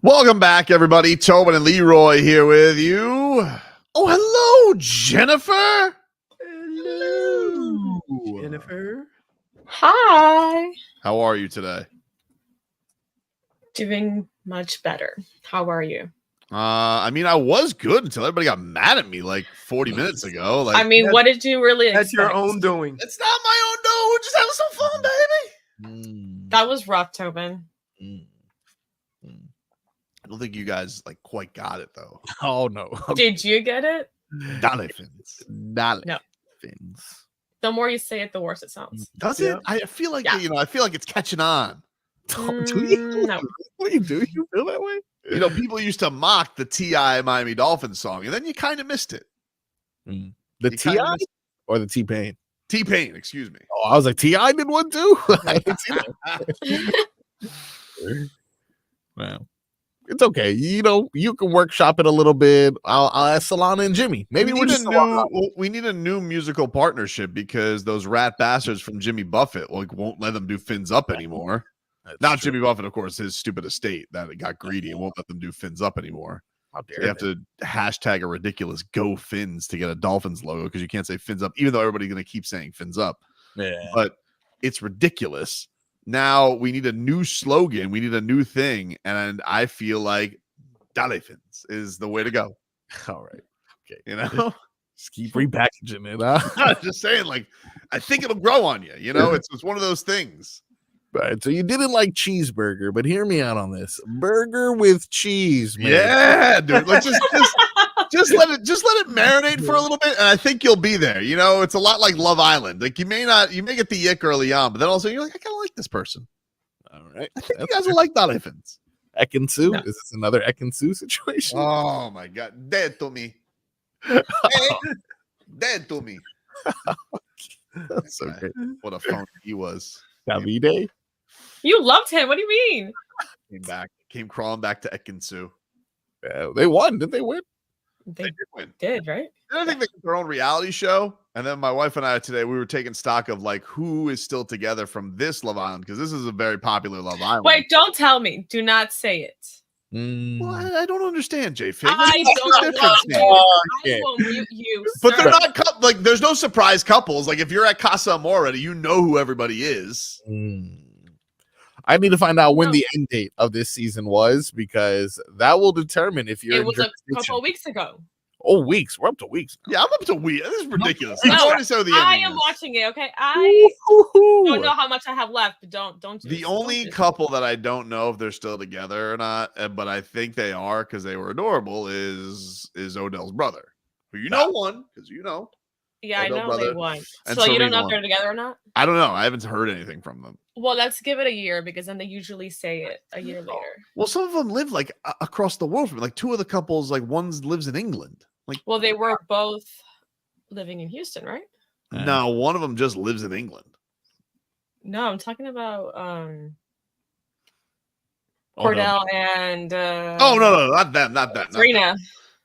Welcome back, everybody. Tobin and Leroy here with you. Oh, hello, Jennifer. Hello, Jennifer. Hi. How are you today? Doing much better. How are you? I mean, I was good until everybody got mad at me like 40 minutes ago. Like, I mean, what did you really expect? That's your own doing. It's not my own doing. We're just having some fun, baby. That was rough, Tobin. I don't think you guys like quite got it though. Oh no. Did you get it? Dolphins. No. The more you say it, the worse it sounds. Does it? I feel like I feel like it's catching on. No. Wait, do you feel that way? You know, people used to mock the T.I. Miami Dolphins song, and then you kind of missed it. The T.I. or the T-Pain? T-Pain, excuse me. Oh, I was like, T.I. did one too? I didn't see that. Well, it's okay. You know, you can workshop it a little bit. I'll ask Solana and Jimmy. Maybe we need a new musical partnership because those rat bastards from Jimmy Buffett won't let them do Fins Up anymore. Not Jimmy Buffett, of course, his stupid estate that it got greedy and won't let them do Fins Up anymore. How dare they have to hashtag a ridiculous Go Fins to get a Dolphins logo because you can't say Fins Up, even though everybody's going to keep saying Fins Up. Yeah. But it's ridiculous. Now we need a new slogan. We need a new thing. And I feel like Dolphins is the way to go. All right. Okay. You know? Just keep repackaging it. Huh? I'm just saying, like, I think it'll grow on you. You know, it's one of those things. Right. So you didn't like cheeseburger, but hear me out on this. Burger with cheese, man. Yeah, dude. Like just let it marinate for a little bit, and I think you'll be there. You know, it's a lot like Love Island. Like you may get the yick early on, but then also you're like, I kind of like this person. All right. I think you guys will like Dolphins. Ekansu? No. Is this another Ekansu situation? Oh my god. Dead to me. Dead to me. That's so great. What a phone he was. Davide? You loved him. What do you mean? Came crawling back to Ekansu. Yeah, they won. Did they win? They did win. Did, right? I think they got their own reality show. And then my wife and I today, we were taking stock of like who is still together from this Love Island, because this is a very popular Love Island. Wait, don't tell me. Do not say it. Well, I don't understand, J Fig. I don't want you. I will mute you. But sir. they're not like there's no surprise couples. Like if you're at Casa Amor already, you know who everybody is. I need to find out when the end date of this season was, because that will determine if you're. It was a couple of weeks ago. Oh, weeks. We're up to weeks. Yeah, I'm up to weeks. This is ridiculous. No, I've already said what the I ending am is. watching it. Okay, I don't know how much I have left, but don't. The only couple that I don't know if they're still together or not, but I think they are because they were adorable, is Odell's brother. Who you know won, because you know. Yeah, I Odell know brother they won. and So you don't Serena know if won. they're together or not? I don't know. I haven't heard anything from them. Well, let's give it a year because then they usually say it a year later. Well, some of them live like across the world from me. Like two of the couples, like one lives in England. Like, Well, they were both living in Houston, right? no, one of them just lives in England. No, I'm talking about Cordell and Oh no, not that, not that. Serena.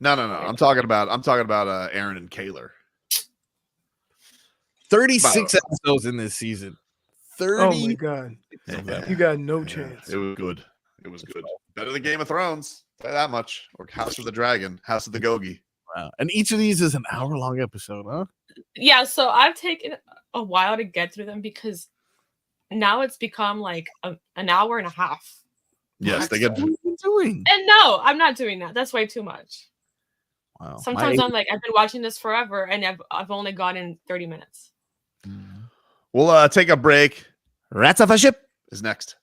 No. I'm talking about Aaron and Kaylor. 36 episodes in this season. 30. Oh my god. You got no chance. It was good. It was good. Better than Game of Thrones. Say that much. Or House of the Dragon, House of the Gogi. Wow. And each of these is an hour-long episode, huh? Yeah, so I've taken a while to get through them because now it's become like an hour and a half. Yes, they get. What are you doing? And no, I'm not doing that. That's way too much. Wow. Sometimes I'm like, I've been watching this forever, and I've only gotten 30 minutes. We'll take a break. Rats off a ship is next.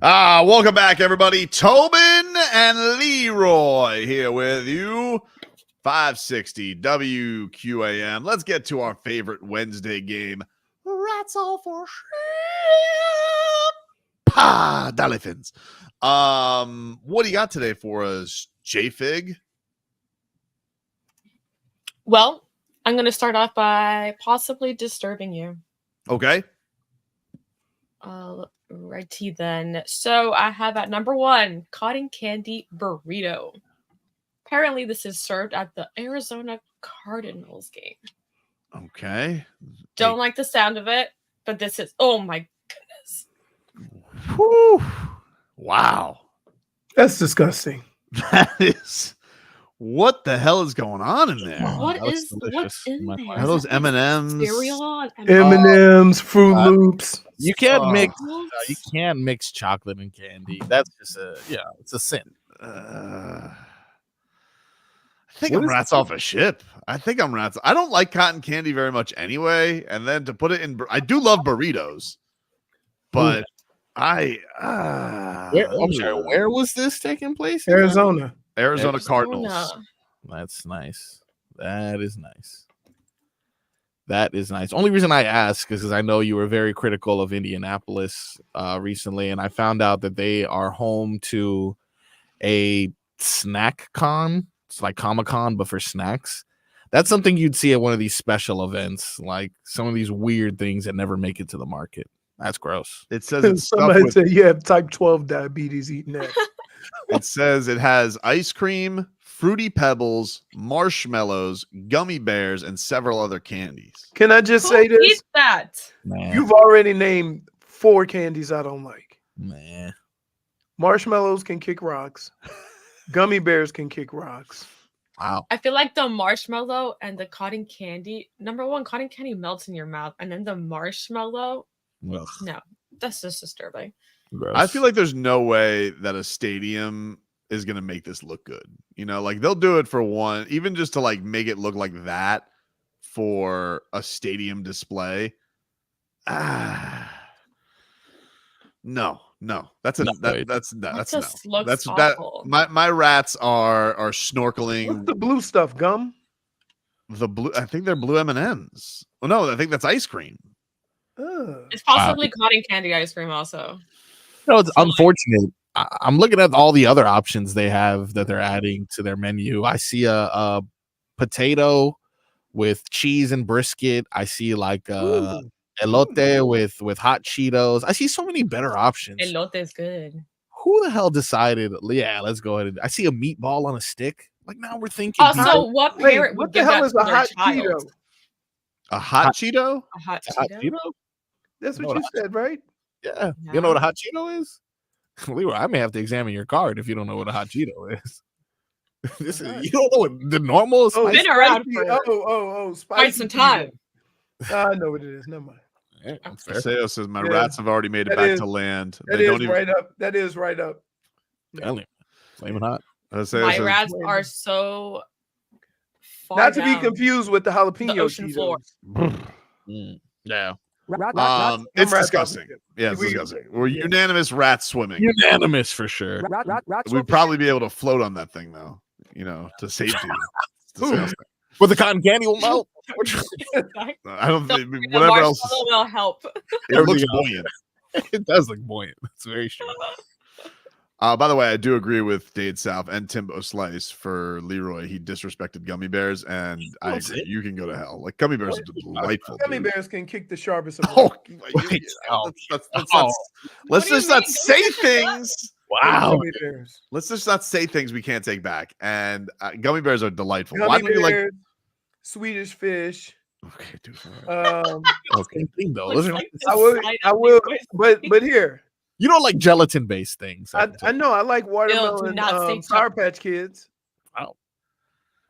Welcome back, everybody. Tobin and Leroy here with you. 560 WQAM. Let's get to our favorite Wednesday game. Rats all for shrimp. Dolphins. What do you got today for us, J-Fig? Well, I'm going to start off by possibly disturbing you. Okay. Righty then. So I have at number 1, Cotton Candy Burrito. Apparently, this is served at the Arizona Cardinals game. Okay. Don't like the sound of it, but this is, oh my goodness. Whew. Wow. That's disgusting. That is, what the hell is going on in there? What's in there? Are those M&Ms? Cereal? M&Ms, Fruit Loops. You can't mix chocolate and candy. That's just it's a sin. I think I'm rats off a ship. I don't like cotton candy very much anyway. And then to put it in, I do love burritos, but I'm sorry, where was this taking place? Arizona Cardinals. That's nice. That is nice. That is nice. Only reason I ask is because I know you were very critical of Indianapolis recently, and I found out that they are home to a snack con. It's like Comic-Con, but for snacks. That's something you'd see at one of these special events, like some of these weird things that never make it to the market. That's gross. It says it's somebody said you have type 12 diabetes eating that. It says it has ice cream, fruity pebbles, marshmallows, gummy bears, and several other candies. Can I just say this? Eat that. Man. You've already named 4 candies I don't like. Man. Marshmallows can kick rocks. Gummy bears can kick rocks. Wow. I feel like the marshmallow and the cotton candy, number 1, cotton candy melts in your mouth. And then the marshmallow, Ugh. no, that's just disturbing. Gross. I feel like there's no way that a stadium is going to make this look good. You know, like they'll do it for one, even just to like make it look like that for a stadium display. No, that's a that's awful. My rats are snorkeling. What's the blue stuff? Gum? The blue, I think they're blue M&Ms. Oh no, I think that's ice cream. It's possibly cotton candy ice cream also. No, it's unfortunate. I'm looking at all the other options they have that they're adding to their menu. I see a potato with cheese and brisket. I see like elote with hot Cheetos. I see so many better options. Elote is good. Who the hell decided? Yeah, let's go ahead. I see a meatball on a stick. Like now we're thinking. Also, what parent would give that to their child? A hot Cheeto? A hot Cheeto? That's what you said, right? Yeah. You know what a hot Cheeto is? Leroy, I may have to examine your card if you don't know what a hot Cheeto is. You don't know what the normal is. Been around for quite some time. I know what it is. Never mind. Yeah, Seo says my rats have already made it back to land. That is right up. That is right up. Flaming hot. My rats are so far not to be down confused with the jalapeno the ocean floor. Yeah. It's disgusting. Yeah, it's disgusting. We're unanimous rats swimming. Unanimous for sure. We'd probably be able to float on that thing though, to safety. With the cotton candy will melt. I don't think whatever else will help. It looks buoyant. It does look buoyant. That's very true. By the way, I do agree with Dade South and Timbo Slice for Leroy. He disrespected gummy bears, and I agree. You can go to hell. Like gummy bears are delightful. Gummy bears can kick the sharpest of let's just not say things. Wow. Let's just not say things we can't take back. And gummy bears are delightful. Gummy Why don't you like Swedish fish? Okay, dude. Okay, though. I will, but here. You don't like gelatin-based things. I know. I like watermelon Sour Patch Kids. Wow.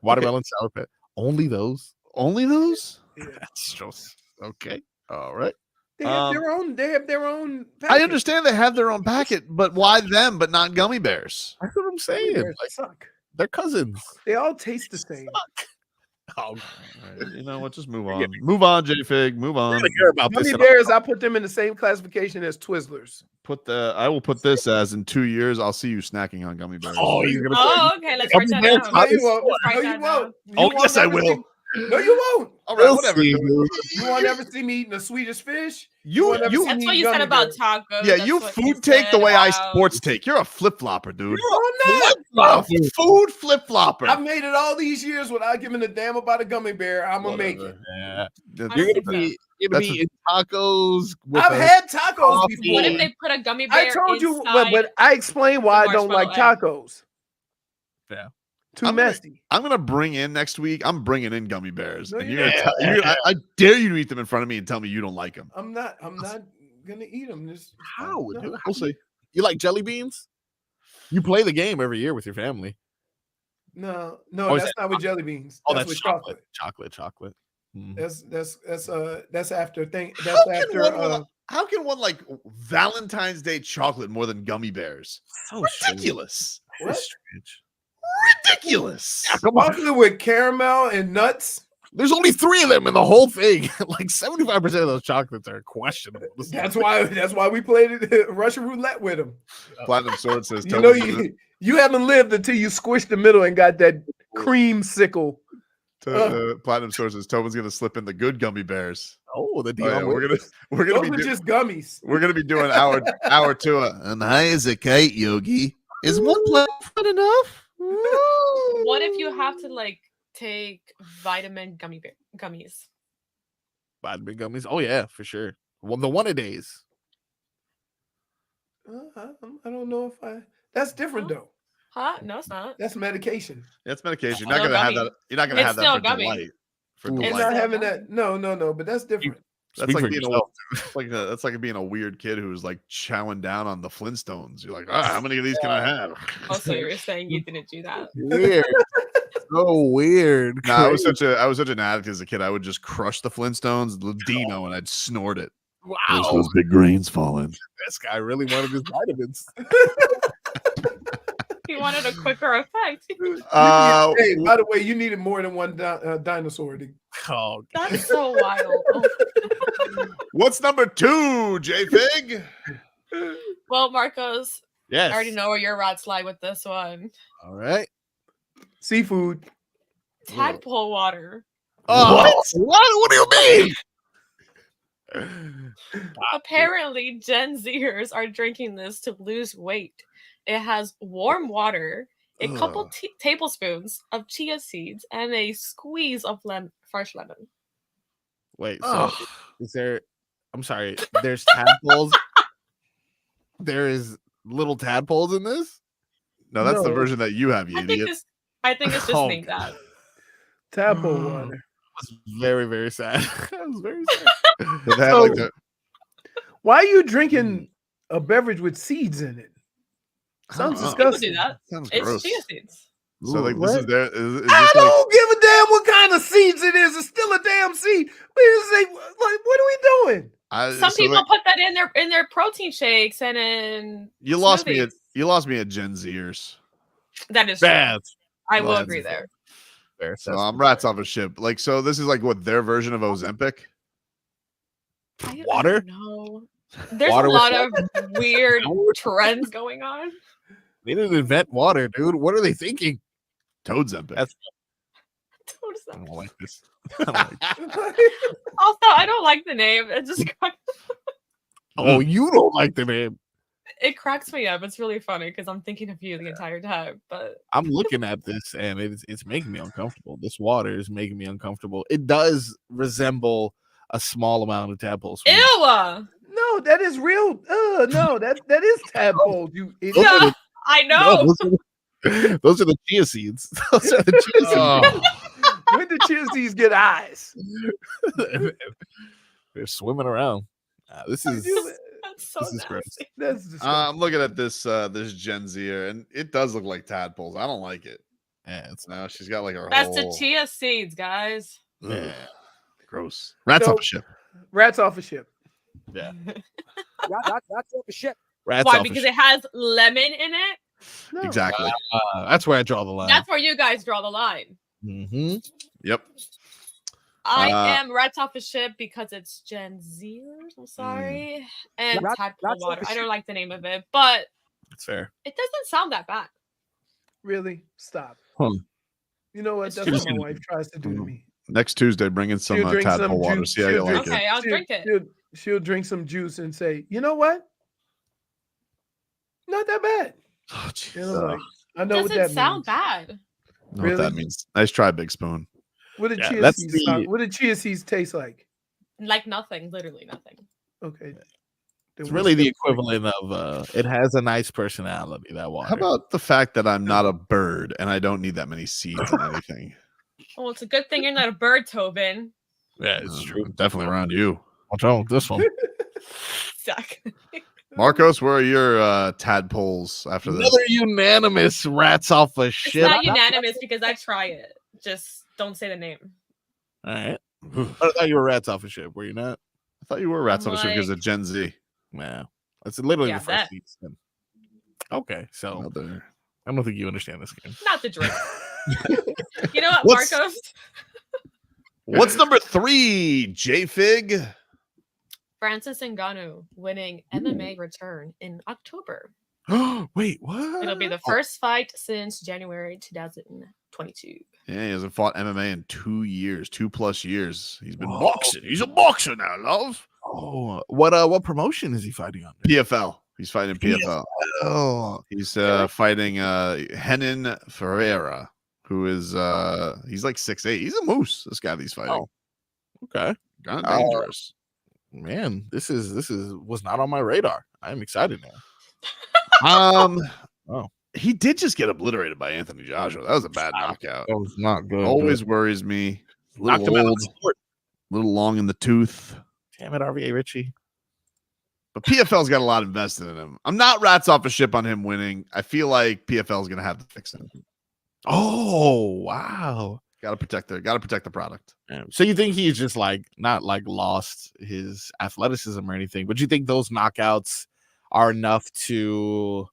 Watermelon Sour Patch. Only those? Only those? Yeah. That's just okay. All right. They have their own. They have their own. Packet. I understand they have their own packet, but why them, but not gummy bears? That's what I'm saying. Suck. They're cousins. They all taste the same. Oh, right, you know what? Just move on. Move on, J-Fig. Move on. care about Gummy this. bears, I put them in the same classification as Twizzlers. I will put this as in 2 years. I'll see you snacking on gummy bears. Oh, you're gonna. Oh, okay. Let's write that down. No, you won't. Let's write No, you that won't. down. Oh, yes, I will. No, you won't. All right, whatever. You won't ever see me eating a Swedish fish. You That's what you said about tacos. Yeah, That's you what food take the said way I about- sports take. You're a flip flopper, dude. I'm A food flip flopper. I've made it all these years without giving a damn about a gummy bear. I'm gonna make it. Yeah. That's- You're gonna be eating tacos. With I've had tacos coffee. before. What if they put a gummy bear I told you, inside but I explained why I don't like marshmallow egg? tacos. Yeah. Too messy. I'm gonna bring in next week. I'm bringing in gummy bears, No, and you're you're gonna not. I dare you to eat them in front of me and tell me you don't like them. I'm not gonna eat them. How? No. Dude? We'll see. You like jelly beans? You play the game every year with your family. No, Or is that's that not with jelly beans. Oh, that's that's with chocolate. Chocolate. Mhm. That's after thing. How That's can, after. how can one like Valentine's Day chocolate more than gummy bears? So Ridiculous. What? Strange. Ridiculous. Come on. Chocolate with caramel and nuts. There's only 3 of them in the whole thing. Like 75% of those chocolates are questionable. That's why we played it, Russian roulette with them. Platinum Sword says, You know, you haven't lived until you squished the middle and got that creamsicle. Platinum Sword says Tobin's gonna slip in the good gummy bears. Oh, the Oh, yeah, deal. we're gonna Those be are just gummies. we're gonna be doing hour 2. And high as a kite, Yogi. Is one platform enough? What if you have to like take vitamin gummies? Vitamin gummies. Oh yeah, for sure. Well, the one-a-days. I don't know if that's different though. Huh? No, it's not. That's medication. That's medication. Still You're not gonna gummy. have that. You're not gonna It's have that still for gummy. delight. For Ooh. It's delight. not having that. No, but that's different. That's Speak like for being yourself. that's like being a weird kid who's like chowing down on the Flintstones. You're like, how many of these can I have? Also, you were saying you didn't do that. Weird. So weird. I was such an addict as a kid. I would just crush the Flintstones, the Dino, and I'd snort it. Wow. Those big grains falling. This guy really wanted his vitamins. He wanted a quicker effect. Hey, by the way, you needed more than one dinosaur. Oh, That's so wild. What's number 2, J-Fig? Well, Marcos, yes. I already know where your rats lie with this one. All right. Seafood. Tadpole water. Oh, what do you mean? Apparently, Gen Zers are drinking this to lose weight. It has warm water, a couple tablespoons of chia seeds, and a squeeze of fresh lemon. Wait, so is there? I'm sorry. There's tadpoles. There is little tadpoles in this. No, that's the version that you have, you idiot. I think it's just Oh, named that. Tadpole water. Was very, very sad. I was very sad. They have, like, the- Why are you drinking a beverage with seeds in it? Sounds I don't know. People disgusting. do that. Sounds It's gross. chia seeds. So like What? this is there. Is I this like, don't give a damn what kind of seeds it is. It's still a damn seed. Like, what are we doing? Some so people like, put that in their protein shakes and in you lost me smoothies. at Gen Zers. That is Bad. true. I will Well, agree there. Fair. So I'm rats off a ship. Like, so this is like what their version of Ozempic. Water? No. There's Water a with lot of weird trends going on. They didn't invent water, dude. What are they thinking? Toad Zempic. That's What is I that? don't like this. Also, I don't like the name. It just Oh, you don't like the name. it cracks me up. It's really funny because I'm thinking of you the entire time. But I'm looking at this and it's making me uncomfortable. This water is making me uncomfortable. It does resemble a small amount of tadpoles. ew. No, that is real. No, that is tadpole. You idiot. Yeah, I know. Those are the chia seeds. Those are the chia seeds. When did chia seeds get eyes? They're swimming around. This is That's so this is gross. nasty. That's disgusting. I'm looking at this this Gen Zer, and it does look like tadpoles. I don't like it. Yeah, it's No, she's got like her That's the whole chia seeds, guys. Ugh, gross. Rats So- off a ship. Rats off a ship. yeah. That's off the ship. Rats Why? off a Because ship. it has lemon in it. No. Exactly. That's where I draw the line. That's where you guys draw the line. Mm-hmm. Yep. I am rats off a ship because it's Gen Zers. I'm sorry. And Tadpole Water. I don't like the name of it, but That's fair. it doesn't sound that bad. Really? Stop. Huh. You know what? That's what my wife tries to do to me. Next Tuesday, bring in some Tadpole Water. See how you like it. Okay, I'll drink it. She'll drink some juice and say, you know what? Not that bad. Oh, you know, like, I know what that doesn't sound bad. Know what that means. Nice try, Big Spoon. What did chia seeds taste like? Like nothing, literally nothing. Okay. It's really the equivalent of it has a nice personality, that water. How about the fact that I'm not a bird and I don't need that many seeds in anything? Well, it's a good thing you're not a bird, Tobin. Yeah, it's true. Definitely around you. What's wrong with this one? Exactly. Marcos, where are your tadpoles after this? Another unanimous rats off a ship. It's not unanimous because I try it. Just don't say the name. All right. I thought you were rats off a ship. Were you not? I thought you were rats off a ship because of Gen Z. Yeah. That's literally the first season. Okay. So I don't think you understand this game. Not the drink. You know what, Marcos? What's number 3, J-Fig? Francis Ngannou winning MMA return in October. Wait, what? It'll be the first fight since January 2022. Yeah, he hasn't fought MMA in 2 years, 2+ years. He's been boxing. He's a boxer now, love. Oh, what promotion is he fighting on? PFL. He's fighting PFL. Oh, he's fighting Renan Ferreira, who is he's like 6'8". He's a moose. This guy that he's fighting. Oh, okay, kind of dangerous. Man, this was not on my radar. I'm excited now. He did just get obliterated by Anthony Joshua. That was a bad knockout. That was not good. Always worries me. Knocked him out of the sport. A little long in the tooth. Damn it, RVA Richie. But PFL's got a lot invested in him. I'm not rats off a ship on him winning. I feel like PFL's going to have to fix him. Oh, wow. Got to protect the product. So you think he's just not lost his athleticism or anything, but you think those knockouts are enough to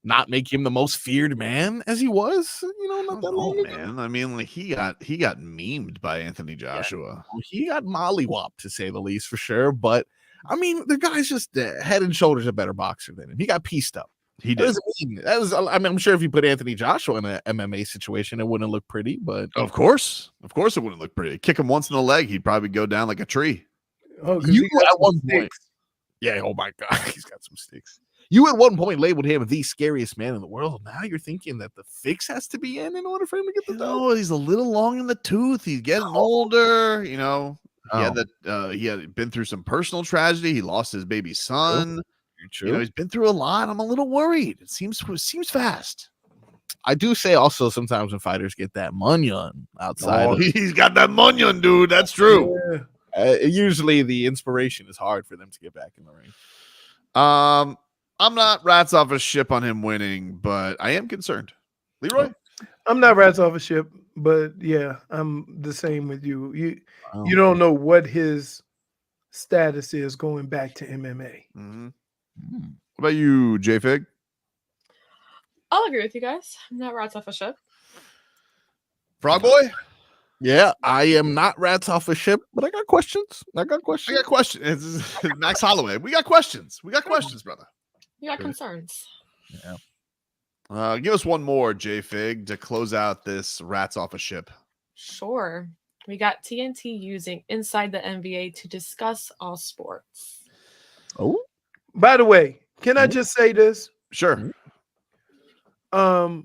not make him the most feared man as he was, not that long ago? Man. I mean, like he got memed by Anthony Joshua. Yeah. He got mollywopped, to say the least, for sure. But I mean, the guy's just head and shoulders a better boxer than him. He got pieced up. He did. I'm sure if you put Anthony Joshua in an MMA situation, it wouldn't look pretty. But of course, it wouldn't look pretty. Kick him once in the leg, he'd probably go down like a tree. Oh, you at one point, yeah. Oh my God, he's got some sticks. You at one point labeled him the scariest man in the world. Now you're thinking that the fix has to be in order for him to get the dub. No, he's a little long in the tooth. He's getting older. He had been through some personal tragedy. He lost his baby son. True. He's been through a lot. I'm a little worried. It seems fast. I do say also sometimes when fighters get that munyon outside. He's got that munyon, dude. That's true. Yeah. Usually the inspiration is hard for them to get back in the ring. I'm not rats off a ship on him winning, but I am concerned. Leroy? I'm not rats off a ship, but yeah, I'm the same with you. You don't know what his status is going back to MMA. Mm-hmm. What about you, J-Fig? I'll agree with you guys. I'm not rats off a ship. Frog Boy? Yeah, I am not rats off a ship, but I got questions. It's Max Holloway. We got questions, brother. You got concerns. Yeah. Give us one more, J-Fig, to close out this rats off a ship. Sure. We got TNT using Inside the NBA to discuss all sports. Oh. By the way, can I just say this? Sure. It was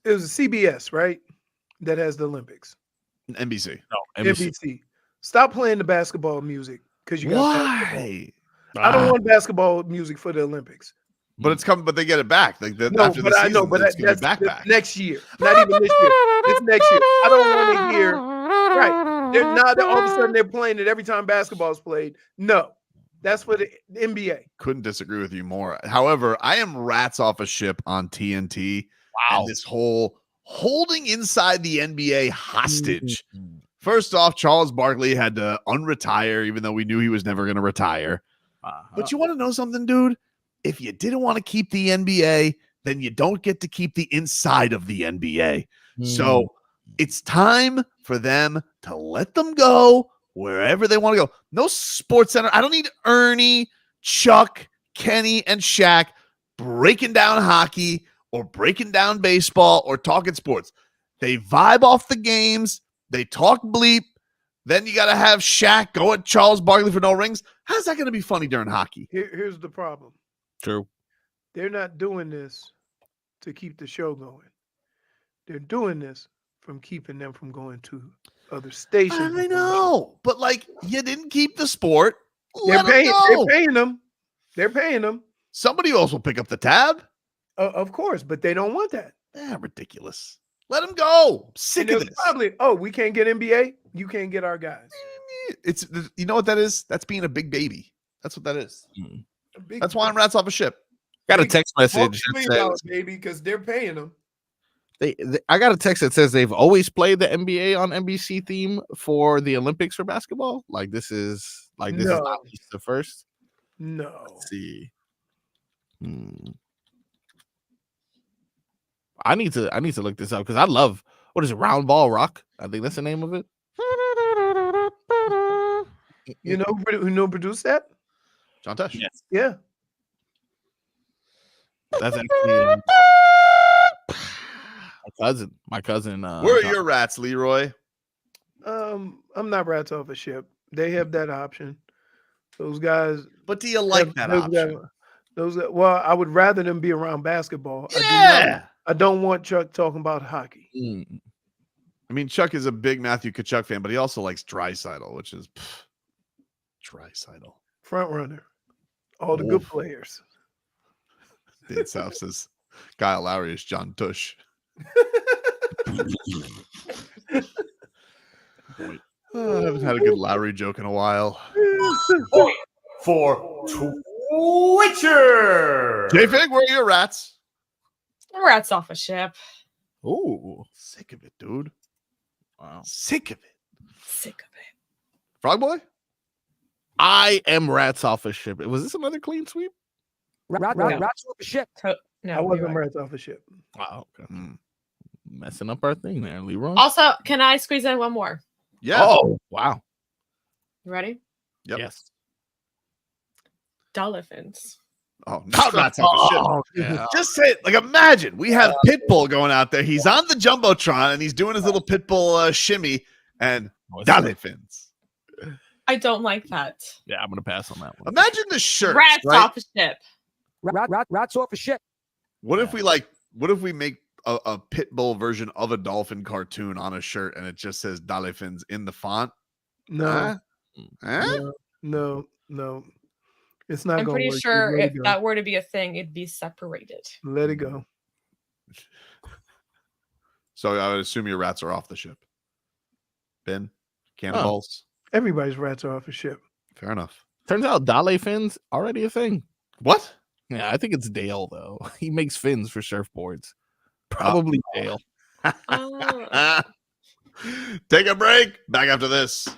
CBS, right? That has the Olympics. NBC. No, NBC. Stop playing the basketball music because you got why? I don't want basketball music for the Olympics. But it's coming. But they get it back. Like no, after but the I season, know. But it's that's back. Next year. Not even this year. It's next year. I don't want to hear. Right. They're not. All of a sudden they're playing it every time basketball is played. No. That's for the NBA. Couldn't disagree with you more. However, I am rats off a ship on TNT. Wow. And this whole holding inside the NBA hostage. First off, Charles Barkley had to unretire, even though we knew he was never going to retire. But you want to know something, dude? If you didn't want to keep the NBA, then you don't get to keep the inside of the NBA. So It's time for them to let them go wherever they want to go. No Sports Center. I don't need Ernie, Chuck, Kenny, and Shaq breaking down hockey or breaking down baseball or talking sports. They vibe off the games. They talk bleep. Then you got to have Shaq go at Charles Barkley for no rings. How's that going to be funny during hockey? Here's the problem. True. They're not doing this to keep the show going. They're doing this from keeping them from going to other stations. I know, but like you didn't keep the sport. They're Let 'em paying. go. They're paying them. They're paying them. Somebody else will pick up the tab. Of course, but they don't want that. Ridiculous. Let them go. I'm sick of this. Probably. Oh, we can't get NBA. You can't get our guys. It's you know what that is? That's being a big baby. That's what that is. Big That's why I'm rats off a ship. Got a text message that $1 says baby, because they're paying them. I got a text that says they've always played the NBA on NBC theme for the Olympics for basketball. Like this is not just the first. No. Let's see. I need to look this up because I love what is it, Round Ball Rock? I think that's the name of it. You know who produced that? John Tesh. Yes. Yeah. That's actually my cousin. Where are your rats, Leroy? I'm not rats off a ship. They have that option. Those guys. But do you like that option? Well, I would rather them be around basketball. Yeah. I don't want Chuck talking about hockey. I mean, Chuck is a big Matthew Tkachuk fan, but he also likes Draisaitl, which is Draisaitl. Front runner. All the good players. Dave South says Kyle Lowry is John Tush. I haven't had a good Lowry joke in a while. For Twitcher. J-Fig, where are your rats? Rats off a ship. Oh, sick of it, dude. Wow. Sick of it. Sick of it. Frog Boy? I am rats off a ship. Was this another clean sweep? Rats off a ship. No, I wasn't rats off a ship. Wow. Okay. Messing up our thing there, Leroy. Also, can I squeeze in one more? Yeah. Oh, wow. You ready? Yep. Yes. Dolphins. Oh, not rats off a ship. Yeah. Just say it. Like, imagine we have Pitbull going out there. He's on the Jumbotron and he's doing his little Pitbull shimmy and Dolphins. I don't like that. Yeah, I'm going to pass on that one. Imagine the shirt. Rats right? off a ship. Rats off a ship. What if we make a Pitbull version of a dolphin cartoon on a shirt and it just says Dolphins in the font? No. Huh? No. It's not I'm going to pretty work. sure Let if it go. that were to be a thing, it'd be separated. Let it go. So I would assume your rats are off the ship. Ben? Cannonballs? Everybody's rats are off a ship. Fair enough. Turns out Dale fins already a thing. What? Yeah, I think it's Dale though. He makes fins for surfboards. Probably Dale. Take a break. Back after this.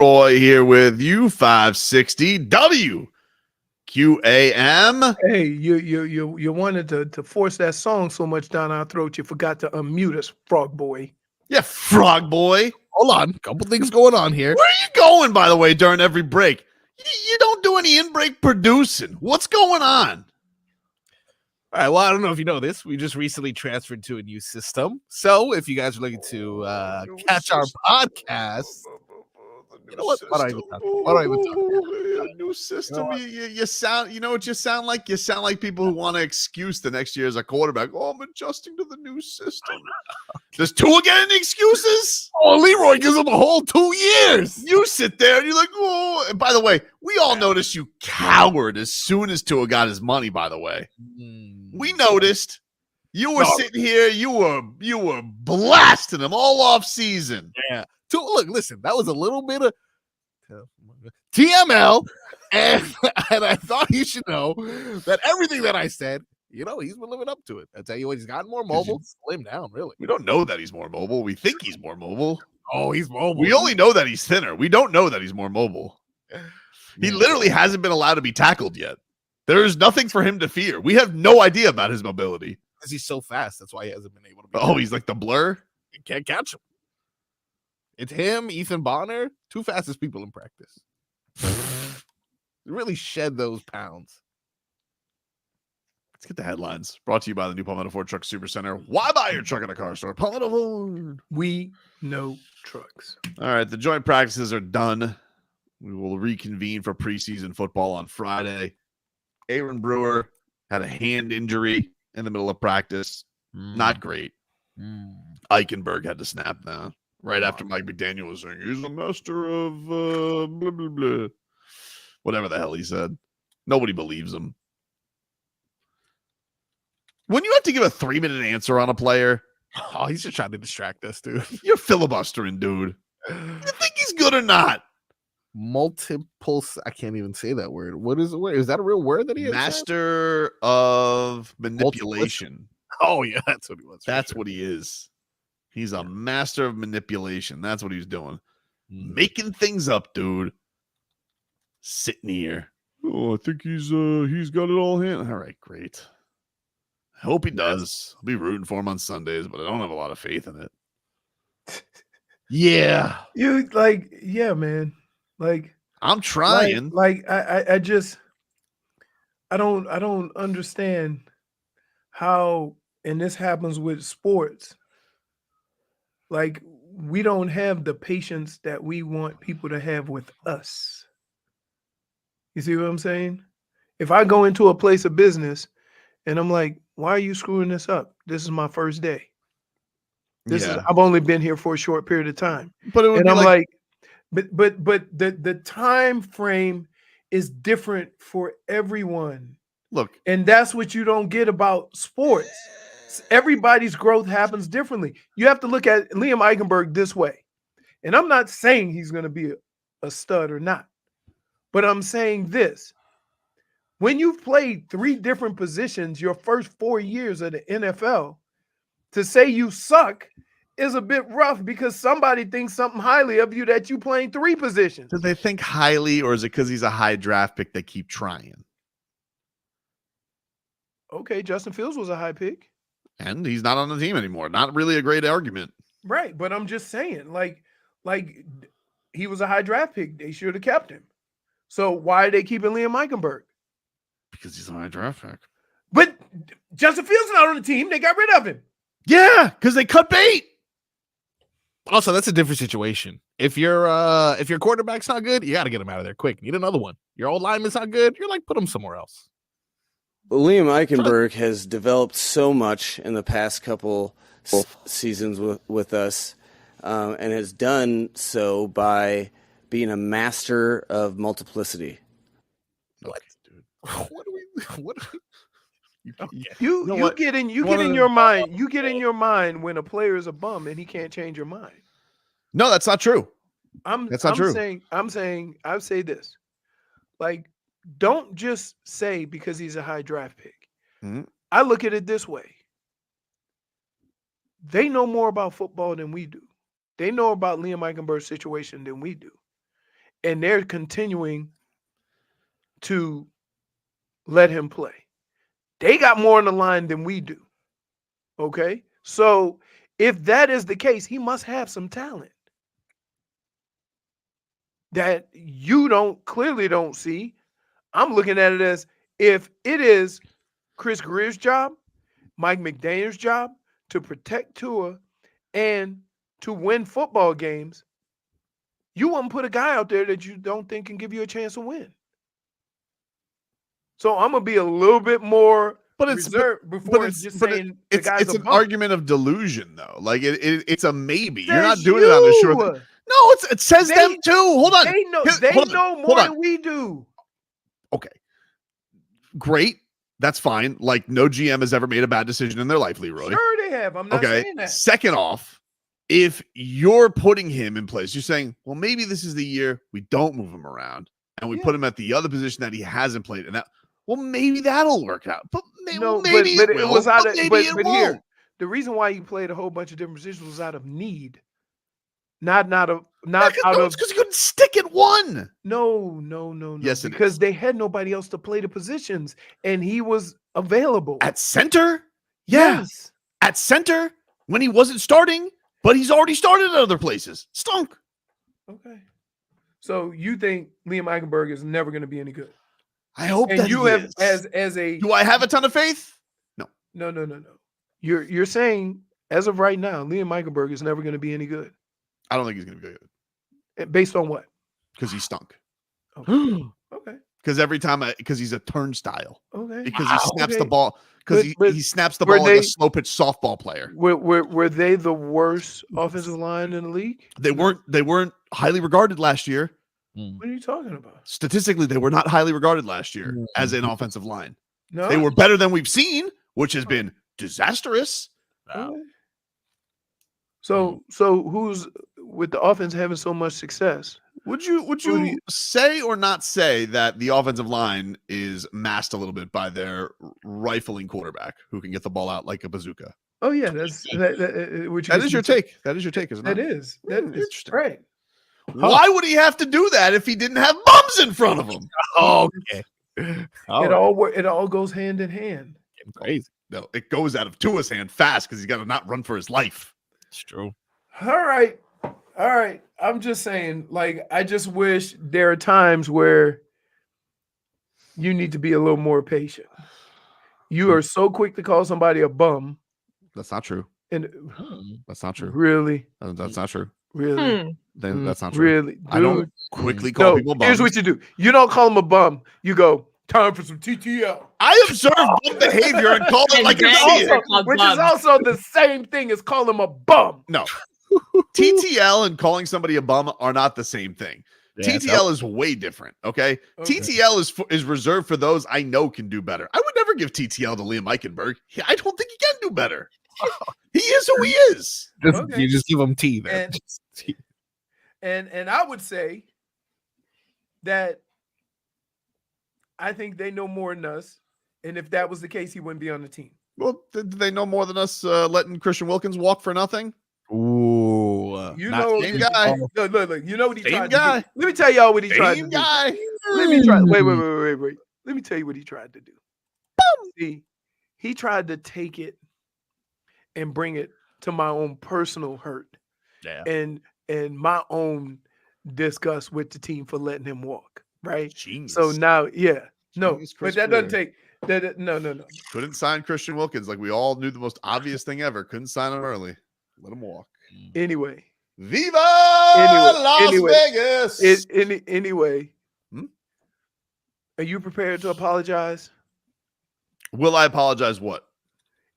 Leroy here with you, 560 WQAM. Hey, you wanted to force that song so much down our throat, you forgot to unmute us, Frog Boy. Yeah, Frog Boy. Hold on. A couple things going on here. Where are you going, by the way, during every break? You don't do any in-break producing. What's going on? All right. Well, I don't know if you know this. We just recently transferred to a new system. So if you guys are looking to catch our podcast, you know what? Why don't I even talk? New system. You sound, you know what you sound like? You sound like people who want to excuse the next year as a quarterback. Oh, I'm adjusting to the new system. Does Tua get any excuses? Oh, Leroy gives him a whole 2 years. You sit there and you're like, oh. And by the way, we all noticed you cowered as soon as Tua got his money, by the way. We noticed. You were sitting here, you were blasting him all off season. Yeah. Look, listen, that was a little bit of TML, and I thought you should know that everything that I said, you know, he's been living up to it. I tell you what, he's gotten more mobile, slim down, really. We don't know that he's more mobile. We think he's more mobile. Oh, he's mobile. We only know that he's thinner. We don't know that he's more mobile. He literally hasn't been allowed to be tackled yet. There is nothing for him to fear. We have no idea about his mobility. Because he's so fast, that's why he hasn't been able to be. Oh, he's like the blur? You can't catch him. It's him, Ethan Bonner, two fastest people in practice. Really shed those pounds. Let's get the headlines. Brought to you by the new Palmetto Ford Truck Super Center. Why buy your truck at a car store? Palmetto Ford. We know trucks. All right, the joint practices are done. We will reconvene for preseason football on Friday. Aaron Brewer had a hand injury in the middle of practice. Not great. Eichenberg had to snap down. Right after Mike McDaniel was saying, he's a master of blah, blah, blah. Whatever the hell he said. Nobody believes him. When you have to give a 3-minute answer on a player, oh, he's just trying to distract us, dude. You're filibustering, dude. You think he's good or not? Multiple, I can't even say that word. What is the word? Is that a real word that he has? Master of manipulation. Oh, yeah, that's what he was. That's what he is. He's a master of manipulation. That's what he's doing. Making things up, dude. Sitting here. Oh, I think he's got it all handled. All right, great. I hope he does. I'll be rooting for him on Sundays, but I don't have a lot of faith in it. Yeah. You like, yeah, man. Like I'm trying. I don't understand how, and this happens with sports. Like, we don't have the patience that we want people to have with us. You see what I'm saying? If I go into a place of business and I'm like, why are you screwing this up? This is my first day. I've only been here for a short period of time. But it would and be I'm like but the time frame is different for everyone. Look, and that's what you don't get about sports. Everybody's growth happens differently. You have to look at Liam Eichenberg this way. And I'm not saying he's going to be a stud or not, but I'm saying this. When you've played 3 different positions your first 4 years of the NFL, to say you suck is a bit rough because somebody thinks something highly of you that you playing 3 positions. Do they think highly, or is it because he's a high draft pick they keep trying? Okay, Justin Fields was a high pick. And he's not on the team anymore. Not really a great argument. Right, but I'm just saying, like he was a high draft pick. They should have kept him. So why are they keeping Liam Eichenberg? Because he's a high draft pick. But Justin Fields not on the team. They got rid of him. Yeah, because they cut bait. Also, that's a different situation. If your quarterback's not good, you got to get him out of there quick. Need another one. Your old lineman's not good. You're like, put him somewhere else. Well, Liam Eichenberg has developed so much in the past couple seasons with us, and has done so by being a master of multiplicity. What, dude? What are we? You get in your mind when a player is a bum and he can't change your mind. No, that's not true. I've say this. Like, don't just say because he's a high draft pick. Mm-hmm. I look at it this way. They know more about football than we do. They know about Liam Eichenberg's situation than we do. and they're continuing to let him play. They got more on the line than we do. Okay? So if that is the case, he must have some talent that you clearly don't see. I'm looking at it as if it is Chris Greer's job, Mike McDaniel's job to protect Tua and to win football games, you wouldn't put a guy out there that you don't think can give you a chance to win. So I'm gonna be a little bit more reserved before just saying the guy's it's a an bum. argument of delusion, though. Like it's a maybe. You're not Says doing it on the short. you. No, it says them too. Hold on. They know, Hold on. know more Hold on. than we do. Okay. Great. That's fine. Like no GM has ever made a bad decision in their life, Leroy. Sure they have. I'm not saying that. Second off, if you're putting him in place, you're saying, well, maybe this is the year we don't move him around and we put him at the other position that he hasn't played. And that, well, maybe that'll work out. But maybe, it was out of, maybe it but won't. here, the reason why you played a whole bunch of different positions was out of need. Not out of because you couldn't stick at one. No. Yes, because they had nobody else to play the positions, and he was available at center. Yes, at center when he wasn't starting, but he's already started at other places. Stunk. Okay. So you think Liam Eichenberg is never going to be any good? I hope and that you he have is. as a. Do I have a ton of faith? No. You're saying as of right now, Liam Eichenberg is never going to be any good. I don't think he's going to be good. Based on what? Because he stunk. Okay. Because every time, because he's a turnstile. Okay. Because he snaps the ball. Because he snaps the ball like a slow pitch softball player. Were they the worst offensive line in the league? They weren't highly regarded last year. What are you talking about? Statistically, they were not highly regarded last year as an offensive line. No, they were better than we've seen, which has been disastrous. Okay. So who's with the offense having so much success? Would you say or not say that the offensive line is masked a little bit by their rifling quarterback who can get the ball out like a bazooka? Oh yeah, that is your take. That is your take, isn't it? That is interesting. Right. Why would he have to do that if he didn't have bums in front of him? Okay. It all goes hand in hand. Crazy. No, it goes out of Tua's hand fast because he's got to not run for his life. It's true. All right. I'm just saying, like, I just wish there are times where you need to be a little more patient. You are so quick to call somebody a bum. That's not true. And that's not true. Really? That's not true. Really? That's not true. Really? Dude. I don't quickly call people bums. Here's what you do. You don't call them a bum. You go, time for some TTL. I observe bum behavior and call it like which is also the same thing as calling them a bum. No. TTL and calling somebody a bum are not the same thing. Yeah, TTL is way different. Okay. TTL is reserved for those I know can do better. I would never give TTL to Liam Eichenberg. I don't think he can do better. He is who he is. You just give him T there. And I would say that I think they know more than us. And if that was the case, he wouldn't be on the team. Well, did they know more than us letting Christian Wilkins walk for nothing? Ooh. You know, same guy. Look, you know what he tried guy. to do. Let me tell y'all what he tried to do. Guy. Let me try. Wait. Let me tell you what he tried to do. See, he tried to take it and bring it to my own personal hurt. Yeah. And my own disgust with the team for letting him walk. Right. Genius. So now, no, but that doesn't Greer. take that. No. Couldn't sign Christian Wilkins like we all knew the most obvious thing ever. Couldn't sign him early. Let him walk. Anyway. Viva Las Vegas. Anyway. Are you prepared to apologize? Will I apologize? What?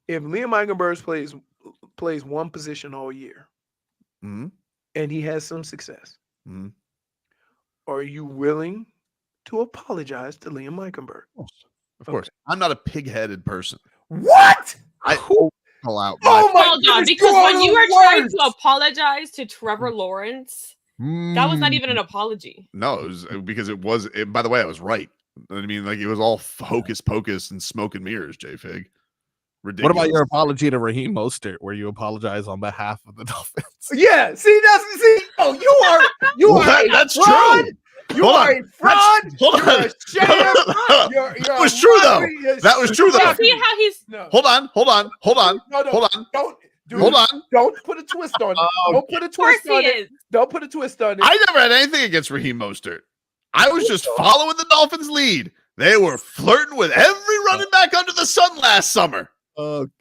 If Liam Eichenberg plays one position all year, and he has some success, are you willing to apologize to Liam Eichenberg? Of course. Okay. I'm not a pig-headed person. What? I call out. Hold on, because when you were trying to apologize to Trevor Lawrence, that was not even an apology. No, it was because it was. By the way, I was right. I mean, like it was all hocus pocus and smoke and mirrors. J-Fig. Ridiculous. What about your apology to Raheem Mostert, where you apologize on behalf of the Dolphins? Yeah, see, you are that's fraud. true. You Hold are on. a fraud. Hold You're on. a sham. That was true, though. That was true, though. See how he's. Hold on. No, Don't. Dude, Hold on. Don't put a twist on it. Don't put a twist on it. Don't put a twist on it. I never had anything against Raheem Mostert. I was just following the Dolphins' lead. They were flirting with every running back under the sun last summer. Every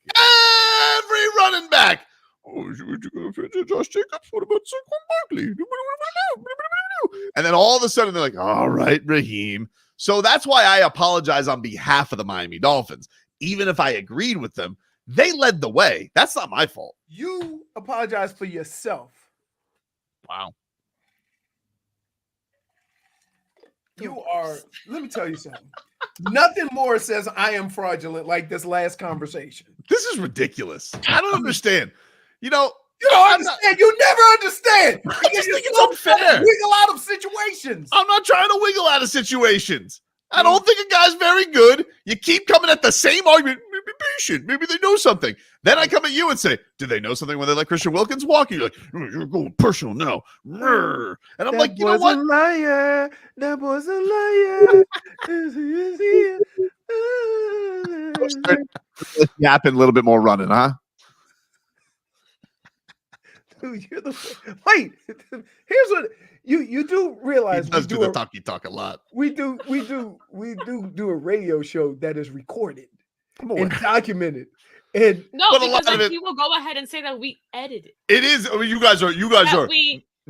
running back. Oh, would you go for Josh Jacobs? What about Saquon Barkley? And then all of a sudden they're like, all right, Raheem. So that's why I apologize on behalf of the Miami Dolphins. Even if I agreed with them, they led the way. That's not my fault. You apologize for yourself. Wow. You are, let me tell you something. Nothing more says I am fraudulent like this last conversation. This is ridiculous. I don't understand. You know, you don't understand. You never understand. I just think it's unfair. Wiggle out of situations. I'm not trying to wiggle out of situations. I don't think a guy's very good. You keep coming at the same argument. Be patient. Maybe they know something. Then I come at you and say, do they know something when they let Christian Wilkins walk? You're like, you're going personal now. And I'm like, you know what? Liar. That boy's a liar. Let's yapping a little bit more running, huh? Dude, you're the wait. Here's what you do realize. He does do the talky talk a lot. We do a radio show that is recorded and documented. And no, because then he will go ahead and say that we edited. It is. I mean, you guys are.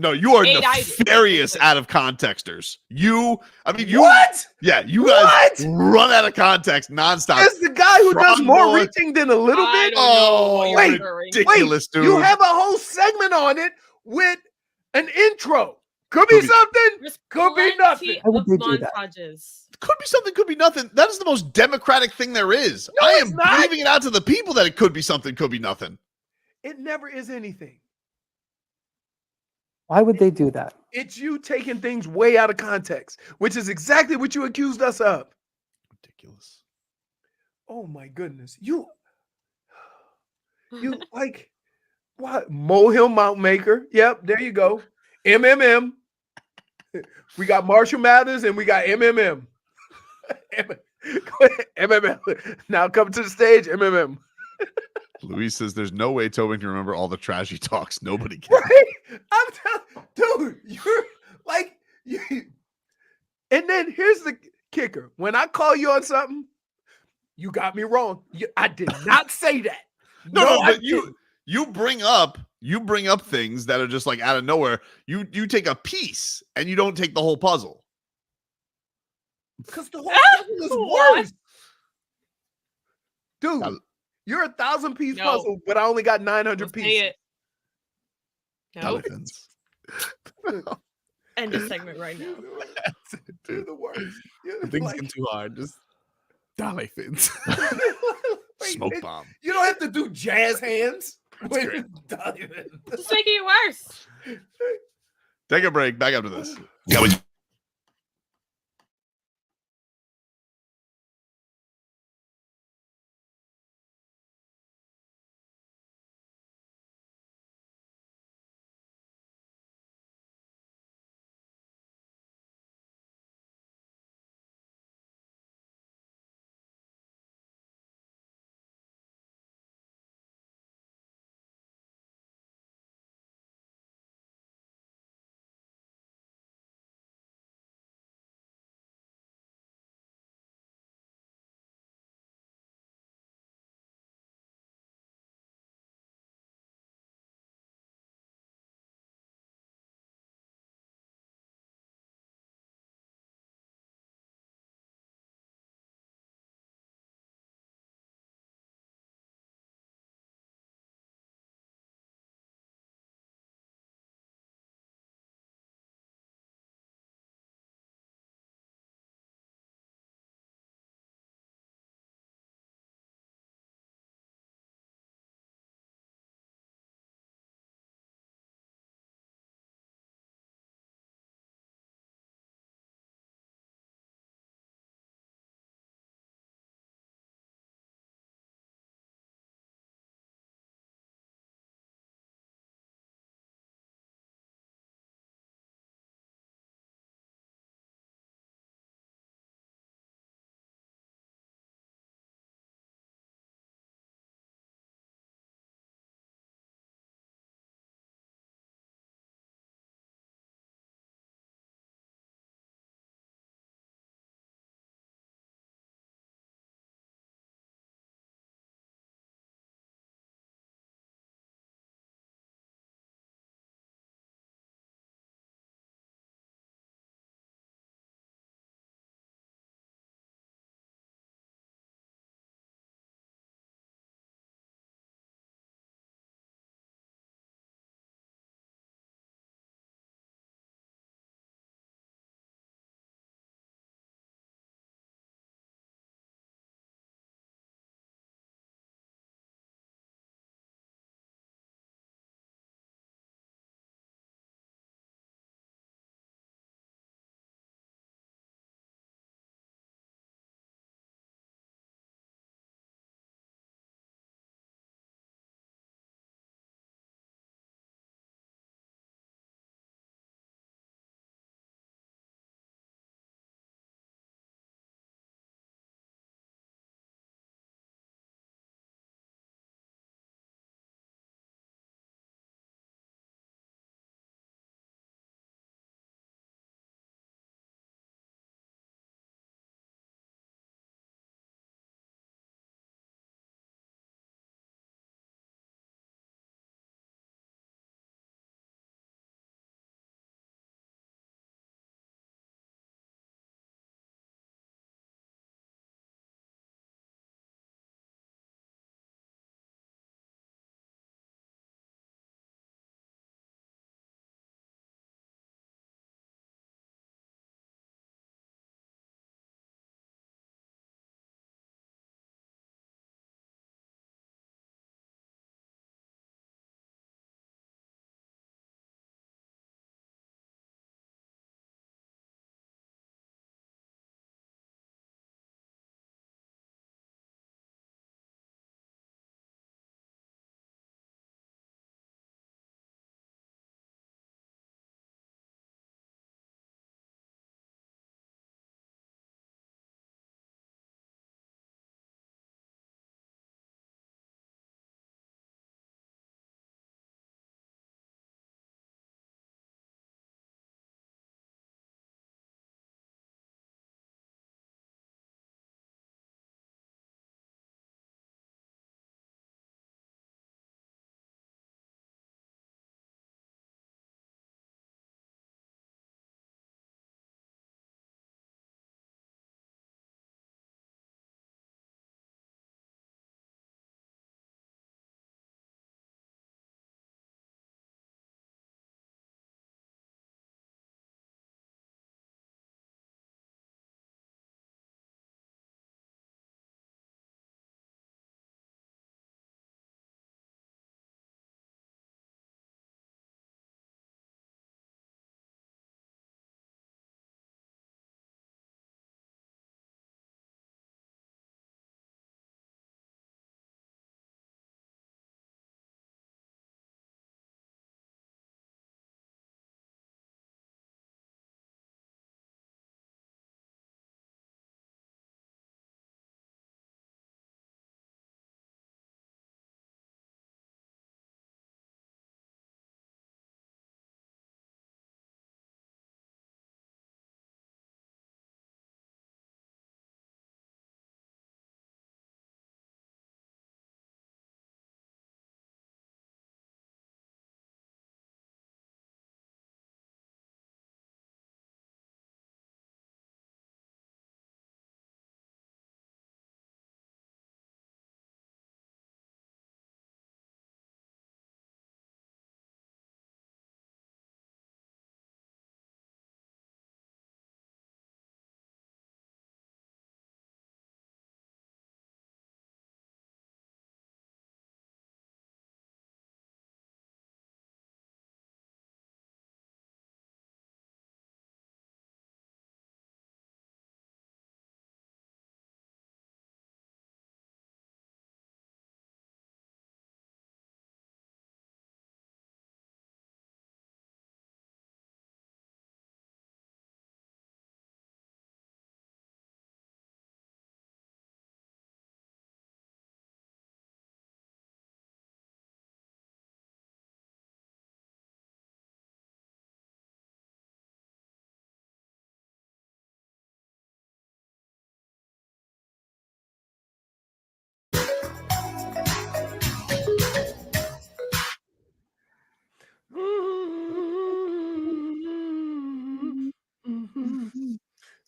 No, you are nefarious out of contexters. What? Yeah, you guys run out of context nonstop. As the guy who does more reaching than a little bit. Oh, wait, ridiculous, dude. You have a whole segment on it with an intro. Could be something. Could be nothing. Montages. Could be something. Could be nothing. That is the most democratic thing there is. No, I am leaving it out to the people that it could be something. Could be nothing. It never is anything. Why would they do that? It's you taking things way out of context, which is exactly what you accused us of. Ridiculous. Oh my goodness. You like what? Molehill Mountain Maker. Yep, there you go. MMM. We got Marshall Mathers and we got MMM. MMM. Now come to the stage, MMM. Luis says there's no way Tobin can remember all the trash he talks. Nobody can. Right? I'm telling, dude, you're like, and then here's the kicker. When I call you on something, you got me wrong. I did not say that. No, but you bring up things that are just like out of nowhere. You take a piece and you don't take the whole puzzle. Because the whole puzzle is worse. Dude. You're a 1,000-piece puzzle, but I only got 900 pieces. No. End the segment right now. You're the worst. Things get too hard. Just dolly fins. Smoke bomb. You don't have to do jazz hands. Just making it worse. Take a break. Back after this.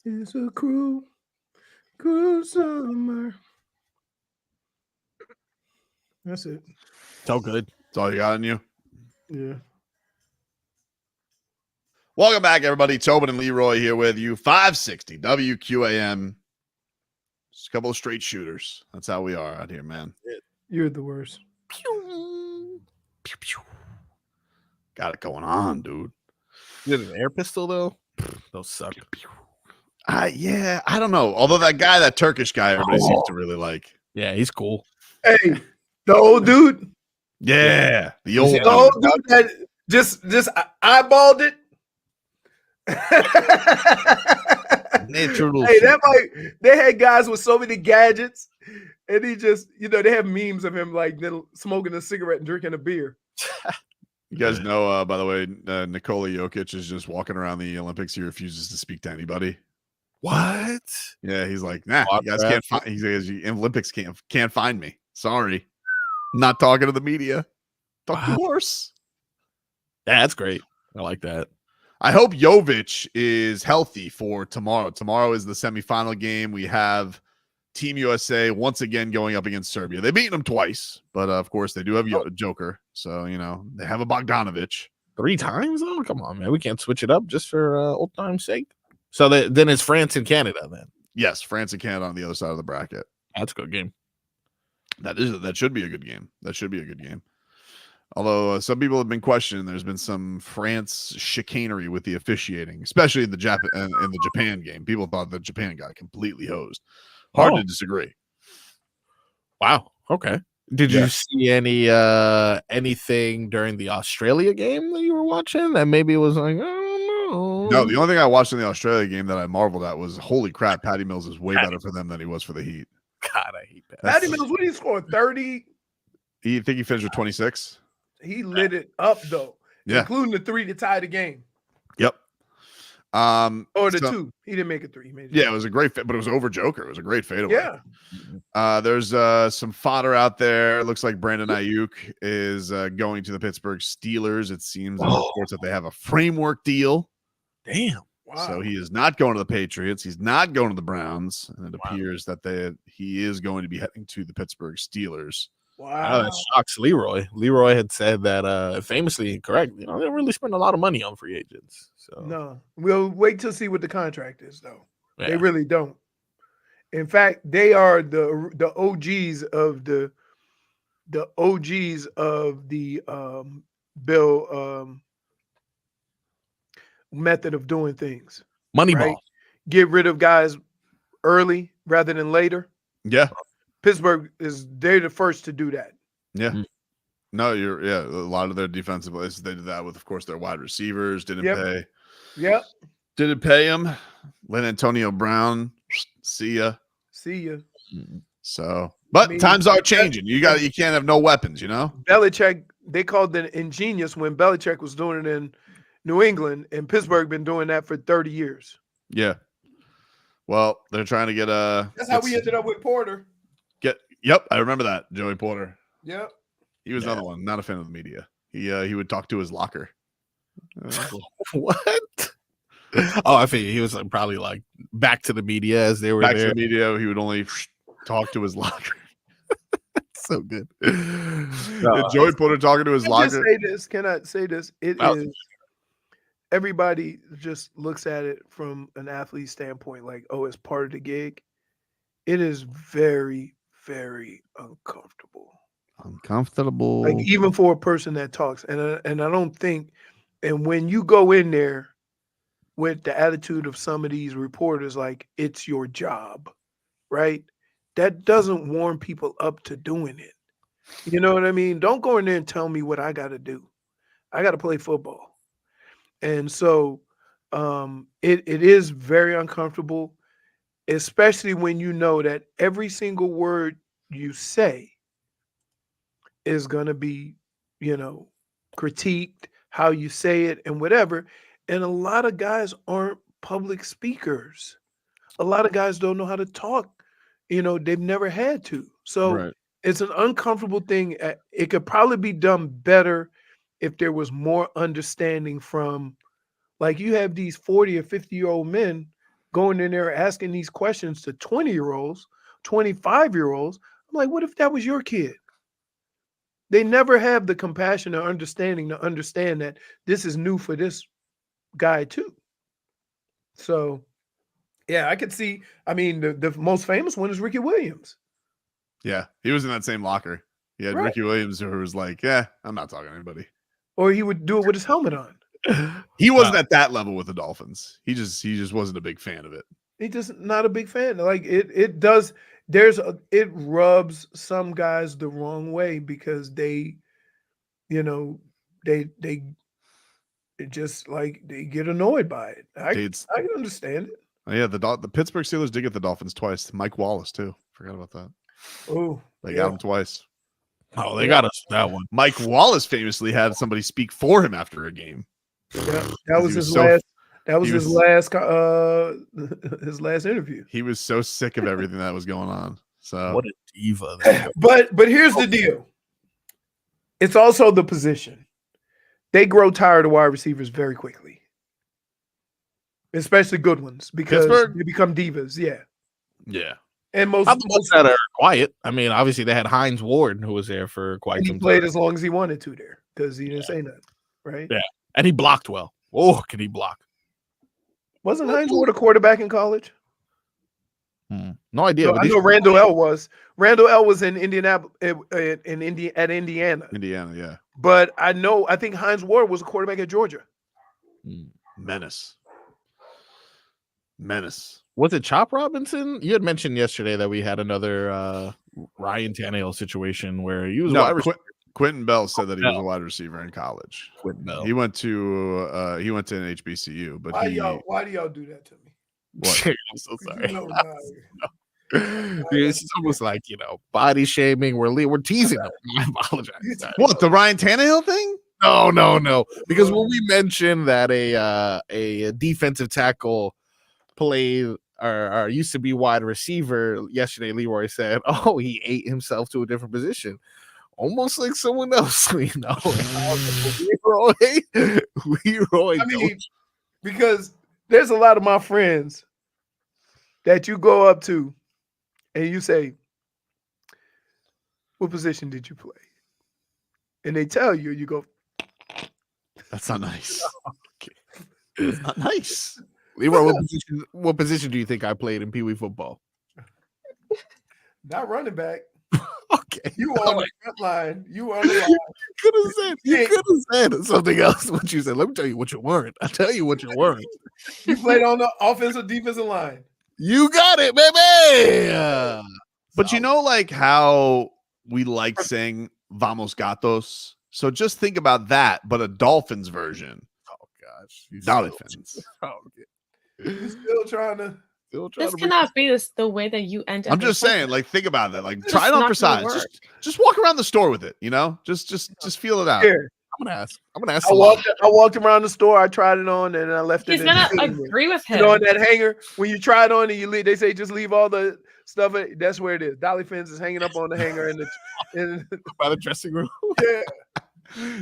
It's a cruel summer. That's it. So good. That's all you got on you. Yeah. Welcome back, everybody. Tobin and Leroy here with you. 560 WQAM. Just a couple of straight shooters. That's how we are out here, man. You're the worst. Pew, pew. Got it going on, dude. You had an air pistol, though? Those suck. Yeah, I don't know. Although that Turkish guy, everybody seems to really like. Yeah, he's cool. Hey, the old dude. Yeah, the old The old dude that just eyeballed it. They had guys with so many gadgets, and he just, they have memes of him like smoking a cigarette and drinking a beer. You guys know, by the way, Nikola Jokić is just walking around the Olympics. He refuses to speak to anybody. What? Yeah, he's like, nah, you guys can't find. He says, Olympics can't find me. Sorry, not talking to the media. Talk to horse. Yeah, that's great. I like that. I hope Jovic is healthy for tomorrow. Tomorrow is the semifinal game. We have Team USA once again going up against Serbia. They've beaten them twice, but of course they do have a Joker. So, they have a Bogdanovic. 3 times, though? Come on, man. We can't switch it up just for old time's sake. So then it's France and Canada then? Yes, France and Canada on the other side of the bracket. That's a good game. That should be a good game. That should be a good game. Although some people have been questioning, there's been some France chicanery with the officiating, especially in the Japan game. People thought the Japan got completely hosed. Hard to disagree. Wow. Okay. Did you see anything during the Australia game that you were watching that maybe it was like, I don't know? No, the only thing I watched in the Australia game that I marveled at was, holy crap, Patty Mills is way better for them than he was for the Heat. God, I hate that. Patty Mills, what did he score? 30? You think he finished with 26? He lit it up though, including the 3 to tie the game. Yep. Or the 2. He didn't make a 3. He made it was a great fit, but it was over Joker. It was a great fadeaway. Yeah. There's some fodder out there. It looks like Brandon Ayuk is going to the Pittsburgh Steelers. It seems that they have a framework deal. Damn. Wow. So he is not going to the Patriots. He's not going to the Browns. And it appears that he is going to be heading to the Pittsburgh Steelers. Wow. That shocks Leroy. Leroy had said that famously incorrect. They don't really spend a lot of money on free agents. So no, we'll wait to see what the contract is, though. Yeah. They really don't. In fact, they are the OGs of the Bill method of doing things. Moneyball. Get rid of guys early rather than later. Yeah. Pittsburgh they're the first to do that. Yeah. No, a lot of their defensive plays, they did that with, of course, their wide receivers. Didn't pay. Yep. Didn't pay him. Lynn Antonio Brown. See ya. So, but times are changing. You can't have no weapons, Belichick, they called it ingenious when Belichick was doing it in New England, and Pittsburgh been doing that for 30 years. Yeah. Well, they're trying to get That's how we ended up with Porter. Yep, I remember that, Joey Porter. Yep. He was another one, not a fan of the media. He would talk to his locker. What? Oh, I think he was probably like back to the media as they were back there. To the media. He would only talk to his locker. So good. Joey Porter talking to his locker. Can I say this? Everybody just looks at it from an athlete standpoint, like, oh, it's part of the gig. It is very, very uncomfortable. Like, even for a person that talks, and I don't think, and when you go in there with the attitude of some of these reporters, like it's your job, right? That doesn't warm people up to doing it. You know what I mean? Don't go in there and tell me what I got to do. I got to play football. And so it is very uncomfortable, especially when you know that every single word you say is going to be, critiqued, how you say it and whatever. And a lot of guys aren't public speakers. A lot of guys don't know how to talk. They've never had to. So It's an uncomfortable thing. It could probably be done better if there was more understanding from, like, you have these 40 or 50-year-old men going in there asking these questions to 20-year-olds, 25-year-olds. I'm like, what if that was your kid? They never have the compassion or understanding to understand that this is new for this guy too. So, yeah, I could see. I mean, the most famous one is Ricky Williams. Yeah, he was in that same locker. He had Ricky Williams who was like, yeah, I'm not talking to anybody. Or he would do it with his helmet on. He wasn't at that level with the Dolphins. He just wasn't a big fan of it. He's just not a big fan. Like it rubs some guys the wrong way because they just like they get annoyed by it. I can understand it. Oh, yeah, the Pittsburgh Steelers did get the Dolphins twice. Mike Wallace too. Forgot about that. Oh, they got him twice. Oh, they got us that one. Mike Wallace famously had somebody speak for him after a game. Yeah, that was his last. That was his last interview. He was so sick of everything that was going on. So what a diva! But here's the deal. It's also the position. They grow tired of wide receivers very quickly, especially good ones, because they become divas. Yeah. Yeah. And most that are quiet. I mean, obviously they had Hines Ward who was there for quite some time. He played as long as he wanted to there because he didn't say nothing, right? Yeah, and he blocked well. Oh, can he block? Wasn't Hines Ward a quarterback in college? No idea. No, I know Randall L was. Randall L was in Indianapolis, at Indiana. Indiana, yeah. But I think Hines Ward was a quarterback at Georgia. Menace. Was it Chop Robinson? You had mentioned yesterday that we had another Ryan Tannehill situation where he was wide receiver. Quentin Bell said that he was a wide receiver in college. Quentin Bell. He went to an HBCU, but why do y'all do that to me? What? I'm so sorry. It's almost like body shaming. We're teasing him. I apologize. What, the Ryan Tannehill thing? No. Because when we mentioned that a defensive tackle played or used to be wide receiver yesterday, Leroy said, "Oh, he ate himself to a different position." Almost like someone else we know. Leroy. I mean, because there's a lot of my friends that you go up to and you say, what position did you play? And they tell you, you go, that's not nice. That's not nice. Leroy, what position do you think I played in Pee Wee football? Not running back. Okay. You were on the front line. You were on the line. You could have said something else. What you said. Let me tell you what you weren't. I'll tell you what you weren't. You played on the offensive defensive line. You got it, baby. But like how we like saying Vamos Gatos. So just think about that, but a Dolphins version. Oh gosh. Dolphins. You still trying to This cannot be the way that you end up. I'm just saying, like, think about that. Like, try it on for size. Just walk around the store with it, Just feel it out. Here. I'm gonna ask. I walked around the store. I tried it on, and I left it. He's gonna agree with him. On that hanger, when you try it on and you leave, they say just leave all the stuff. That's where it is. Dolly Fins is hanging up on the hanger in by the dressing room. Yeah.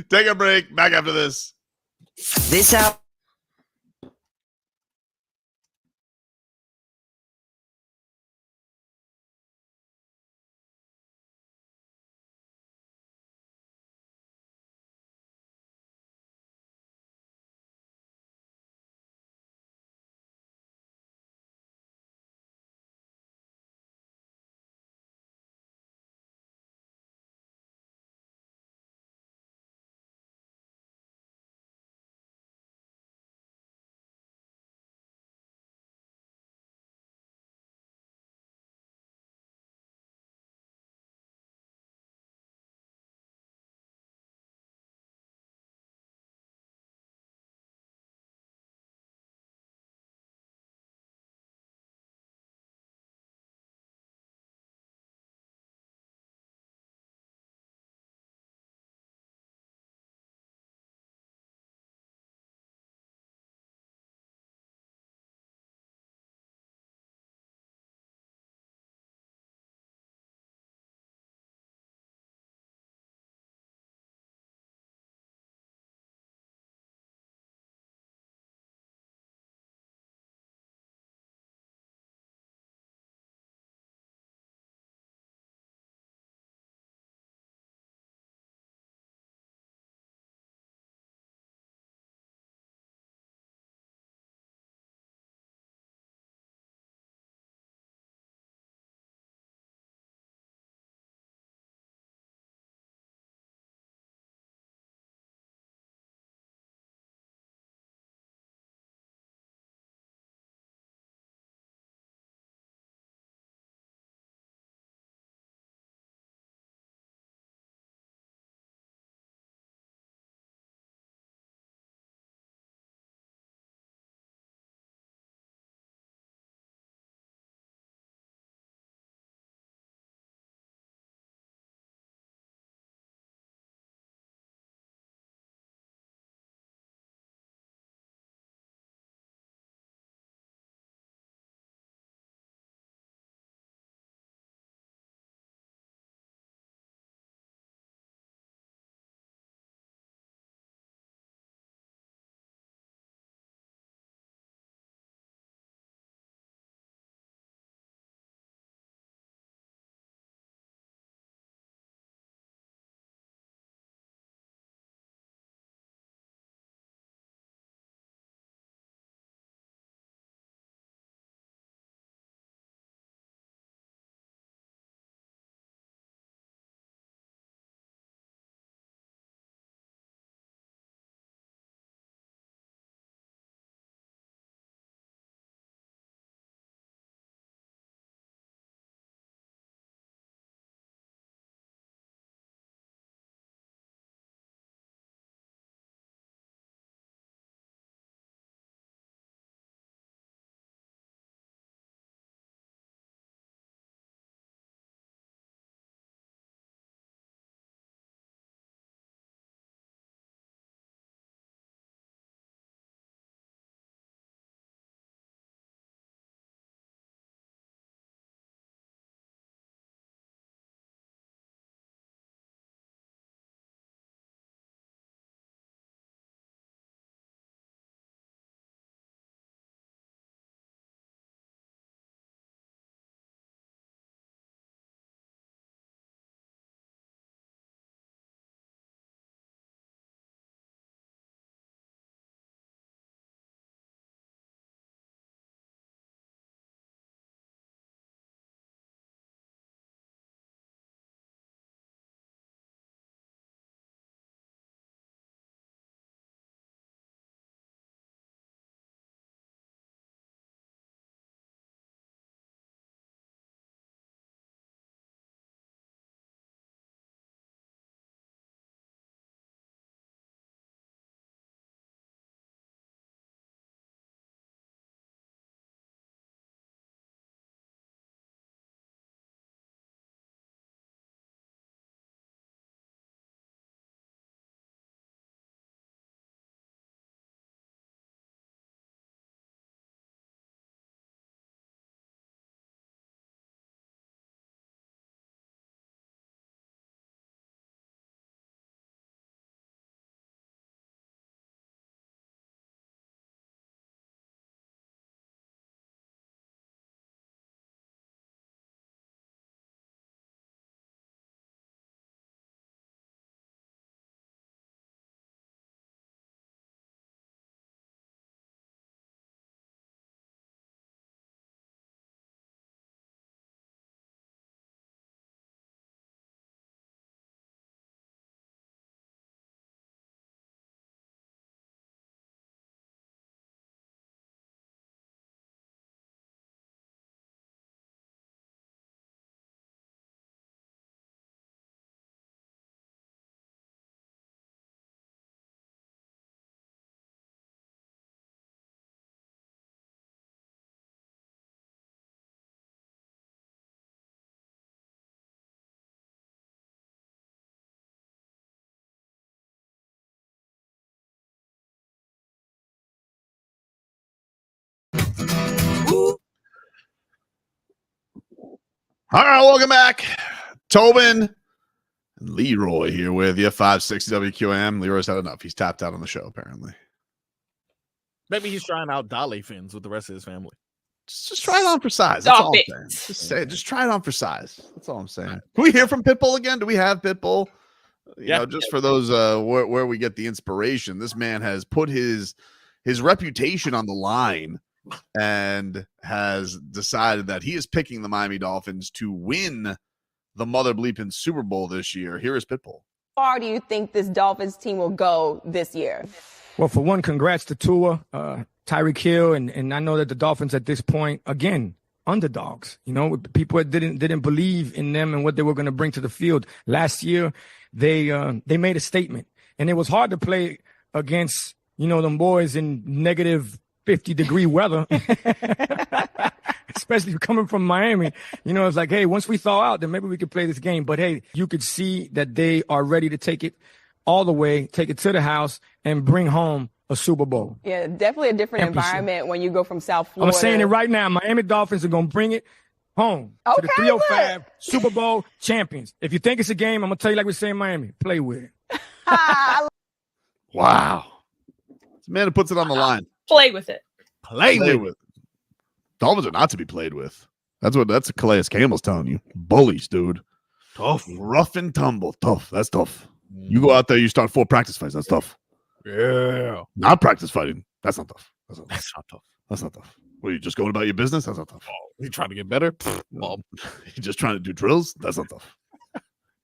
Take a break. Back after this. This hour. All right, welcome back. Tobin and Leroy here with you, 560 WQAM. Leroy's had enough. He's tapped out on the show, apparently. Maybe he's trying out dolly fins with the rest of his family. Just try it on for size. That's all I'm saying. Just say it. Just try it on for size. That's all I'm saying. Can we hear from Pitbull again? Do we have Pitbull? You know, just for those where we get the inspiration. This man has put his reputation on the line and has decided that he is picking the Miami Dolphins to win the mother bleeping Super Bowl this year. Here is Pitbull. How far do you think this Dolphins team will go this year? Well, for one, congrats to Tua, Tyreek Hill, and I know that the Dolphins at this point, again, underdogs. You know, people didn't believe in them and what they were going to bring to the field. Last year, they made a statement, and it was hard to play against, you know, them boys in negative 50-degree weather, especially coming from Miami. You know, it's like, hey, once we thaw out, then maybe we could play this game. But hey, you could see that they are ready to take it all the way, take it to the house, and bring home a Super Bowl. Yeah, definitely a different environment when you go from South Florida. I'm saying it right now. Miami Dolphins are going to bring it home to the 305 Super Bowl champions. If you think it's a game, I'm going to tell you like we say in Miami, play with it. Wow. It's a man who puts it on the line. Play with it. Play with it. Dolphins are not to be played with. That's what Calais Campbell's telling you. Bullies, dude. Tough. Rough and tumble. Tough. That's tough. You go out there, you start 4 practice fights. That's tough. Yeah. Not practice fighting. That's not tough. That's not tough. That's not tough. What, are you just going about your business? That's not tough. Oh, you trying to get better? Well, you just trying to do drills? That's not tough.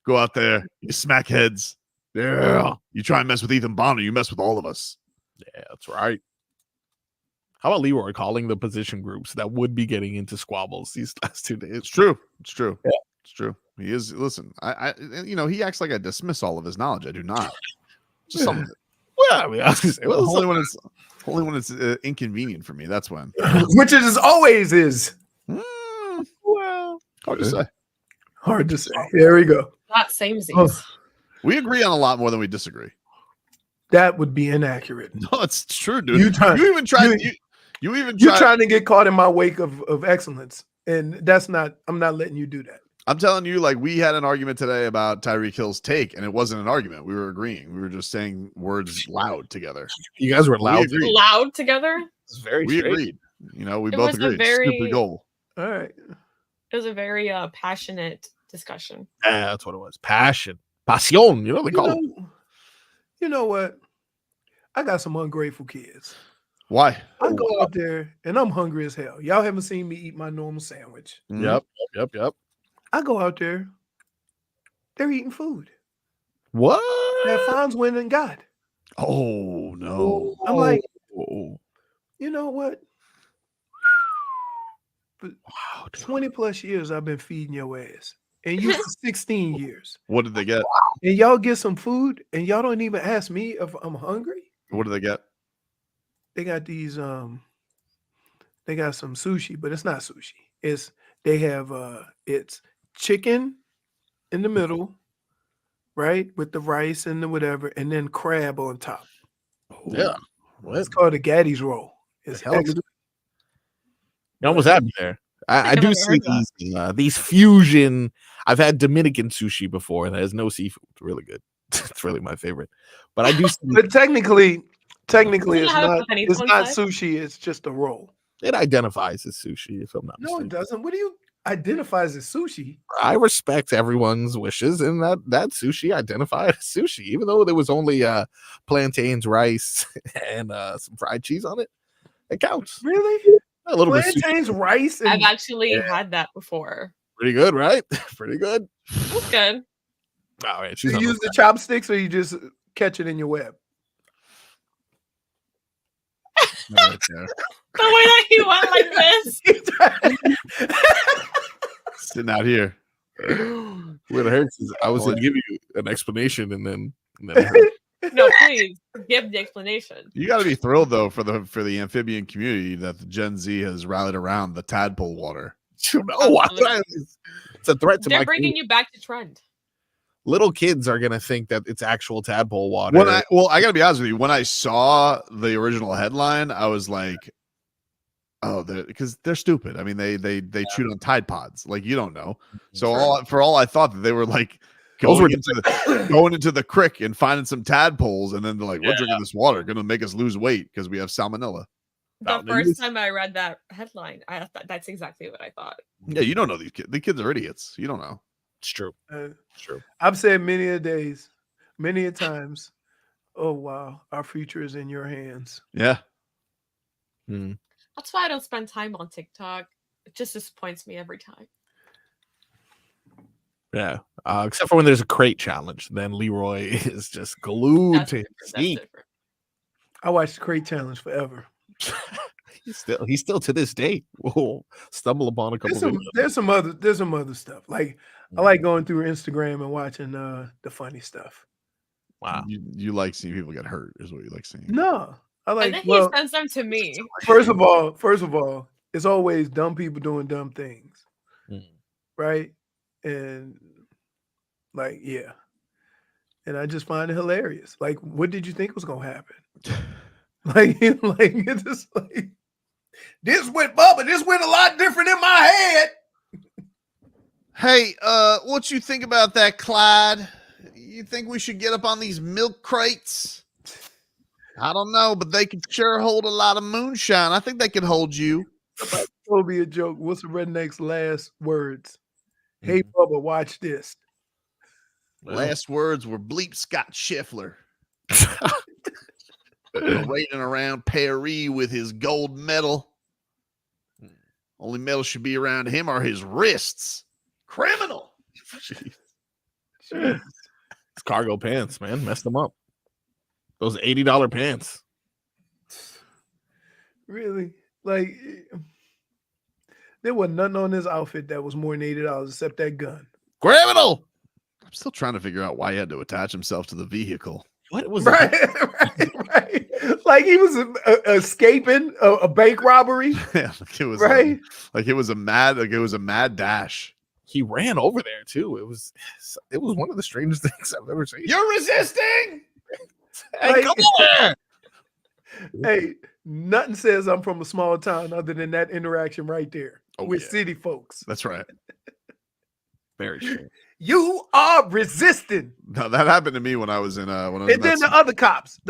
Go out there, you smack heads. Yeah. You try and mess with Ethan Bonner, you mess with all of us. Yeah, that's right. How about Leroy calling the position groups that would be getting into squabbles these last 2 days? It's true. It's true. Yeah. It's true. He is. Listen, I you know, he acts like I dismiss all of his knowledge. I do not. Just something. Well, I mean, I was gonna say, only when it's inconvenient for me. That's when. Which it is always is. Well, hard to say. Hard to say. There we go. Not samesies. Oh, We agree on a lot more than we disagree. that would be inaccurate. No, it's true, dude. You try- you even tried. you- You even You're tried. trying to get caught in my wake of excellence, and that's not. I'm not letting you do that. I'm telling you, like, we had an argument today about Tyreek Hill's take, and it wasn't an argument. We were agreeing. We were just saying words loud together. You guys were loud. Loud together? It's very We straight. agreed. You know, we It both was a agreed. very- Stupid goal. All right. It was a very passionate discussion. Yeah, that's what it was. Passion. Pasión. You know what they call it. You know what? I got some ungrateful kids. Why? I go out there and I'm hungry as hell. Y'all haven't seen me eat my normal sandwich. Yep. I go out there. They're eating food What? that Fonz went and got. Oh no! I'm like, Oh. you know what? For 20 plus years I've been feeding your ass, and you for 16 years. What did they get? And y'all get some food, and y'all don't even ask me if I'm hungry. What did they get? They got these they got some sushi, but it's not sushi. They have it's chicken in the middle, right? With the rice and the whatever, and then crab on top. Yeah. It's called a Gaddy's roll. It's hell is excellent. You almost had me there. I do see these fusion. I've had Dominican sushi before that has no seafood. It's really good. It's really my favorite. But I do see But technically it's have not pennies it's on not side? sushi, it's just a roll. it identifies as sushi, if I'm not No, it mistaken. doesn't. What do you identifies as sushi? I respect everyone's wishes, and that sushi identified as sushi, even though there was only plantains, rice, and some fried cheese on it. It counts. Really? A little bit. Plantains, rice, and I've actually had that before. Pretty good, right? Pretty good. It's good. All right, you use the chopsticks or you just catch it in your web? Right there. The way that he went like this. Sitting out here. What hurts is I was going to give you an explanation, and then it hurt. No, please give the explanation. You got to be thrilled though for the amphibian community that the Gen Z has rallied around the Tadpole Water. You know what? It's a threat to They're my bringing community. you back to trend. Little kids are gonna think that it's actual tadpole water. I got to be honest with you. When I saw the original headline, I was like, Oh, because they're stupid. I mean, they chewed on Tide Pods. Like, you don't know. So all I thought that they were like going into the creek and finding some tadpoles, and then they're like, we're drinking this water, going to make us lose weight because we have salmonella. The first time I read that headline, I thought that's exactly what I thought. Yeah, you don't know these kids. The kids are idiots. You don't know. It's true. It's true. I've said many a days, many a times, oh wow, our future is in your hands. Yeah. That's why I don't spend time on TikTok. It just disappoints me every time. Yeah. Except for when there's a crate challenge, then Leroy is just glued to his seat. I watched the crate challenge forever. He's still to this day will stumble upon a couple videos. There's some other stuff. Like I like going through Instagram and watching the funny stuff. Wow. You like seeing people get hurt is what you like seeing. No. I like, and then he sends them to me. First of all, it's always dumb people doing dumb things. Right? And like, yeah. And I just find it hilarious. Like, what did you think was gonna happen? It's just like this went a lot different in my head. Hey, what you think about that, Clyde? You think we should get up on these milk crates? I don't know, but they could sure hold a lot of moonshine. I think they could hold you. Somebody told me a joke. What's the redneck's last words? Hey, Bubba, watch this. Last words were bleep Scott Scheffler. Parading around Paris with his gold medal. Only medal should be around him are his wrists. Criminal. It's cargo pants, man. Messed them up. Those $80 pants. Really? Like, there was nothing on this outfit that was more than $80 except that gun. Criminal. I'm still trying to figure out why he had to attach himself to the vehicle. What was right? Like he was escaping a bank robbery. Yeah, like it was right. Like it was a mad dash. He ran over there too. It was one of the strangest things I've ever seen. You're resisting. Hey, come over. Hey, nothing says I'm from a small town other than that interaction right there with city folks. That's right. Very true. You are resisting. No, that happened to me when I was in and then the other cops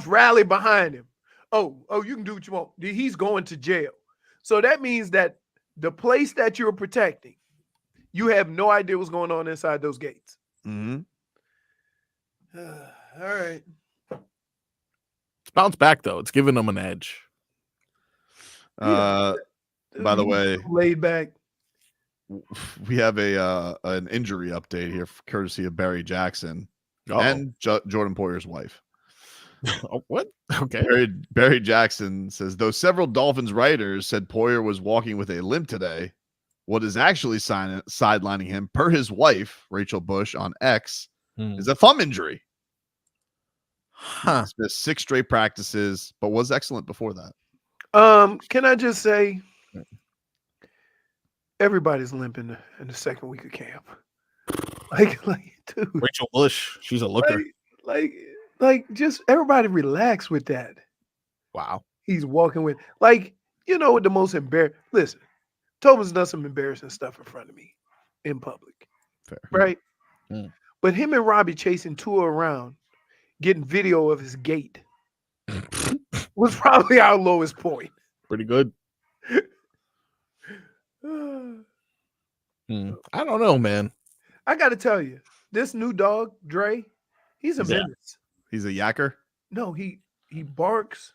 rallied behind him. Oh, you can do what you want. He's going to jail. So that means that the place that you're protecting, you have no idea what's going on inside those gates. Mm-hmm. All right. It's bounced back though. It's giving them an edge. By the way, laid back. We have an injury update here, courtesy of Barry Jackson and Jordan Poyer's wife. Oh, what? Okay. Barry Jackson says, though several Dolphins writers said Poyer was walking with a limp today, what is actually sidelining him, per his wife, Rachel Bush, on X, is a thumb injury. He's missed 6 straight practices, but was excellent before that. Can I just say, everybody's limping in the second week of camp. Like, dude. Rachel Bush, she's a looker. Like, just everybody relax with that. Wow. He's walking with, what the most embarrassing. Listen, Tobin's done some embarrassing stuff in front of me in public. Fair. Right? But him and Robbie chasing Tua around, getting video of his gait, was probably our lowest point. Pretty good. I don't know, man. I got to tell you, this new dog, Dre, he's a menace. He's a yacker? No, he barks.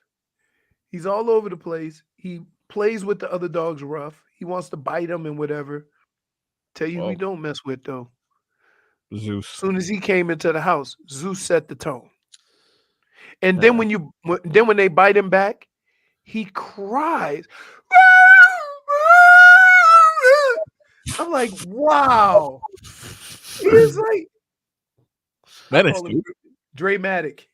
He's all over the place. He plays with the other dogs rough. He wants to bite them and whatever. Tell you, we don't mess with, though. Zeus. As soon as he came into the house, Zeus set the tone. And then when they bite him back, he cries. I'm like, wow. He's like, menace, dude. Dramatic.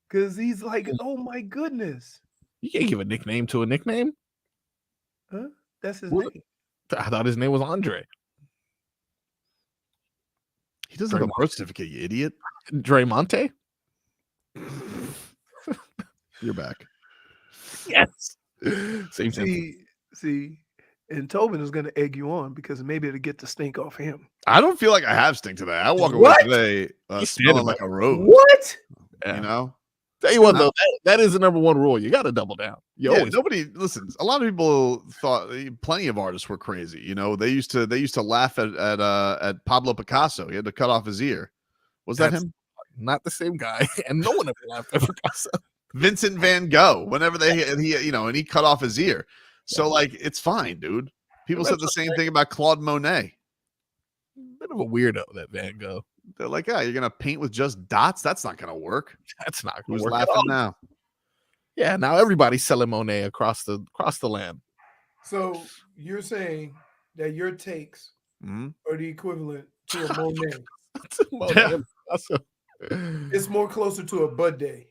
Because he's like, oh my goodness. You can't give a nickname to a nickname. Huh? That's his name. I thought his name was Andre. He doesn't have a birth certificate, you idiot. Dre Monte? You're back. Yes. Same thing. See, and Tobin is going to egg you on because maybe it'll get the stink off him. I don't feel like I have stink today. I walk away What? today smelling like a rose. What? You know? Tell you what, though, that is the number one rule. You got to double down. Nobody listens. A lot of people thought plenty of artists were crazy. You know, they used to laugh at Pablo Picasso. He had to cut off his ear. Was that him? Not the same guy, and no one ever laughed at Picasso. Vincent Van Gogh. Whenever he cut off his ear. So like, it's fine, dude. People said the same thing about Claude Monet. Bit of a weirdo, that Van Gogh. They're like, you're gonna paint with just dots? That's not gonna work. That's not gonna Who's work. laughing now? Yeah, now everybody's selling Monet across the land. So you're saying that your takes are the equivalent to a Monet? It's more closer to a Bud Day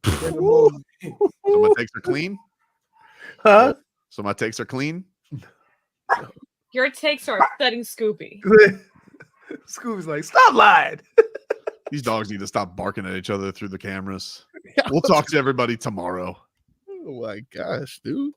than a Monet. So my takes are clean? Huh? So my takes are clean? Your takes are upsetting Scoopy. Scooby's like, stop lying. These dogs need to stop barking at each other through the cameras. We'll talk to everybody tomorrow. Oh my gosh, dude.